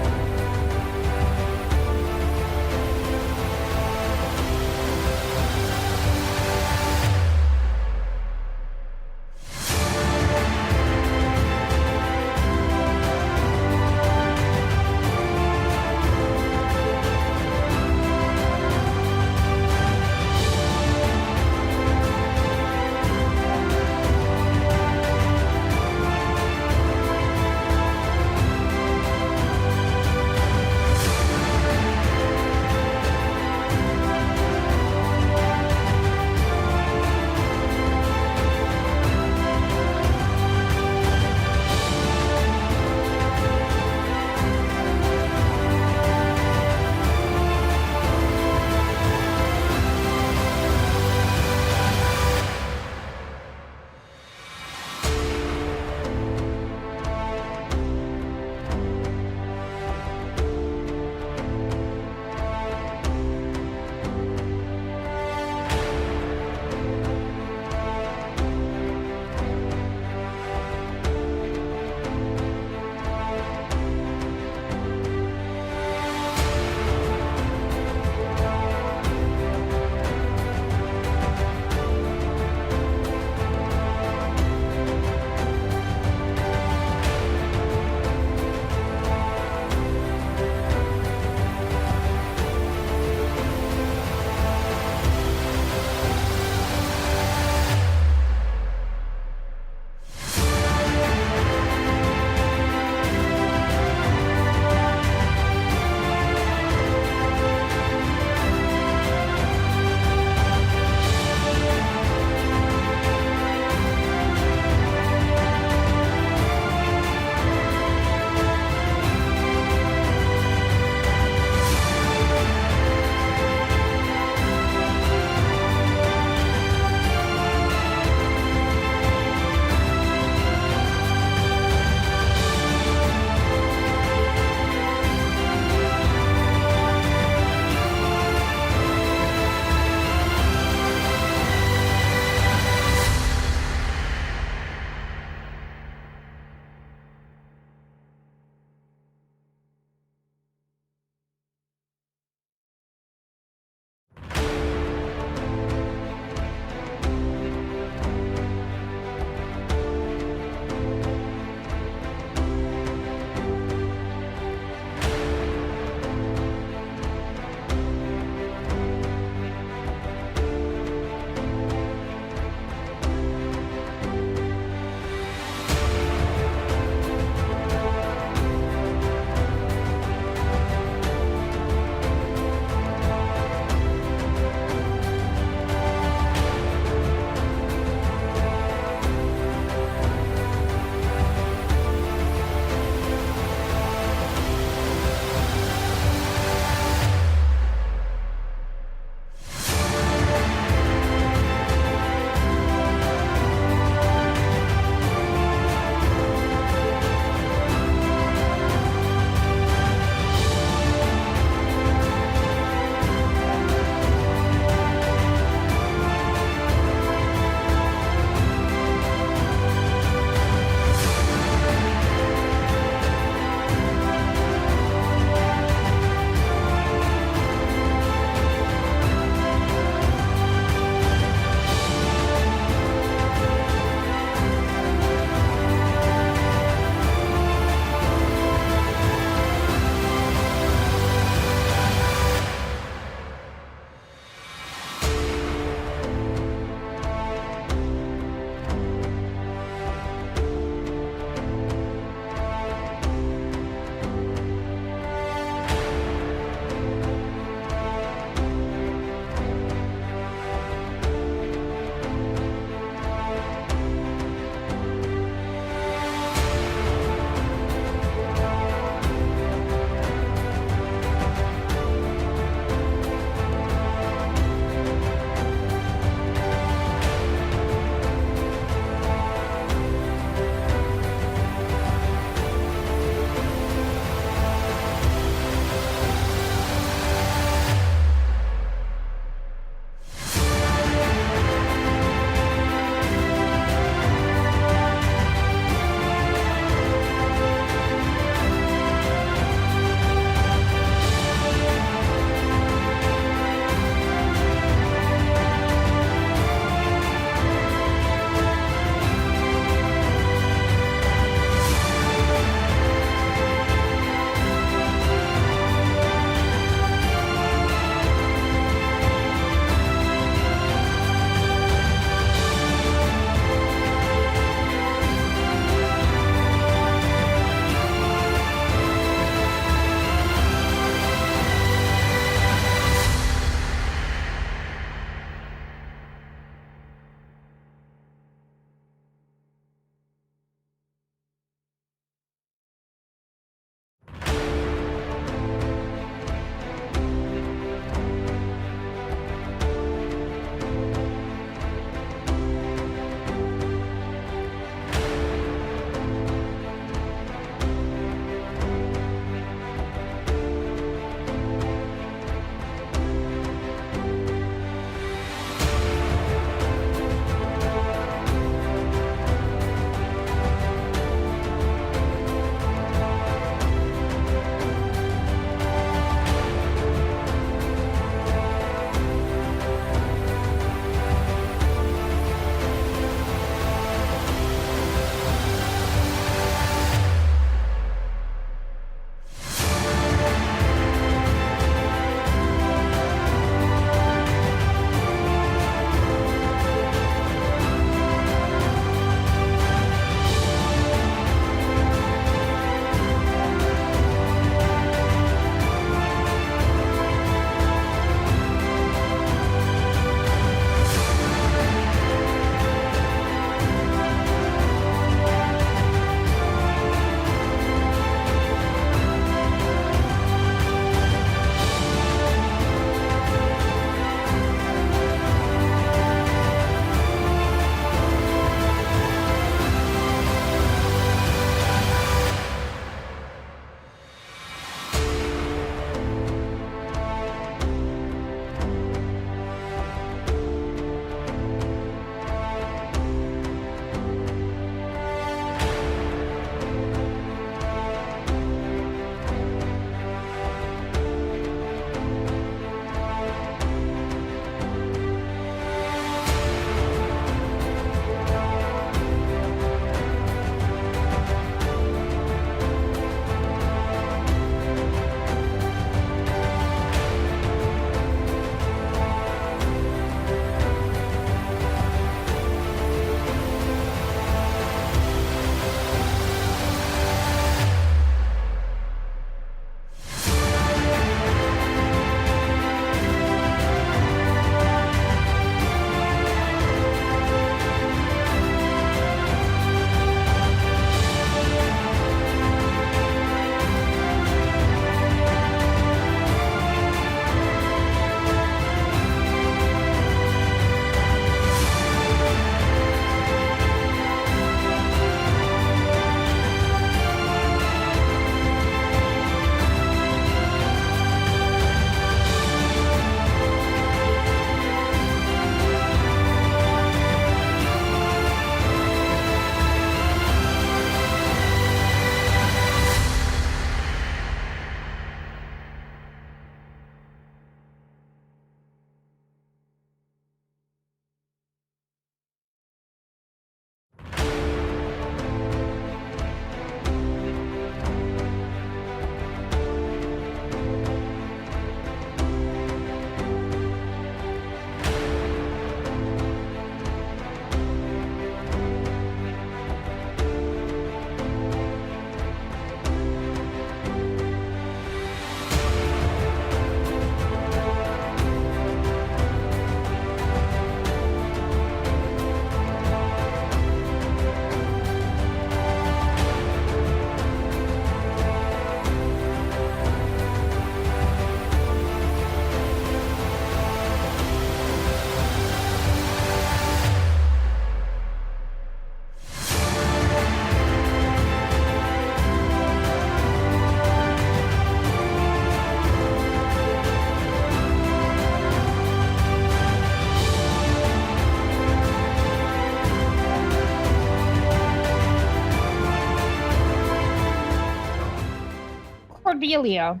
Cordelia,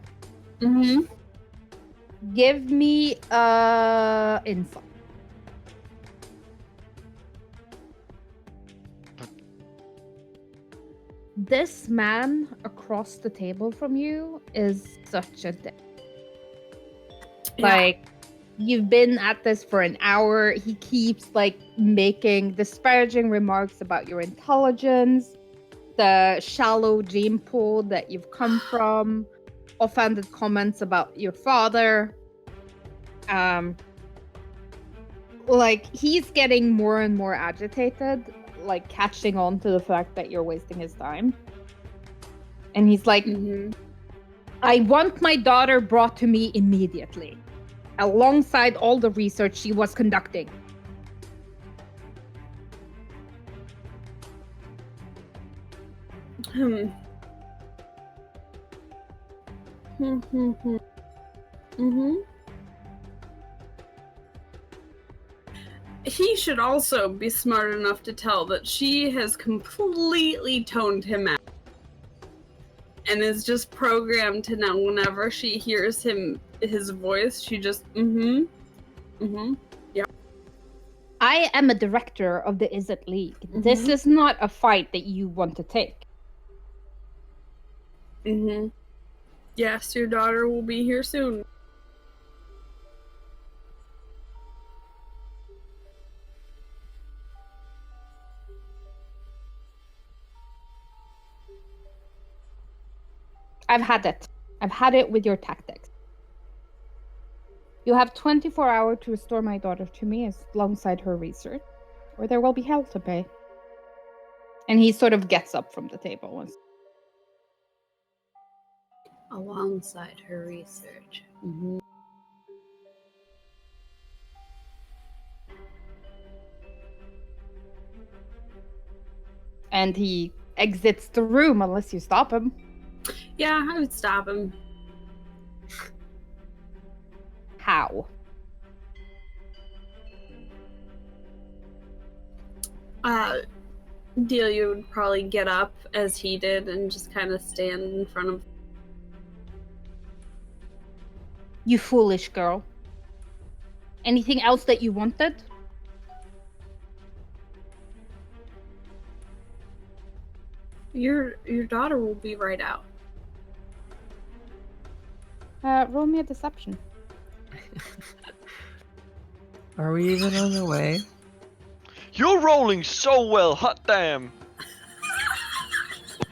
Mm-hmm. give me insight. This man across the table from you is such a dick. Like, you've been at this for an hour. He keeps like making disparaging remarks about your intelligence, the shallow gene pool that you've come from, offended comments about your father. Like, he's getting more and more agitated, like catching on to the fact that you're wasting his time. And he's like, Mm-hmm. I want my daughter brought to me immediately, alongside all the research she was conducting. Hmm. Mm-hmm. Mm-hmm. He should also be smart enough to tell that she has completely toned him out and is just programmed to now whenever she hears his voice, she just I am a director of the Izzet League. This is not a fight that you want to take. Yes, your daughter will be here soon. I've had it. I've had it with your tactics. You have 24 hours to restore my daughter to me alongside her research, or there will be hell to pay. And he sort of gets up from the table. Alongside her research. And he exits the room unless you stop him. Yeah, I would stop him. How? Delia would probably get up as he did and just kind of stand in front of. You foolish girl. Anything else that you wanted? Your daughter will be right out. Roll me a deception. Are we even on the way? You're rolling so well, hot damn.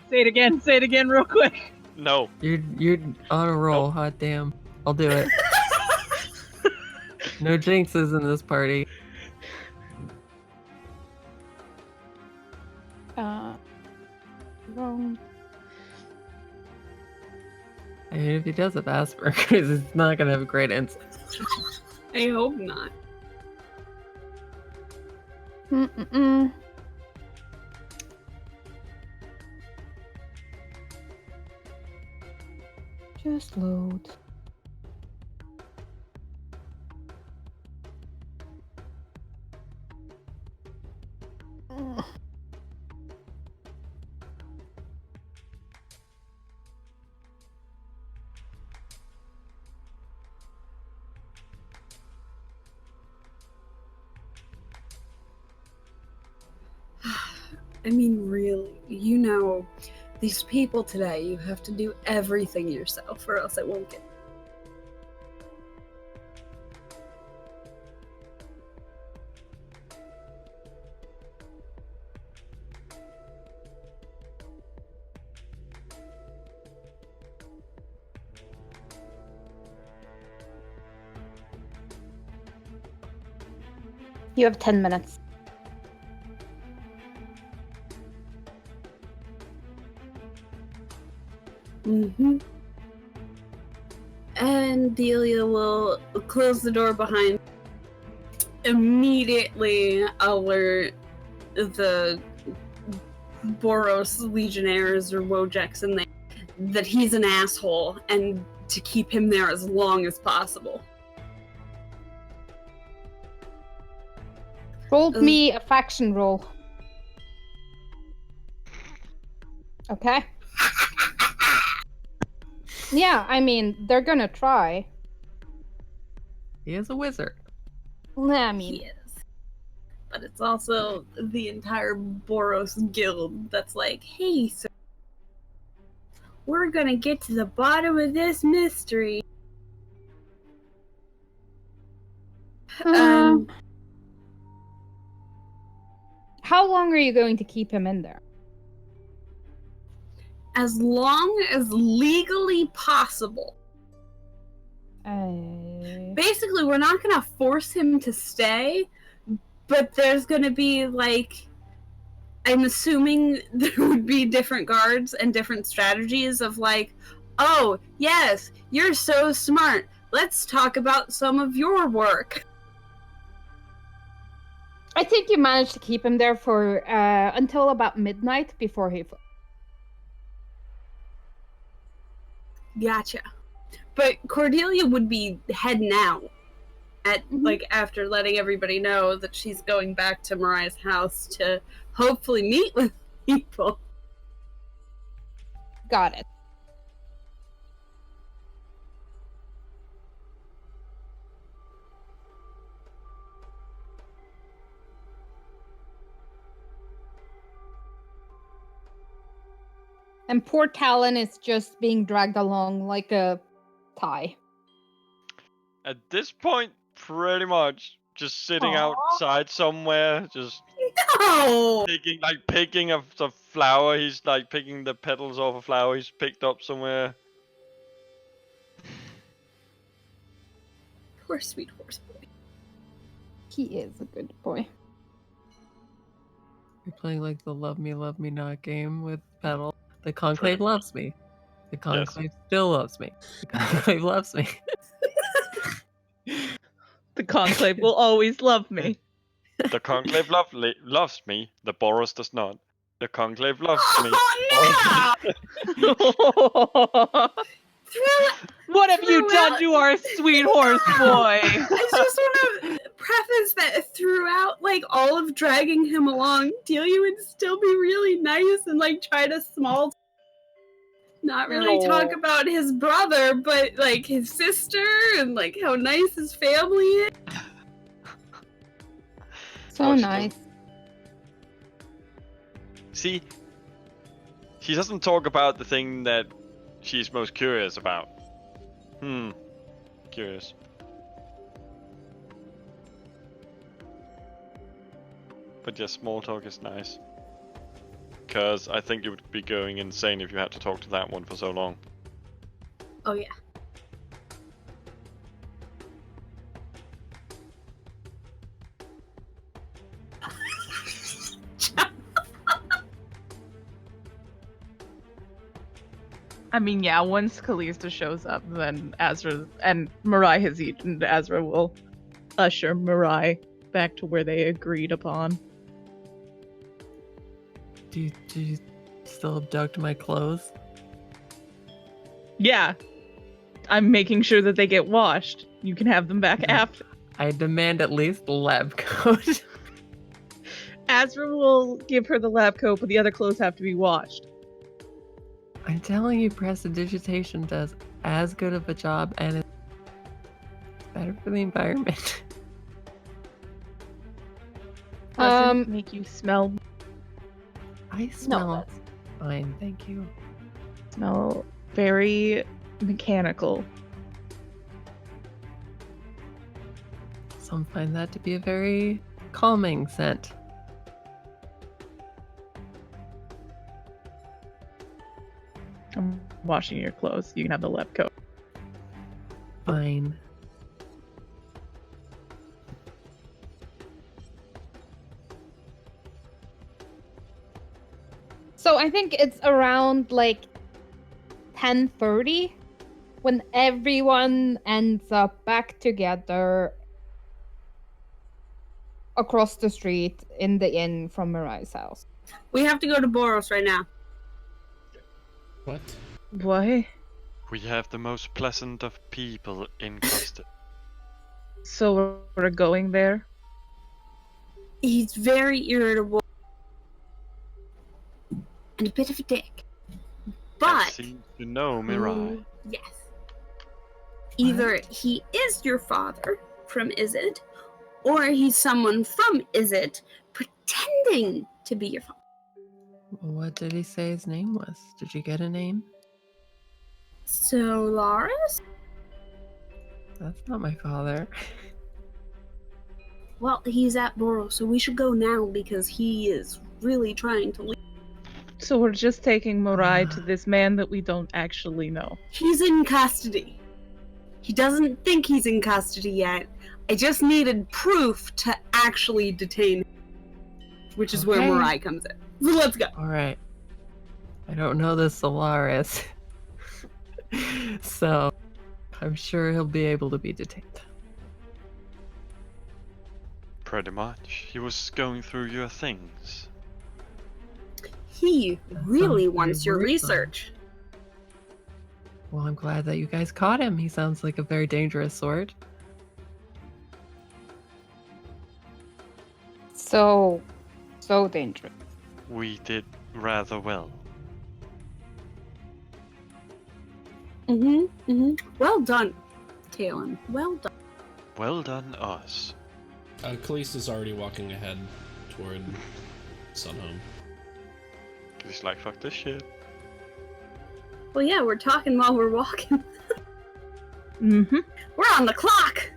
Say it again real quick. No. You're on a roll, hot damn. I'll do it. No jinxes in this party. Wrong. I mean, if he does have Asperger's, it's not gonna have a great insight. I hope not. Just load. I mean, really, these people today, you have to do everything yourself or else it won't get. You have 10 minutes. And Delia will close the door behind. Immediately alert the Boros Legionnaires or Wojeks in there that he's an asshole and to keep him there as long as possible. Roll me a faction roll. Yeah, I mean, they're gonna try. He is a wizard. I He mean, is. But it's also the entire Boros guild that's like, hey, sir, we're gonna get to the bottom of this mystery. Um, how long are you going to keep him in there? as long as legally possible. Basically, we're not gonna force him to stay, but there's gonna be like, I'm assuming there would be different guards and different strategies of like, oh, yes, you're so smart. Let's talk about some of your work. I think you managed to keep him there for until about midnight before he. Gotcha. But Cordelia would be heading out at Mhm. like after letting everybody know that she's going back to Mirai's house to hopefully meet with people. Got it. And poor Talon is just being dragged along like a tie. At this point, pretty much just sitting Aww. outside somewhere, just No! picking a flower. He's like picking the petals off a flower he's picked up somewhere. Poor sweet horse boy. He is a good boy. You're playing like the love me not game with Petal. The Conclave loves me. The Conclave still loves me. The Conclave loves me. The Conclave will always love me. The Conclave loves me. The Boros does not. The Conclave loves me. Oh no! What have you done to our sweet horse boy? I just want to preface that throughout, like, all of dragging him along, Delia would still be really nice and, like, try to not really talk about his brother, but, like, his sister and, like, how nice his family is. So nice. See, she doesn't talk about the thing that she's most curious about. Curious. But yeah, small talk is nice. Because I think you would be going insane if you had to talk to that one for so long. Oh, yeah. I mean, yeah, once Kalista shows up, then Azra and Mirai has eaten. Azra will usher Mirai back to where they agreed upon. Do you still abduct my clothes? Yeah. I'm making sure that they get washed. You can have them back after. I demand at least the lab coat. Azra will give her the lab coat, but the other clothes have to be washed. I'm telling you, prestidigitation does as good of a job and it's better for the environment. Doesn't make you smell. I smell fine, thank you. Smell very mechanical. Some find that to be a very calming scent. I'm washing your clothes. You can have the lab coat. Fine. So I think it's around like 10:30 when everyone ends up back together across the street in the inn from Mirai's house. We have to go to Boros right now. What? What? We have the most pleasant of people in custody. So we're going there? He's very irritable and a bit of a dick. But seems to know Mirai. yes, either he is your father from Izzet, or he's someone from Izzet pretending to be your father. What did he say his name was? Did you get a name? Solaris? That's not my father. Well, he's at Boros, so we should go now because he is really trying to leave. So we're just taking Mirai to this man that we don't actually know. He's in custody. He doesn't think he's in custody yet. I just needed proof to actually detain him, which is where Okay. Mirai comes in. So let's go. All right. I don't know the Solaris. So I'm sure he'll be able to be detained. Pretty much. He was going through your things. He That really sounds wants very your worrisome. research. Well, I'm glad that you guys caught him. He sounds like a very dangerous sort. So dangerous. We did rather well. Well done, Talon. Well done. Well done, us. Khalees already walking ahead toward Sunhome. He's like, fuck this shit. Well, yeah, we're talking while we're walking. Mm-hmm. We're on the clock!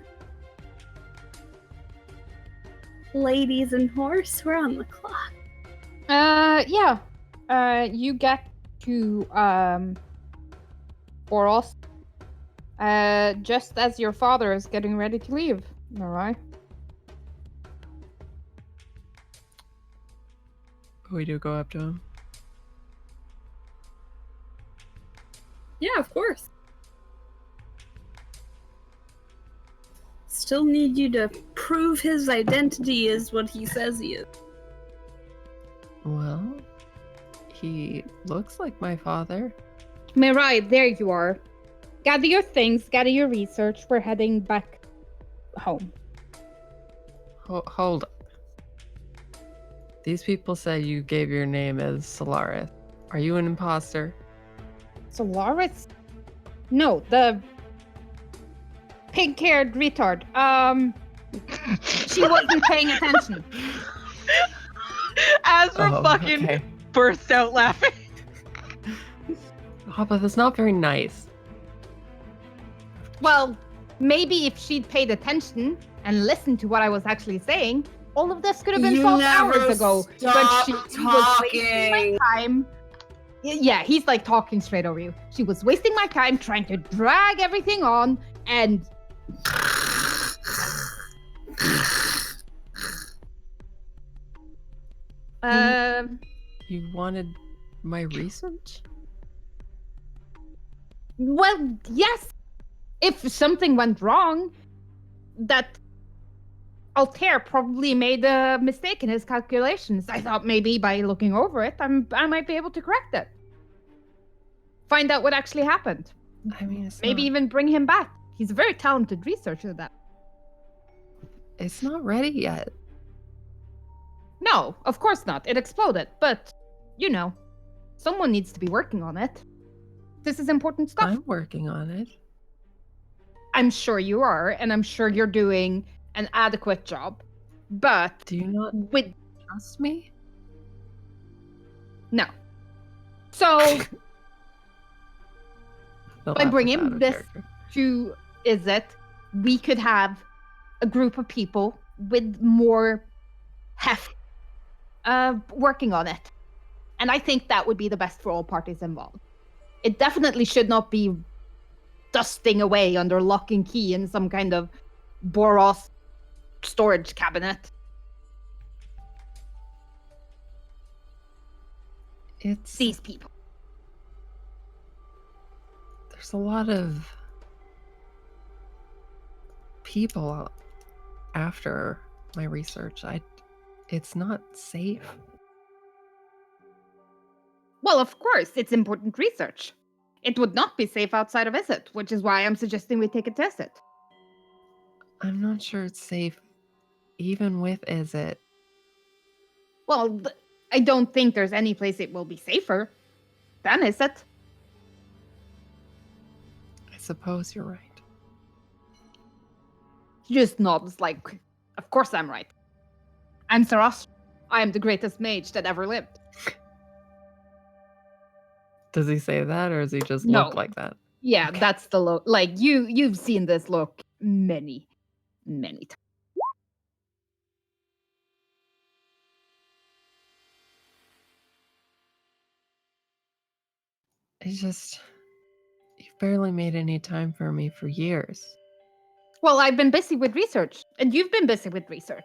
Ladies and horse, we're on the clock. Yeah. You get to Boros. Just as your father is getting ready to leave. Alright. We do go up to him. Yeah, of course. Still need you to prove his identity is what he says he is. Well, he looks like my father. Mirai, there you are. Gather your things, gather your research. We're heading back home. Hold up. These people said you gave your name as Solaris. Are you an imposter? Solaris? No, the pink-haired retard. She wasn't paying attention. Azra fucking okay. burst out laughing. Oh, but that's not very nice. Well, maybe if she'd paid attention and listened to what I was actually saying, all of this could have been You solved never hours ago. stop She was wasting my talking. time. Yeah, he's like talking straight over you. She was wasting my time trying to drag everything on, and You wanted my research? well, yes. If something went wrong, that Altair probably made a mistake in his calculations. I thought maybe by looking over it, I might be able to correct it. Find out what actually happened. I mean, it's Maybe not, even bring him back. He's a very talented researcher. That. it's not ready yet. No, of course not. It exploded, but you know, someone needs to be working on it. This is important stuff. I'm working on it. I'm sure you are, and I'm sure you're doing an adequate job. But Do you not with trust me? no. So The by laugh was bringing out of this character. to Izzet, we could have a group of people with more heft working on it. And I think that would be the best for all parties involved. It definitely should not be dusting away under lock and key in some kind of Boros storage cabinet. It's These people. there's a lot of people after my research. It's not safe. Well, of course, it's important research. It would not be safe outside of Izzet, which is why I'm suggesting we take a test it. I'm not sure it's safe even with Izzet. Well, I don't think there's any place it will be safer than Izzet. suppose you're right. He just nods like, of course I'm right. I'm Saras. I am the greatest mage that ever lived. Does he say that, or does he just No. look like that? Yeah, Okay. that's the look. Like, you've seen this look many, many times. It's just, you've barely made any time for me for years. Well, I've been busy with research, and you've been busy with research.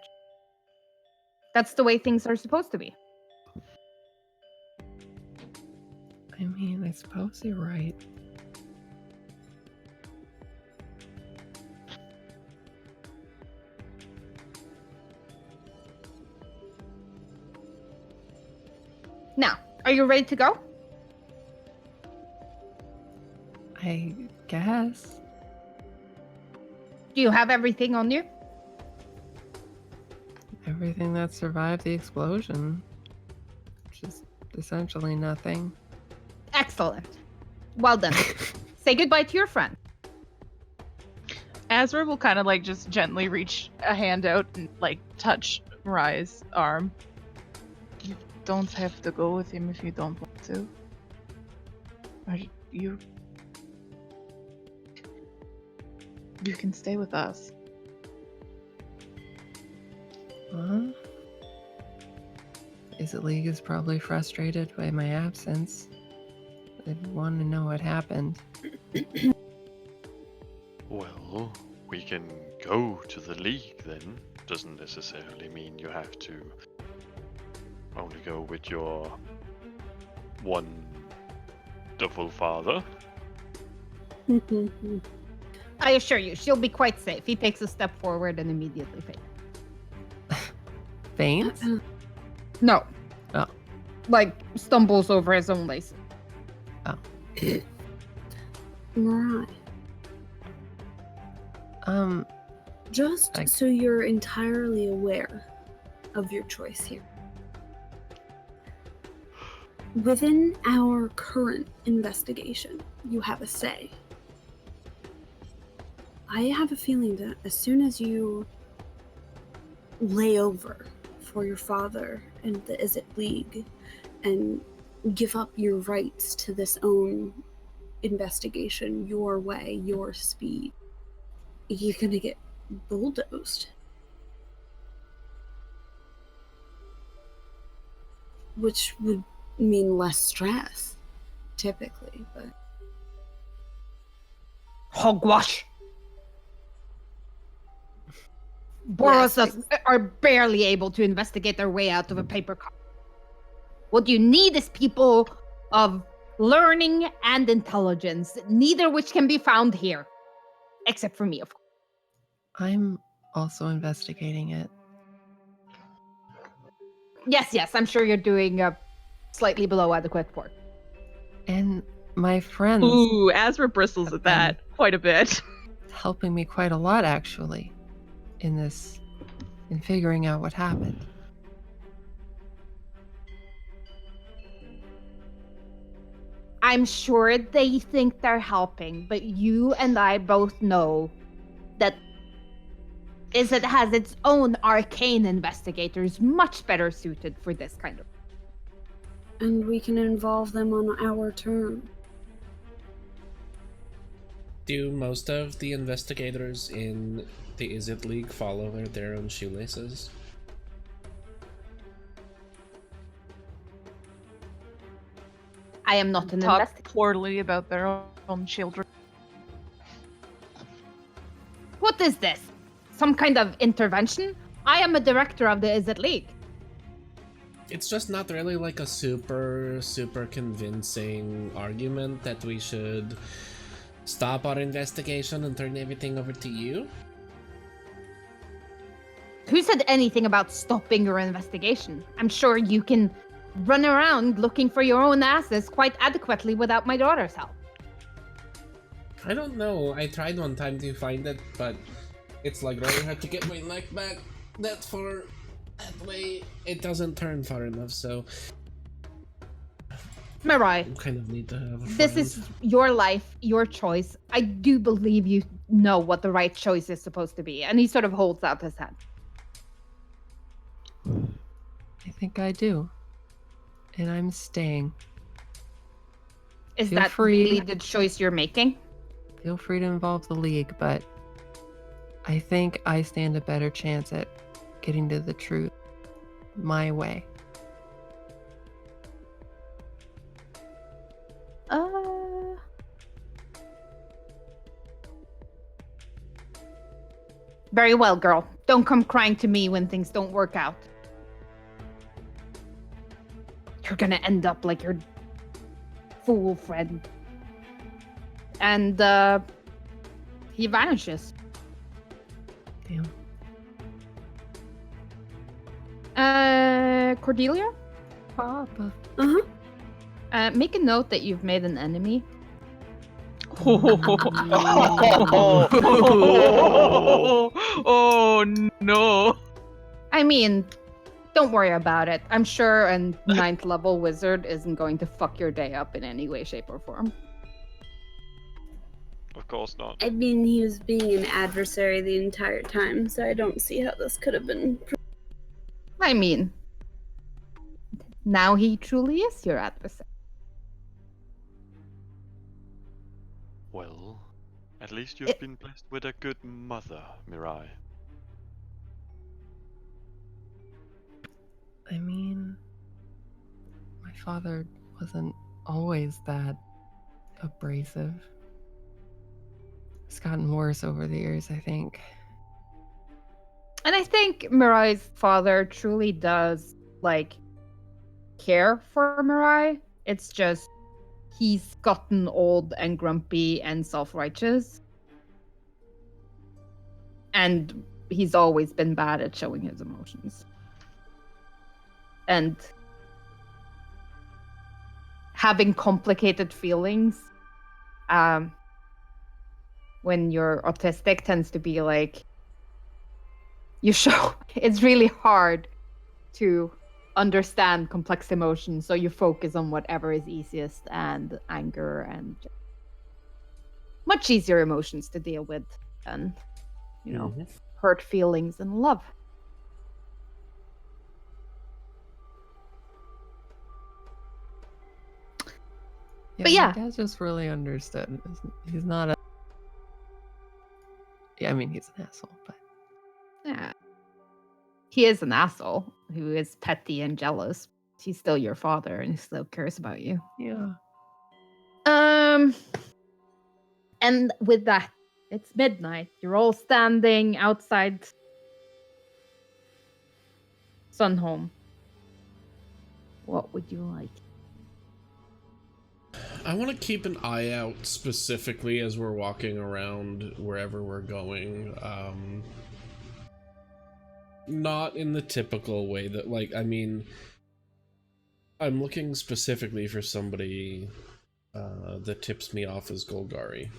That's the way things are supposed to be. I mean, I suppose you're right. Now, are you ready to go? I guess. Do you have everything on you? Everything that survived the explosion. Which is essentially nothing. Excellent. Well done. Say goodbye to your friend. Azra will kind of like just gently reach a hand out and like touch Mirai's arm. You don't have to go with him if you don't want to. Are you? You can stay with us. Huh? Izzet League is probably frustrated by my absence. They want to know what happened. Well, we can go to the League then. Doesn't necessarily mean you have to only go with your wonderful father. I assure you, she'll be quite safe. He takes a step forward and immediately faints. Faints? No. Oh. Like, stumbles over his own laces. Oh. Mirai, just I- so you're entirely aware of your choice here. Within our current investigation, you have a say. I have a feeling that as soon as you lay over for your father and the Izzet League and give up your rights to this own investigation, your way, your speed, you're gonna get bulldozed. Which would mean less stress, typically, but Hogwash! Boros are barely able to investigate their way out of a paper cup. What you need is people of learning and intelligence, neither which can be found here. Except for me, of course. I'm also investigating it. Yes, I'm sure you're doing a slightly below adequate work. And my friends Ooh, Azra bristles at that quite a bit. helping me quite a lot, actually, in figuring out what happened. I'm sure they think they're helping, but you and I both know that Izzet has its own arcane investigators much better suited for this kind of. and we can involve them on our terms. Do most of the investigators in the Izzet League follow their own shoelaces? I am not an Talk investigator. poorly about their own children. What is this? Some kind of intervention? I am a director of the Izzet League. It's just not really like a super convincing argument that we should stop our investigation and turn everything over to you. Who said anything about stopping your investigation? I'm sure you can run around looking for your own asses quite adequately without my daughter's help. I don't know. I tried one time to find it, but it's like really hard to get my neck back that far. That way, it doesn't turn far enough, so Mirai, kind of need to have a friend. this is your life, your choice. I do believe you know what the right choice is supposed to be. And he sort of holds out his hand. I think I do. And I'm staying. Is Feel that free. really the choice you're making? Feel free to involve the League, but I think I stand a better chance at getting to the truth my way. Very well, girl. Don't come crying to me when things don't work out. You're gonna end up like your fool friend. And he vanishes. Damn. Cordelia? Papa. Make a note that you've made an enemy. Oh no. I mean, don't worry about it. I'm sure a 9th level wizard isn't going to fuck your day up in any way, shape, or form. Of course not. I mean, he was being an adversary the entire time, so I don't see how this could have been. I mean, now he truly is your adversary. Well, at least you've been blessed with a good mother, Mirai. I mean, my father wasn't always that abrasive. It's gotten worse over the years, I think. And I think Mirai's father truly does, like, care for Mirai. It's just he's gotten old and grumpy and self-righteous. And he's always been bad at showing his emotions. And having complicated feelings when you're autistic tends to be like, you show it's really hard to understand complex emotions, so you focus on whatever is easiest, and anger and much easier emotions to deal with than, you know, hurt feelings and love. Yeah, But yeah. my dad just really understood. He's not a. Yeah, I mean, he's an asshole, but. Yeah. He is an asshole who is petty and jealous. He's still your father and he still cares about you. Yeah. And with that, it's midnight. You're all standing outside Sunhome. What would you like? I want to keep an eye out specifically as we're walking around wherever we're going. Not in the typical way that, like, I mean, I'm looking specifically for somebody that tips me off as Golgari.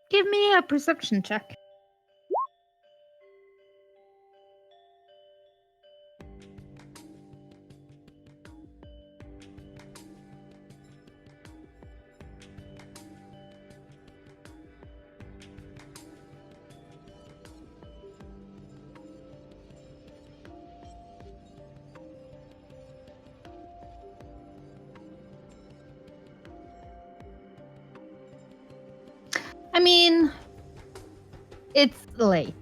Give me a perception check. I mean, it's late.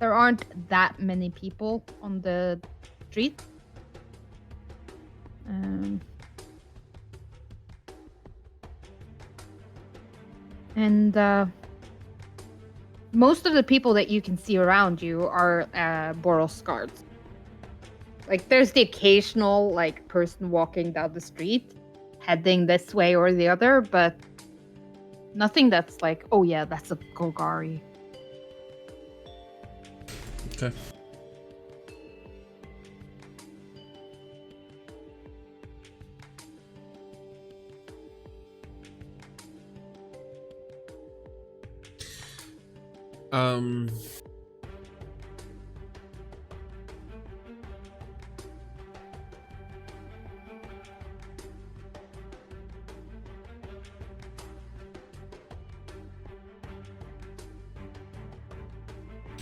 There aren't that many people on the street. And most of the people that you can see around you are Boros guards. Like, there's the occasional, like, person walking down the street, heading this way or the other, but nothing that's like, oh yeah, that's a Golgari. Okay. Um.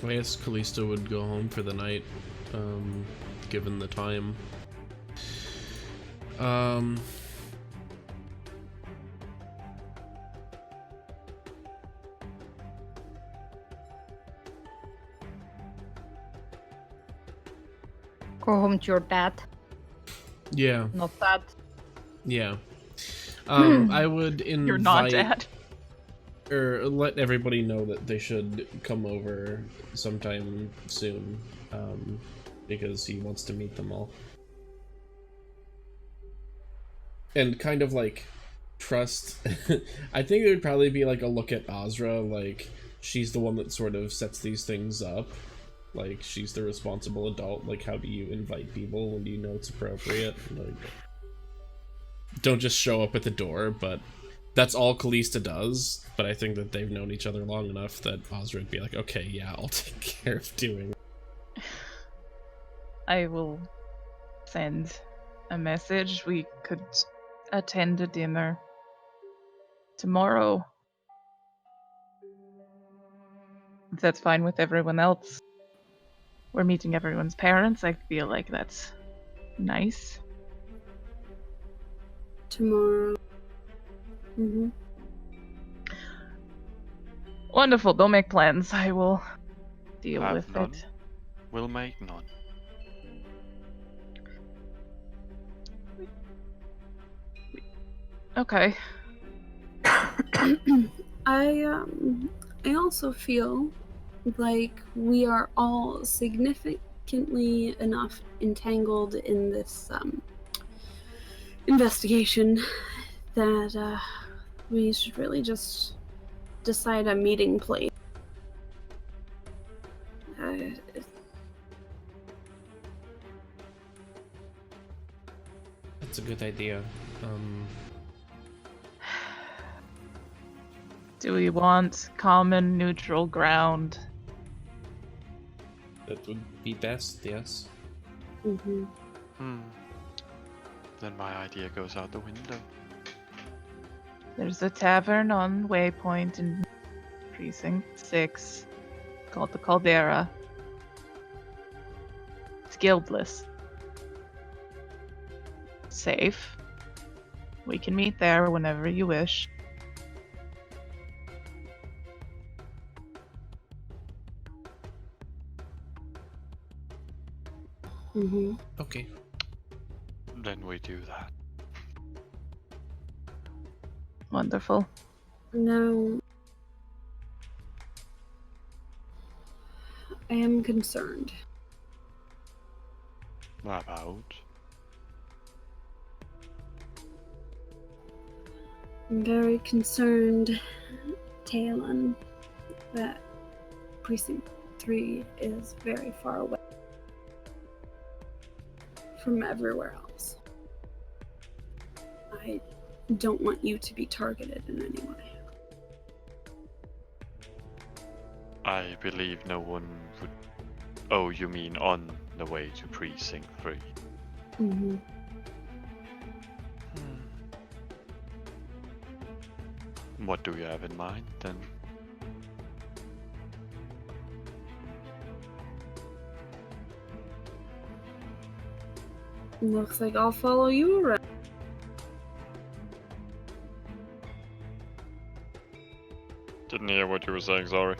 I guess Callisto would go home for the night, given the time. Go home to your dad. Yeah, Not dad. yeah. I would invite You're not dead. or let everybody know that they should come over sometime soon, because he wants to meet them all. And kind of like trust. I think it would probably be like a look at Azra, like she's the one that sort of sets these things up. Like she's the responsible adult. Like how do you invite people when you know it's appropriate? Like don't just show up at the door, but that's all Callista does. But I think that they've known each other long enough that Azra would be like, okay, yeah, I'll take care of doing it. I will send a message. We could attend a dinner tomorrow. If that's fine with everyone else. We're meeting everyone's parents. I feel like that's nice. Tomorrow. Mm-hmm. Wonderful. Don't make plans. I will deal Have with none. it. Will make none. Okay. I also feel like we are all significantly enough entangled in this investigation that we should really just decide a meeting place. That's a good idea. Do we want common neutral ground? That would be best, yes. Mm-hmm. Then my idea goes out the window. There's a tavern on Waypoint in Precinct 6 called the Caldera. It's guildless. Safe. We can meet there whenever you wish. Mm-hmm. Okay. Then we do that. Wonderful. Now, I am concerned. About? I'm very concerned, Talon, that Precinct 3 is very far away from everywhere else. I don't want you to be targeted in any way. I believe no one would. Oh, you mean on the way to Precinct 3? Mm-hmm. What do you have in mind then? Looks like I'll follow you around. Didn't hear what you were saying, sorry.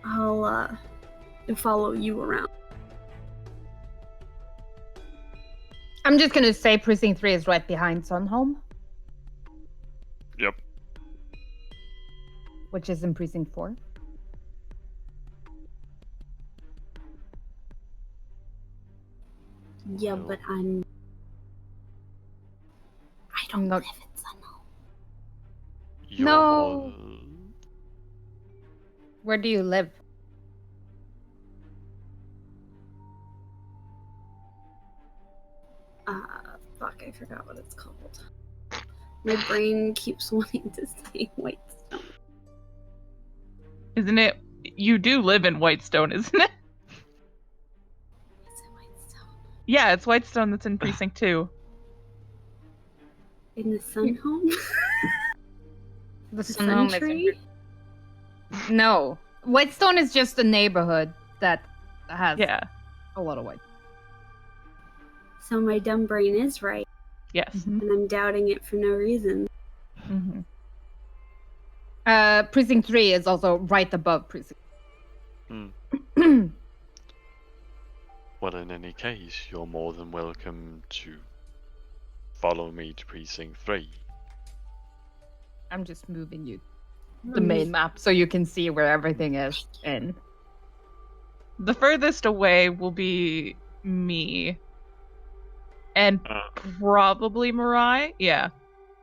I'll follow you around. I'm just gonna say Precinct 3 is right behind Sunhome, Yep. which is in Precinct 4. Yeah, Well, but I don't Not- live in Sunhome. You're No. more- Where do you live? Fuck, I forgot what it's called. My brain keeps wanting to say Whitestone. Isn't it? You do live in Whitestone, isn't it? Is it Whitestone? Yeah, it's Whitestone that's in Precinct 2. In the Sun Home? The The Sun Sun Home is Tree? no. Whitestone is just a neighborhood that has Yeah. a lot of white. So my dumb brain is right, Yes. and I'm doubting it for no reason. Mm-hmm. Precinct 3 is also right above Precinct. Hmm. Well, in any case, you're more than welcome to follow me to Precinct 3. I'm just moving you the main map so you can see where everything is in. The furthest away will be me. And probably Mirai. Yeah.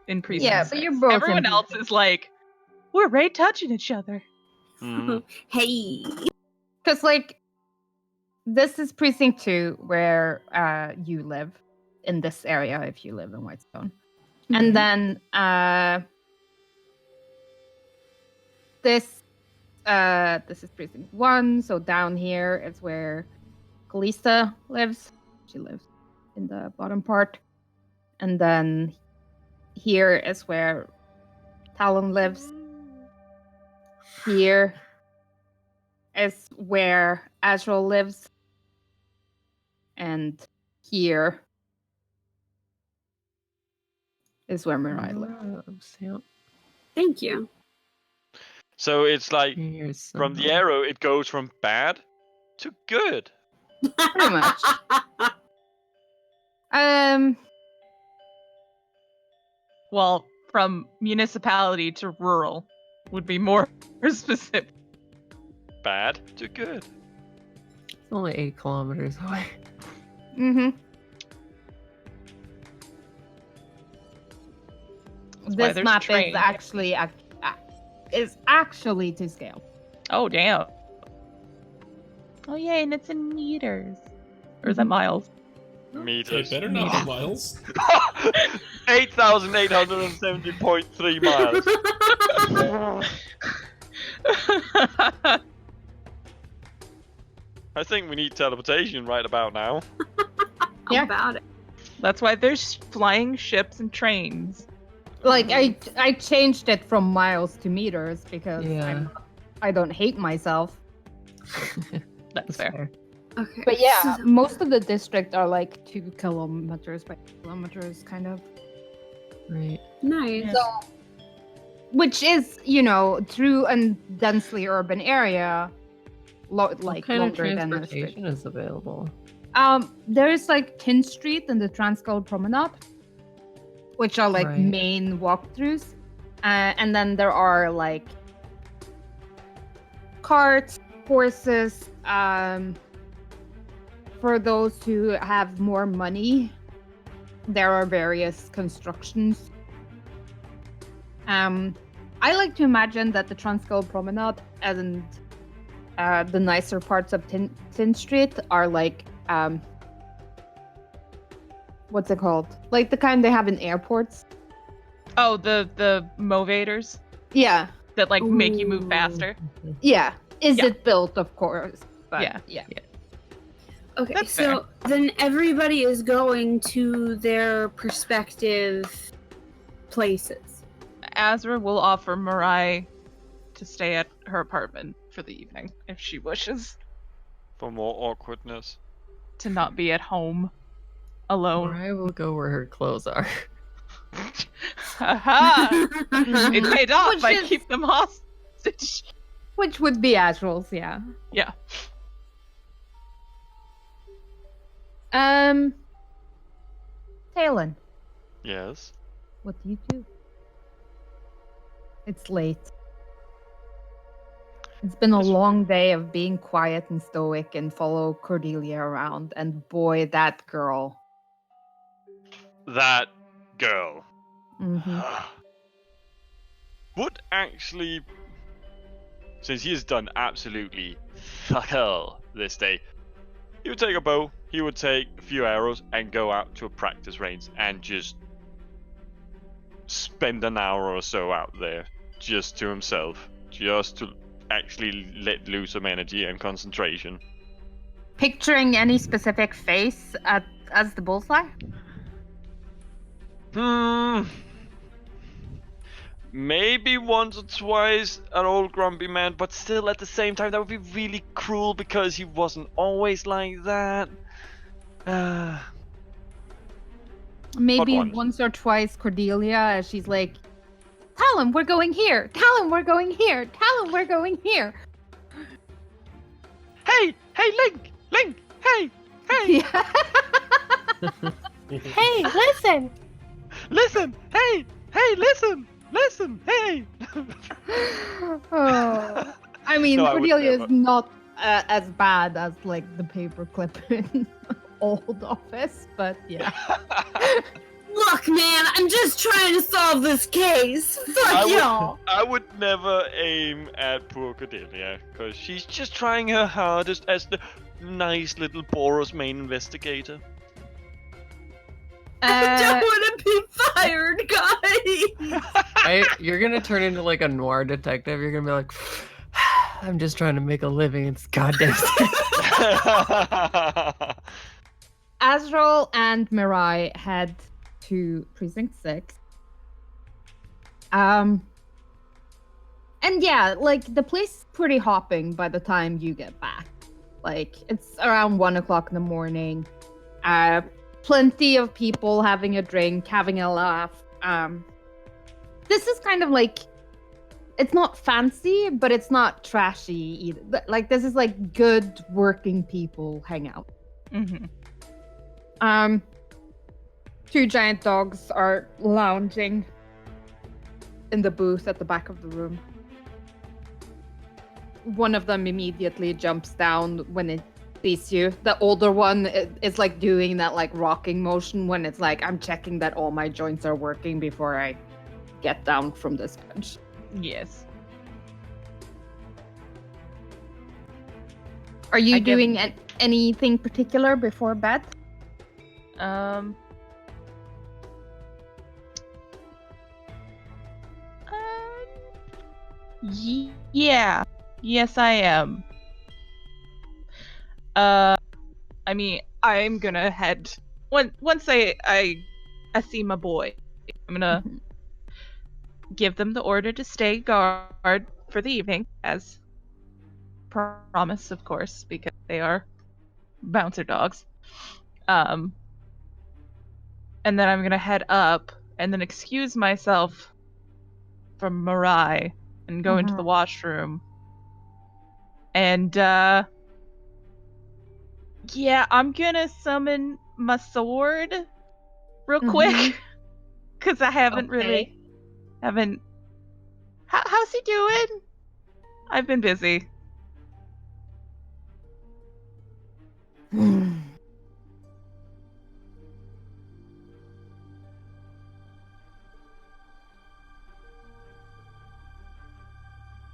In Precinct Yeah, 6. but you're both Everyone in else Precinct. is like, we're right touching each other. Mhm. Hey! Because, like, this is Precinct 2 where you live in this area if you live in Whitestone. And then this is Precinct 1, so down here is where Kalista lives. She lives in the bottom part. And then here is where Talon lives. Here is where Azrael lives. And here is where Mirai lives. Yep. Thank you. So it's like, Here's from the some- arrow, it goes from bad to good. Pretty much. Well, from municipality to rural would be more specific. Bad to good. It's only 8 kilometers away. Mm-hmm. That's why This there's map train. is actually to scale. Oh, damn. Oh, yay, and it's in meters. Or is that miles? It Meters. better not be miles. 8,870.3 miles. I think we need teleportation right about now. Yeah. About it. That's why there's flying ships and trains. Like I changed it from miles to meters because Yeah. I don't hate myself. That's fair. Okay. But yeah, so- most of the districts are like 2 kilometers by kilometers, kind of. Right. Nice. Yeah. So, which is, through a densely urban area, What like kind of longer than a straight. transportation is available? There's like 10th Street and the Transcold Promenade, which are like Right. main walkthroughs, and then there are like carts, horses. For those who have more money, there are various constructions. I like to imagine that the Transcold Promenade and the nicer parts of 10th Street are like what's it called? Like the kind they have in airports. Oh, the movators Yeah, that like make you move Ooh. faster. yeah. Is Yeah. it built? Of course. But Yeah. Okay, That's so then everybody is going to their prospective places. Azra will offer Mirai to stay at her apartment for the evening if she wishes For more awkwardness. to not be at home alone. Mariah will go where her clothes are. Haha! It paid off. Which I is- keep them hostage. Which would be Azrael's, yeah. Yeah. Talon, Yes. what do you do? It's late. It's been a Yes. long day of being quiet and stoic and follow Cordelia around, and boy, that girl. That girl. Mhm. Would actually, since he has done absolutely fuck all this day, he would take a bow, he would take a few arrows, and go out to a practice range and just spend an hour or so out there, just to himself, just to actually let loose some energy and concentration. Picturing any specific face as the bullseye? Maybe once or twice an old grumpy man, but still at the same time that would be really cruel because he wasn't always like that. Maybe once. once or twice Cordelia, as she's like, "Tell him we're going here. Tell him we're going here. Tell him we're going here." Hey, Link, hey, Yeah. Hey, listen! listen, hey, listen, hey. Oh. I mean, No, I would Cordelia never. is not as bad as like the paperclip in old office, but yeah. Look, man, I'm just trying to solve this case. Fuck I would- y'all. I would never aim at poor Cordelia, because she's just trying her hardest as the nice little Boros main investigator. I don't want to be fired, guys. You're gonna turn into like a noir detective. You're gonna be like, I'm just trying to make a living. It's goddamn. Azrael and Mirai head to Precinct 6. And yeah, like the place is pretty hopping by the time you get back. Like it's around 1 o'clock in the morning. Plenty of people having a drink, having a laugh. This is kind of like, it's not fancy, but it's not trashy either. Like this is like good working people hang out. Mm-hmm. Two giant dogs are lounging in the booth at the back of the room. One of them immediately jumps down when it sees you. The older one is like doing that like rocking motion when it's like, I'm checking that all my joints are working before I get down from this bench. Yes. Are you I give- doing anything particular before bed? Yeah. Yes, I am. I mean, I'm gonna head once I see my boy. I'm gonna give them the order to stay guard for the evening, as promised, of course, because they are bouncer dogs. And then I'm gonna head up and then excuse myself from Mirai and go into the washroom. And yeah, I'm gonna summon my sword real quick because I haven't really haven't. How's he doing? I've been busy.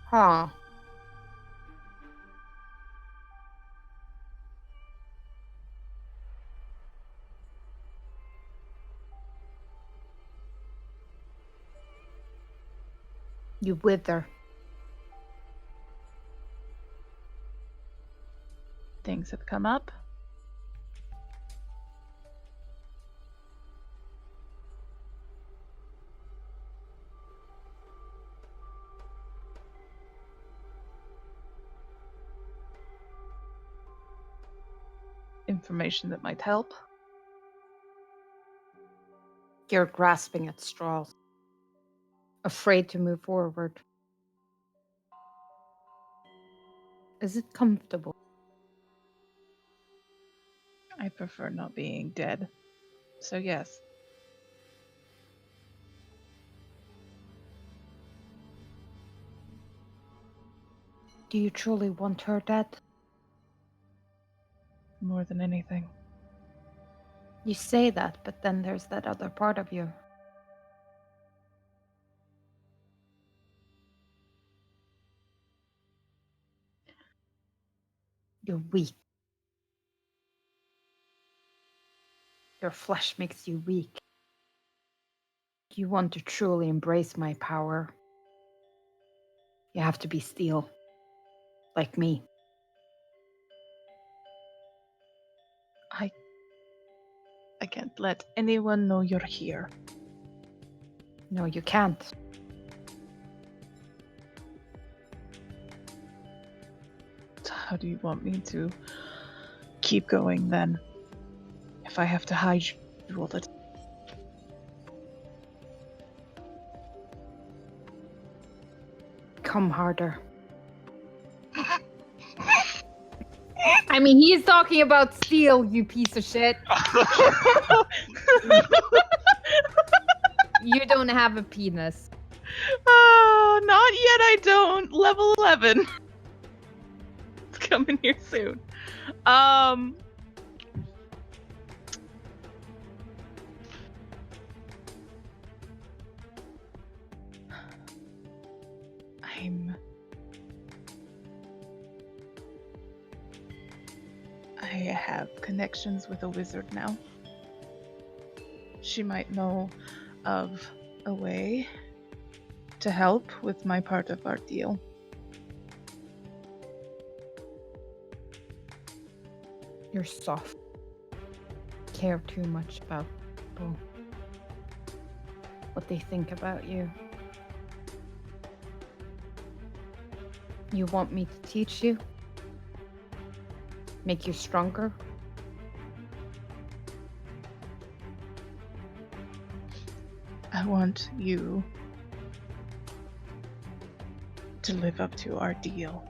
Huh. You wither. Things have come up. Information that might help. You're grasping at straws. Afraid to move forward. Is it comfortable? I prefer not being dead. So yes. Do you truly want her dead? More than anything. You say that, but then there's that other part of you. You're weak. Your flesh makes you weak. You want to truly embrace my power. You have to be steel. Like me. I can't let anyone know you're here. No, you can't. How do you want me to keep going then? If I have to hide you all the time. Come harder. I mean, he's talking about steel, you piece of shit. You don't have a penis. Oh, not yet I don't. Level 11. It's coming here soon. I have connections with a wizard now. She might know of a way to help with my part of our deal. You're soft. Care too much about people. What they think about you. You want me to teach you? Make you stronger? I want you to live up to our deal.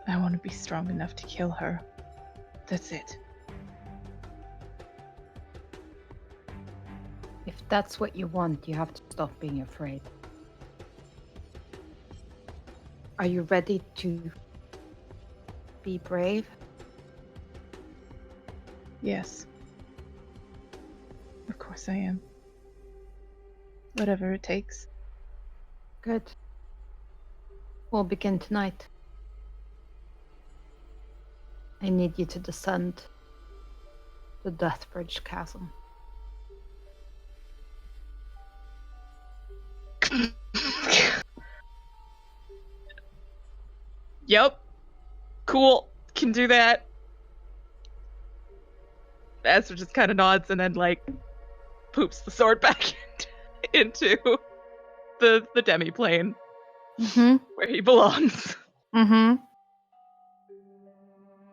I want to be strong enough to kill her. That's it. If that's what you want, you have to stop being afraid. Are you ready to be brave? Yes. Of course I am. Whatever it takes. Good. We'll begin tonight. I need you to descend the Deathbridge Chasm. Yep. Cool. Can do that. Ezra just kind of nods and then, like, poops the sword back into the demi-plane where he belongs. Mm-hmm.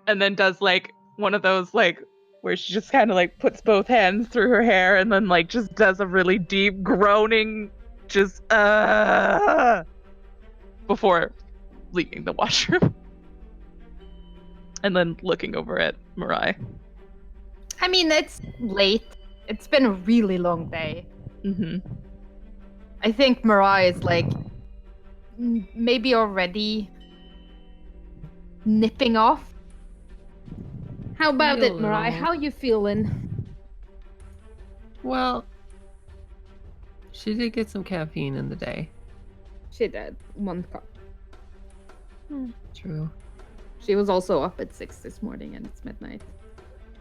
And then does, like, one of those, like, where she just kind of, like, puts both hands through her hair and then, like, just does a really deep groaning, just, before leaving the washroom. And then looking over at Mirai. I mean, it's late. It's been a really long day. Mm-hmm. I think Mirai is, like, maybe already nipping off. How about it, Mirai? How you feeling? Well, she did get some caffeine in the day. She did. 1 cup. True. She was also up at 6 this morning and it's midnight.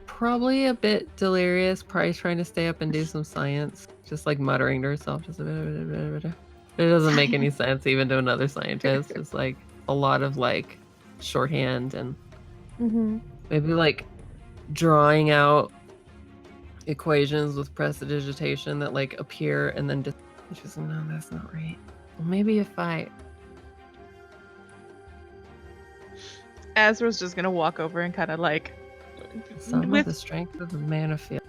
Probably a bit delirious, probably trying to stay up and do some science. Just like muttering to herself, just a bit. It doesn't make any sense even to another scientist. It's like a lot of like shorthand and maybe like drawing out equations with prestidigitation that like appear and then she's like, no, that's not right. Well, maybe if I... Azra's just gonna walk over and kind of like Some of the strength of the mana field.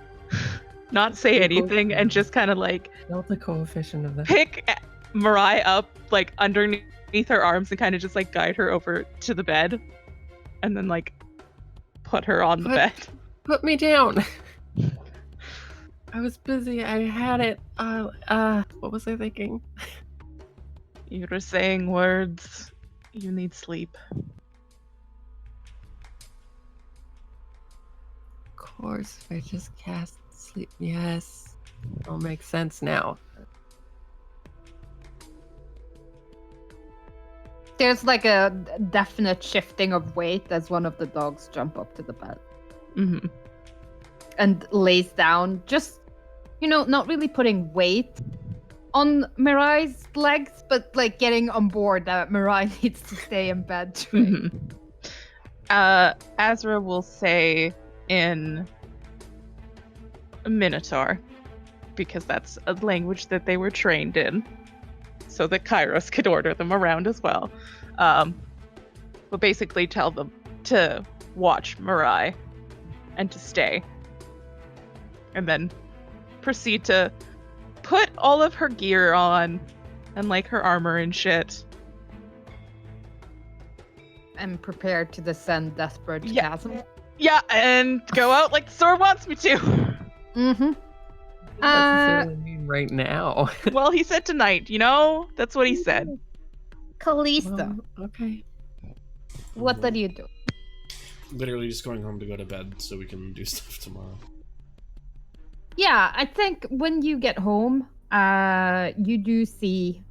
Not say anything and just kind of like Delta coefficient of that. pick Mirai up like underneath her arms and kind of just like guide her over to the bed and then like put her on the bed. Put me down. I was busy. I had it. What was I thinking? You were saying words. You need sleep. Of course, if I just cast sleep. Yes. All makes sense now. There's like a definite shifting of weight as one of the dogs jump up to the bed. Mm-hmm. And lays down, just, not really putting weight, on Mirai's legs, but like getting on board that Mirai needs to stay in bed. Mhm. Azra will say in Minotaur, because that's a language that they were trained in, so that Kairos could order them around as well. But basically tell them to watch Mirai and to stay. And then proceed to put all of her gear on and like her armor and shit. I'm prepared to descend desperate Yeah. chasm. Yeah, and go out like the sword wants me to. Mm-hmm. Doesn't necessarily mean right now. Well, he said tonight, you know? That's what he said. Kalista, Okay. what are you doing? Literally just going home to go to bed so we can do stuff tomorrow. Yeah, I think when you get home, you do see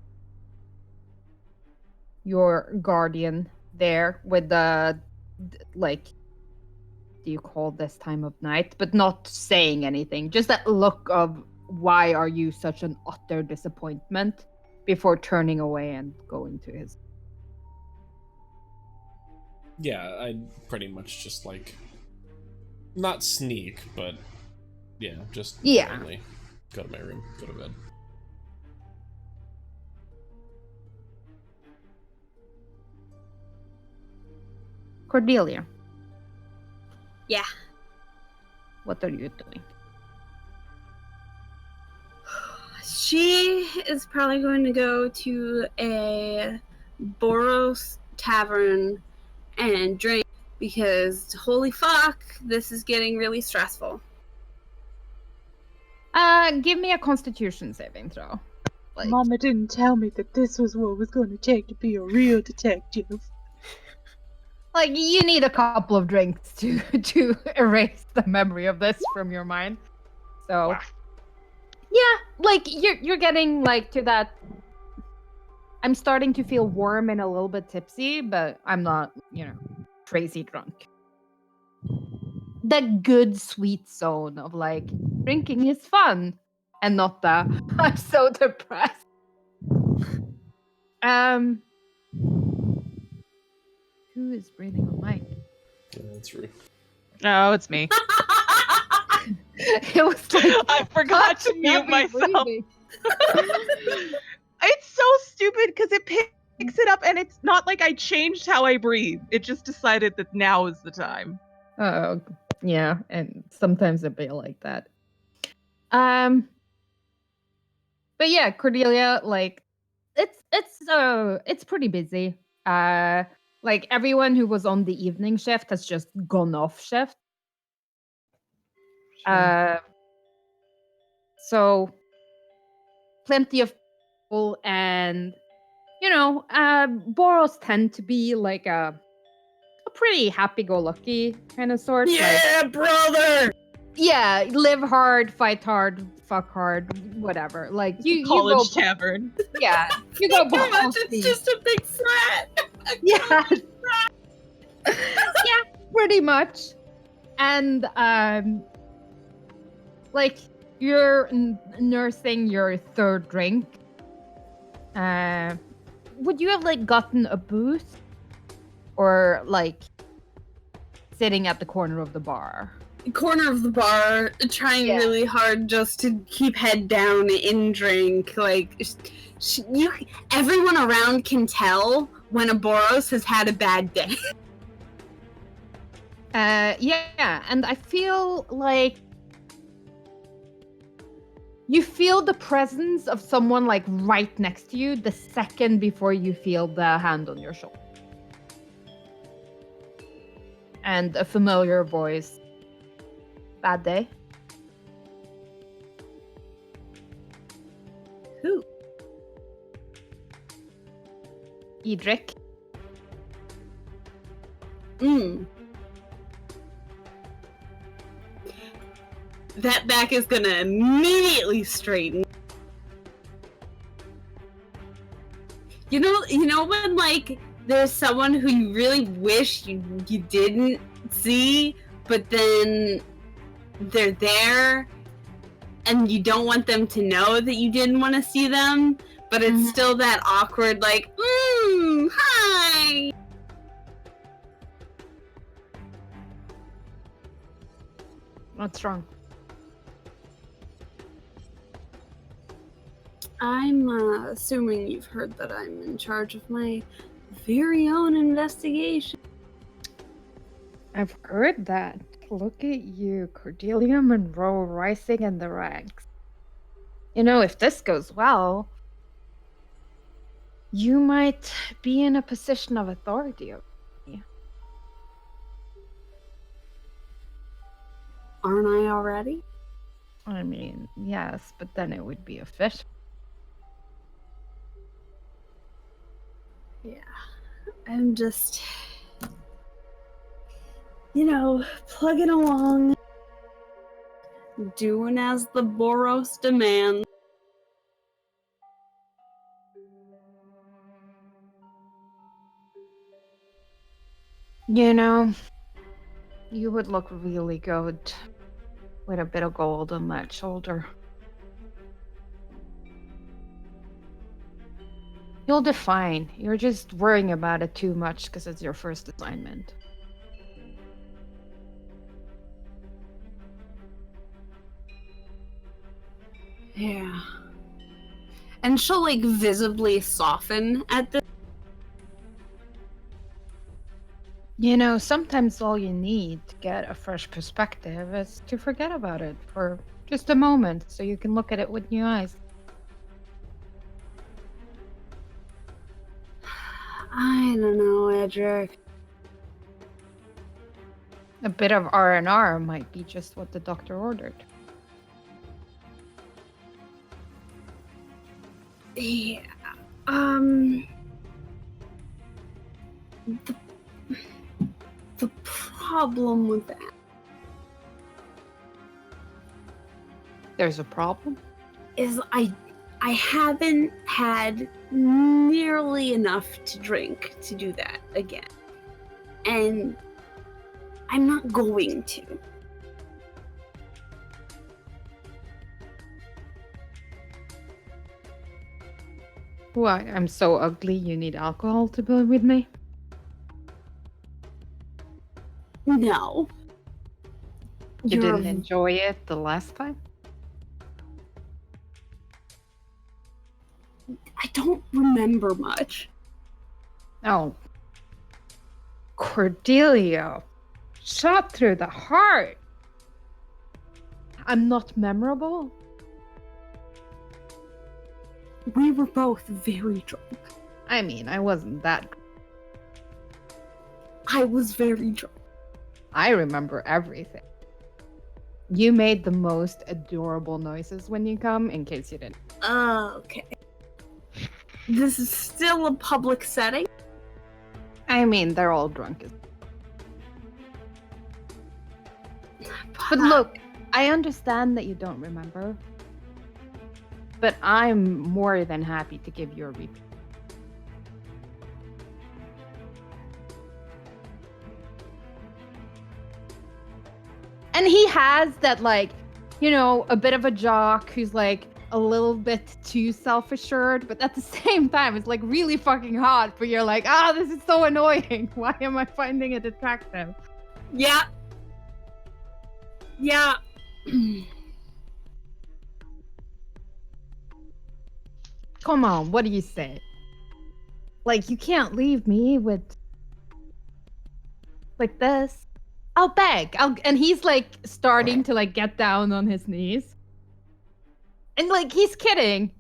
your guardian there with the like, do you call this time of night, but not saying anything, just that look of why are you such an utter disappointment before turning away and going to his. Yeah, I'd pretty much just like not sneak, but yeah, just quietly go to my room, go to bed. Cordelia, Yeah. what are you doing? She is probably going to go to a Boros tavern and drink because holy fuck, this is getting really stressful. Give me a constitution saving throw. Like, Mama didn't tell me that this was what it was going to take to be a real detective. like you need a couple of drinks to erase the memory of this from your mind. So Wow. yeah, like you're getting like to that. I'm starting to feel warm and a little bit tipsy, but I'm not, crazy drunk. The good sweet zone of like drinking is fun and not the I'm so depressed. Who is breathing on mic? Yeah, that's rude. No, it's me. It was like I forgot to such mute heavy myself. breathing. It's so stupid because it picks it up and it's not like I changed how I breathe. It just decided that now is the time. Oh, yeah, and sometimes it'd be like that. But yeah, Cordelia, like it's pretty busy. Like everyone who was on the evening shift has just gone off shift. So plenty of people, and Boros tend to be like a pretty happy-go-lucky kind of sort. Yeah, brother! Yeah, live hard, fight hard, fuck hard, whatever. Like you College go, tavern. yeah, you go Pretty much, balls it's deep. just a big frat. Yeah, yeah, pretty much. And like you're nursing your third drink. Would you have like gotten a booth, or like sitting at the corner of the bar? Corner of the bar, trying really hard just to keep head down in drink. Like, everyone around can tell when a Boros has had a bad day. Yeah, and I feel like you feel the presence of someone like right next to you the second before you feel the hand on your shoulder. And a familiar voice. Bad day? Who? Edric? That back is gonna immediately straighten. You know when like there's someone who you really wish you didn't see, but then they're there and you don't want them to know that you didn't want to see them, but it's Mhm. still that awkward, like, hi! What's wrong? I'm assuming you've heard that I'm in charge of my very own investigation. I've heard that. Look at you, Cordelia Monroe, rising in the ranks. You know, if this goes well, you might be in a position of authority over me. Aren't I already? I mean, yes, but then it would be official. Yeah. I'm just, plugging along, doing as the Boros demands. You know, you would look really good with a bit of gold on that shoulder. You'll do fine. You're just worrying about it too much because it's your first assignment. Yeah. And she'll, visibly soften at this. You know, sometimes all you need to get a fresh perspective is to forget about it for just a moment so you can look at it with new eyes. I don't know, Edric. A bit of R&R might be just what the doctor ordered. Yeah. The problem with that There's a problem? is I haven't had nearly enough to drink to do that again. And I'm not going to. Why, I'm so ugly you need alcohol to be with me? No. You You're didn't enjoy it the last time? I don't remember much. Oh. Cordelia. Shot through the heart. I'm not memorable? We were both very drunk. I mean, I wasn't that. I was very drunk. I remember everything. You made the most adorable noises when you come, in case you didn't. Okay. This is still a public setting. I mean, they're all drunk. But look, I understand that you don't remember. But I'm more than happy to give you a repeat. And he has that, a bit of a jock who's a little bit too self-assured, but at the same time, it's really fucking hot. But you're like, this is so annoying. Why am I finding it attractive? Yeah. Yeah. Come on, what do you say? You can't leave me with this. I'll beg. And he's starting to get down on his knees. And he's kidding.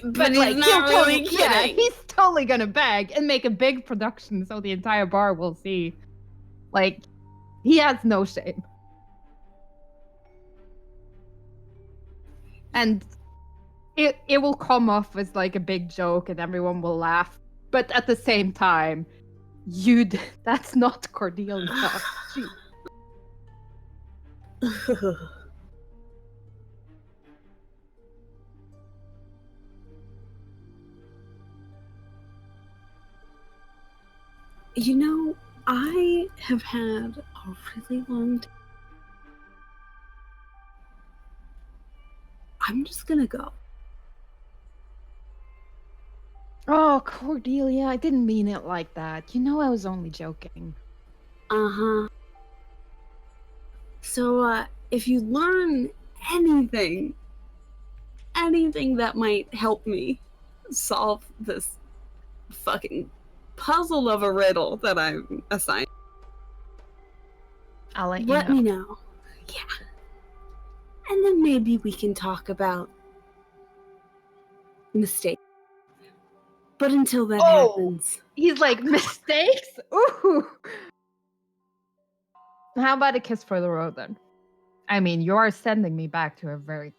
But he's not really kidding. Yeah, he's totally gonna beg and make a big production so the entire bar will see. He has no shame. And it will come off as a big joke and everyone will laugh. But at the same time, that's not Cordelia. I have had a really long time. I'm just gonna go. Oh, Cordelia, I didn't mean it like that. You know I was only joking. Uh-huh. So, if you learn anything that might help me solve this fucking puzzle of a riddle that I'm assigned, I'll let you let know. me know. Yeah. And then maybe we can talk about mistakes. But until that happens, He's like, mistakes? Ooh. How about a kiss for the road then? I mean, you are sending me back to a very.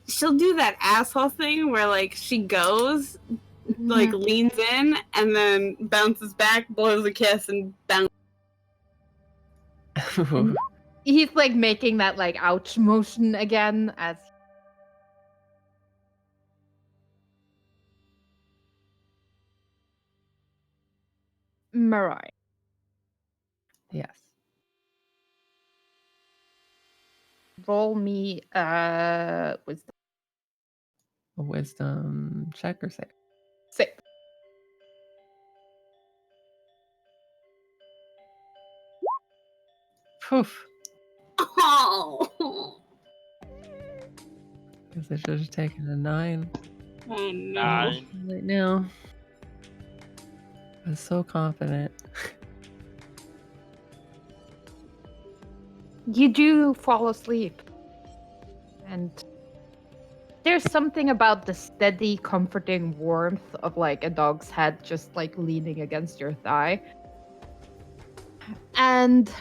she'll do that asshole thing where like she goes, like leans in, and then bounces back, blows a kiss, and bounces. And he's like making that like ouch motion again as. Mirai. Yes. Roll me wisdom A wisdom check or save? save. Poof. Oh, Guess I should have taken a 9 oh no. 9. right now. I was so confident. You do fall asleep. And there's something about the steady, comforting warmth of like a dog's head just like leaning against your thigh. And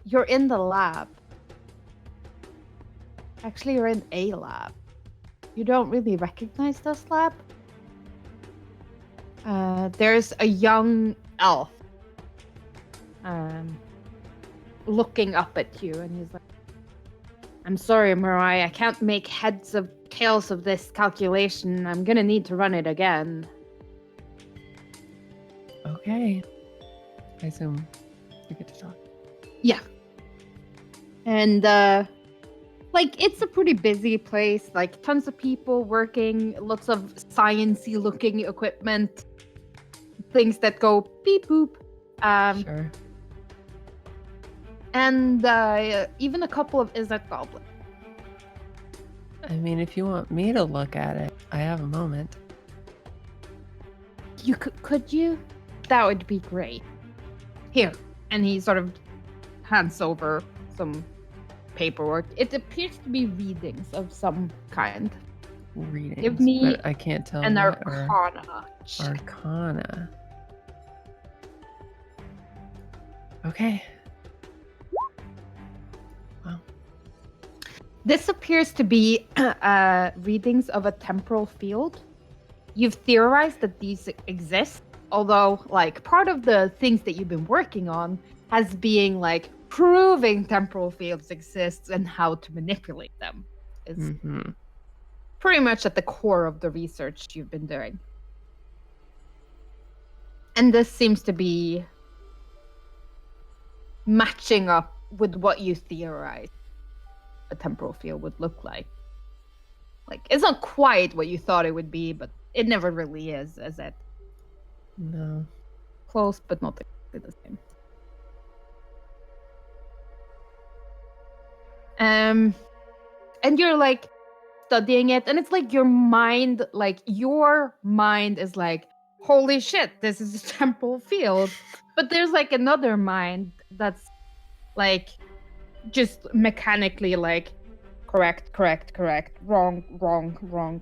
you're in the lab. Actually, you're in a lab. You don't really recognize this lab. There's a young elf looking up at you, and he's like, I'm sorry, Mirai, I can't make heads of tails of this calculation. I'm gonna need to run it again. Okay. I assume we get to talk. Yeah. And like it's a pretty busy place, like tons of people working, lots of science-y looking equipment, things that go beep boop. Sure. And even a couple of Izzet goblins. I mean, if you want me to look at it, I have a moment. You could you? That would be great. Here. And he sort of hands over some paperwork. It appears to be readings of some kind. Readings, Give me but I can't tell an what or arcana check. arcana. Okay. Wow. This appears to be readings of a temporal field. You've theorized that these exist, although like part of the things that you've been working on has being like proving temporal fields exist and how to manipulate them is Mm-hmm. pretty much at the core of the research you've been doing. And this seems to be matching up with what you theorized a temporal field would look like. Like, it's not quite what you thought it would be, but it never really is it? No. Close, but not exactly the same. And you're like studying it, and it's like your mind is like, holy shit, this is a temporal field. But there's like another mind that's like just mechanically like correct, wrong,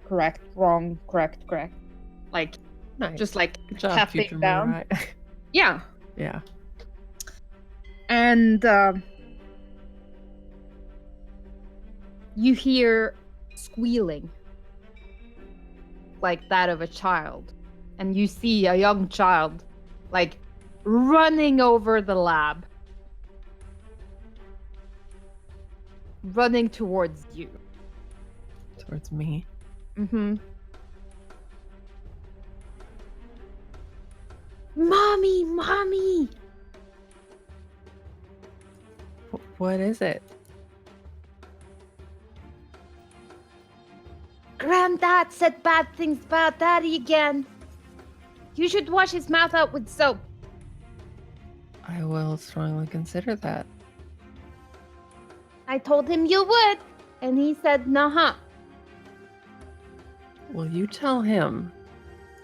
correct. Like Nice. just like Good job, tapping future down. Mirai. Yeah. Yeah. And you hear squealing like that of a child. And you see a young child like running over the lab, running towards you. Towards me. Mm-hmm. Mommy! What is it? Granddad said bad things about Daddy again. You should wash his mouth out with soap. I will strongly consider that. I told him you would, and he said, nah. Will you tell him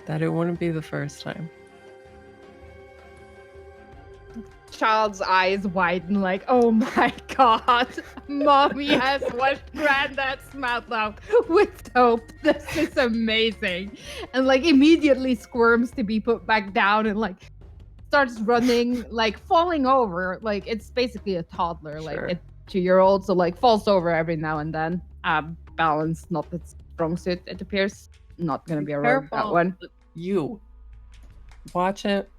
that it wouldn't be the first time? Child's eyes widen like, oh my god, Mommy has washed Granddad's mouth out with soap. This is amazing. And like immediately squirms to be put back down and like starts running, like falling over. Like it's basically a toddler, Sure. like a 2-year-old, so like falls over every now and then. Balance, not its strong suit, it appears. Not gonna be a rogue, that Careful. one. You. Watch it.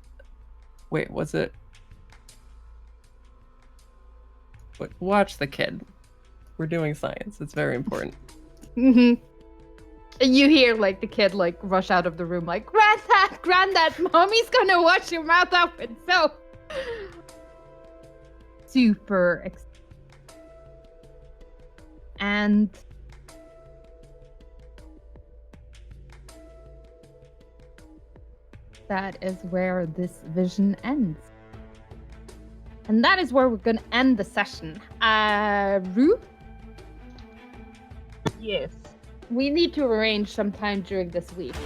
Wait, was it? Watch the kid. We're doing science. It's very important. Mm-hmm. And you hear like the kid like rush out of the room like, Granddad, Mommy's gonna wash your mouth out with soap. Super excited. And that is where this vision ends. And that is where we're gonna end the session. Rue? Yes. We need to arrange some time during this week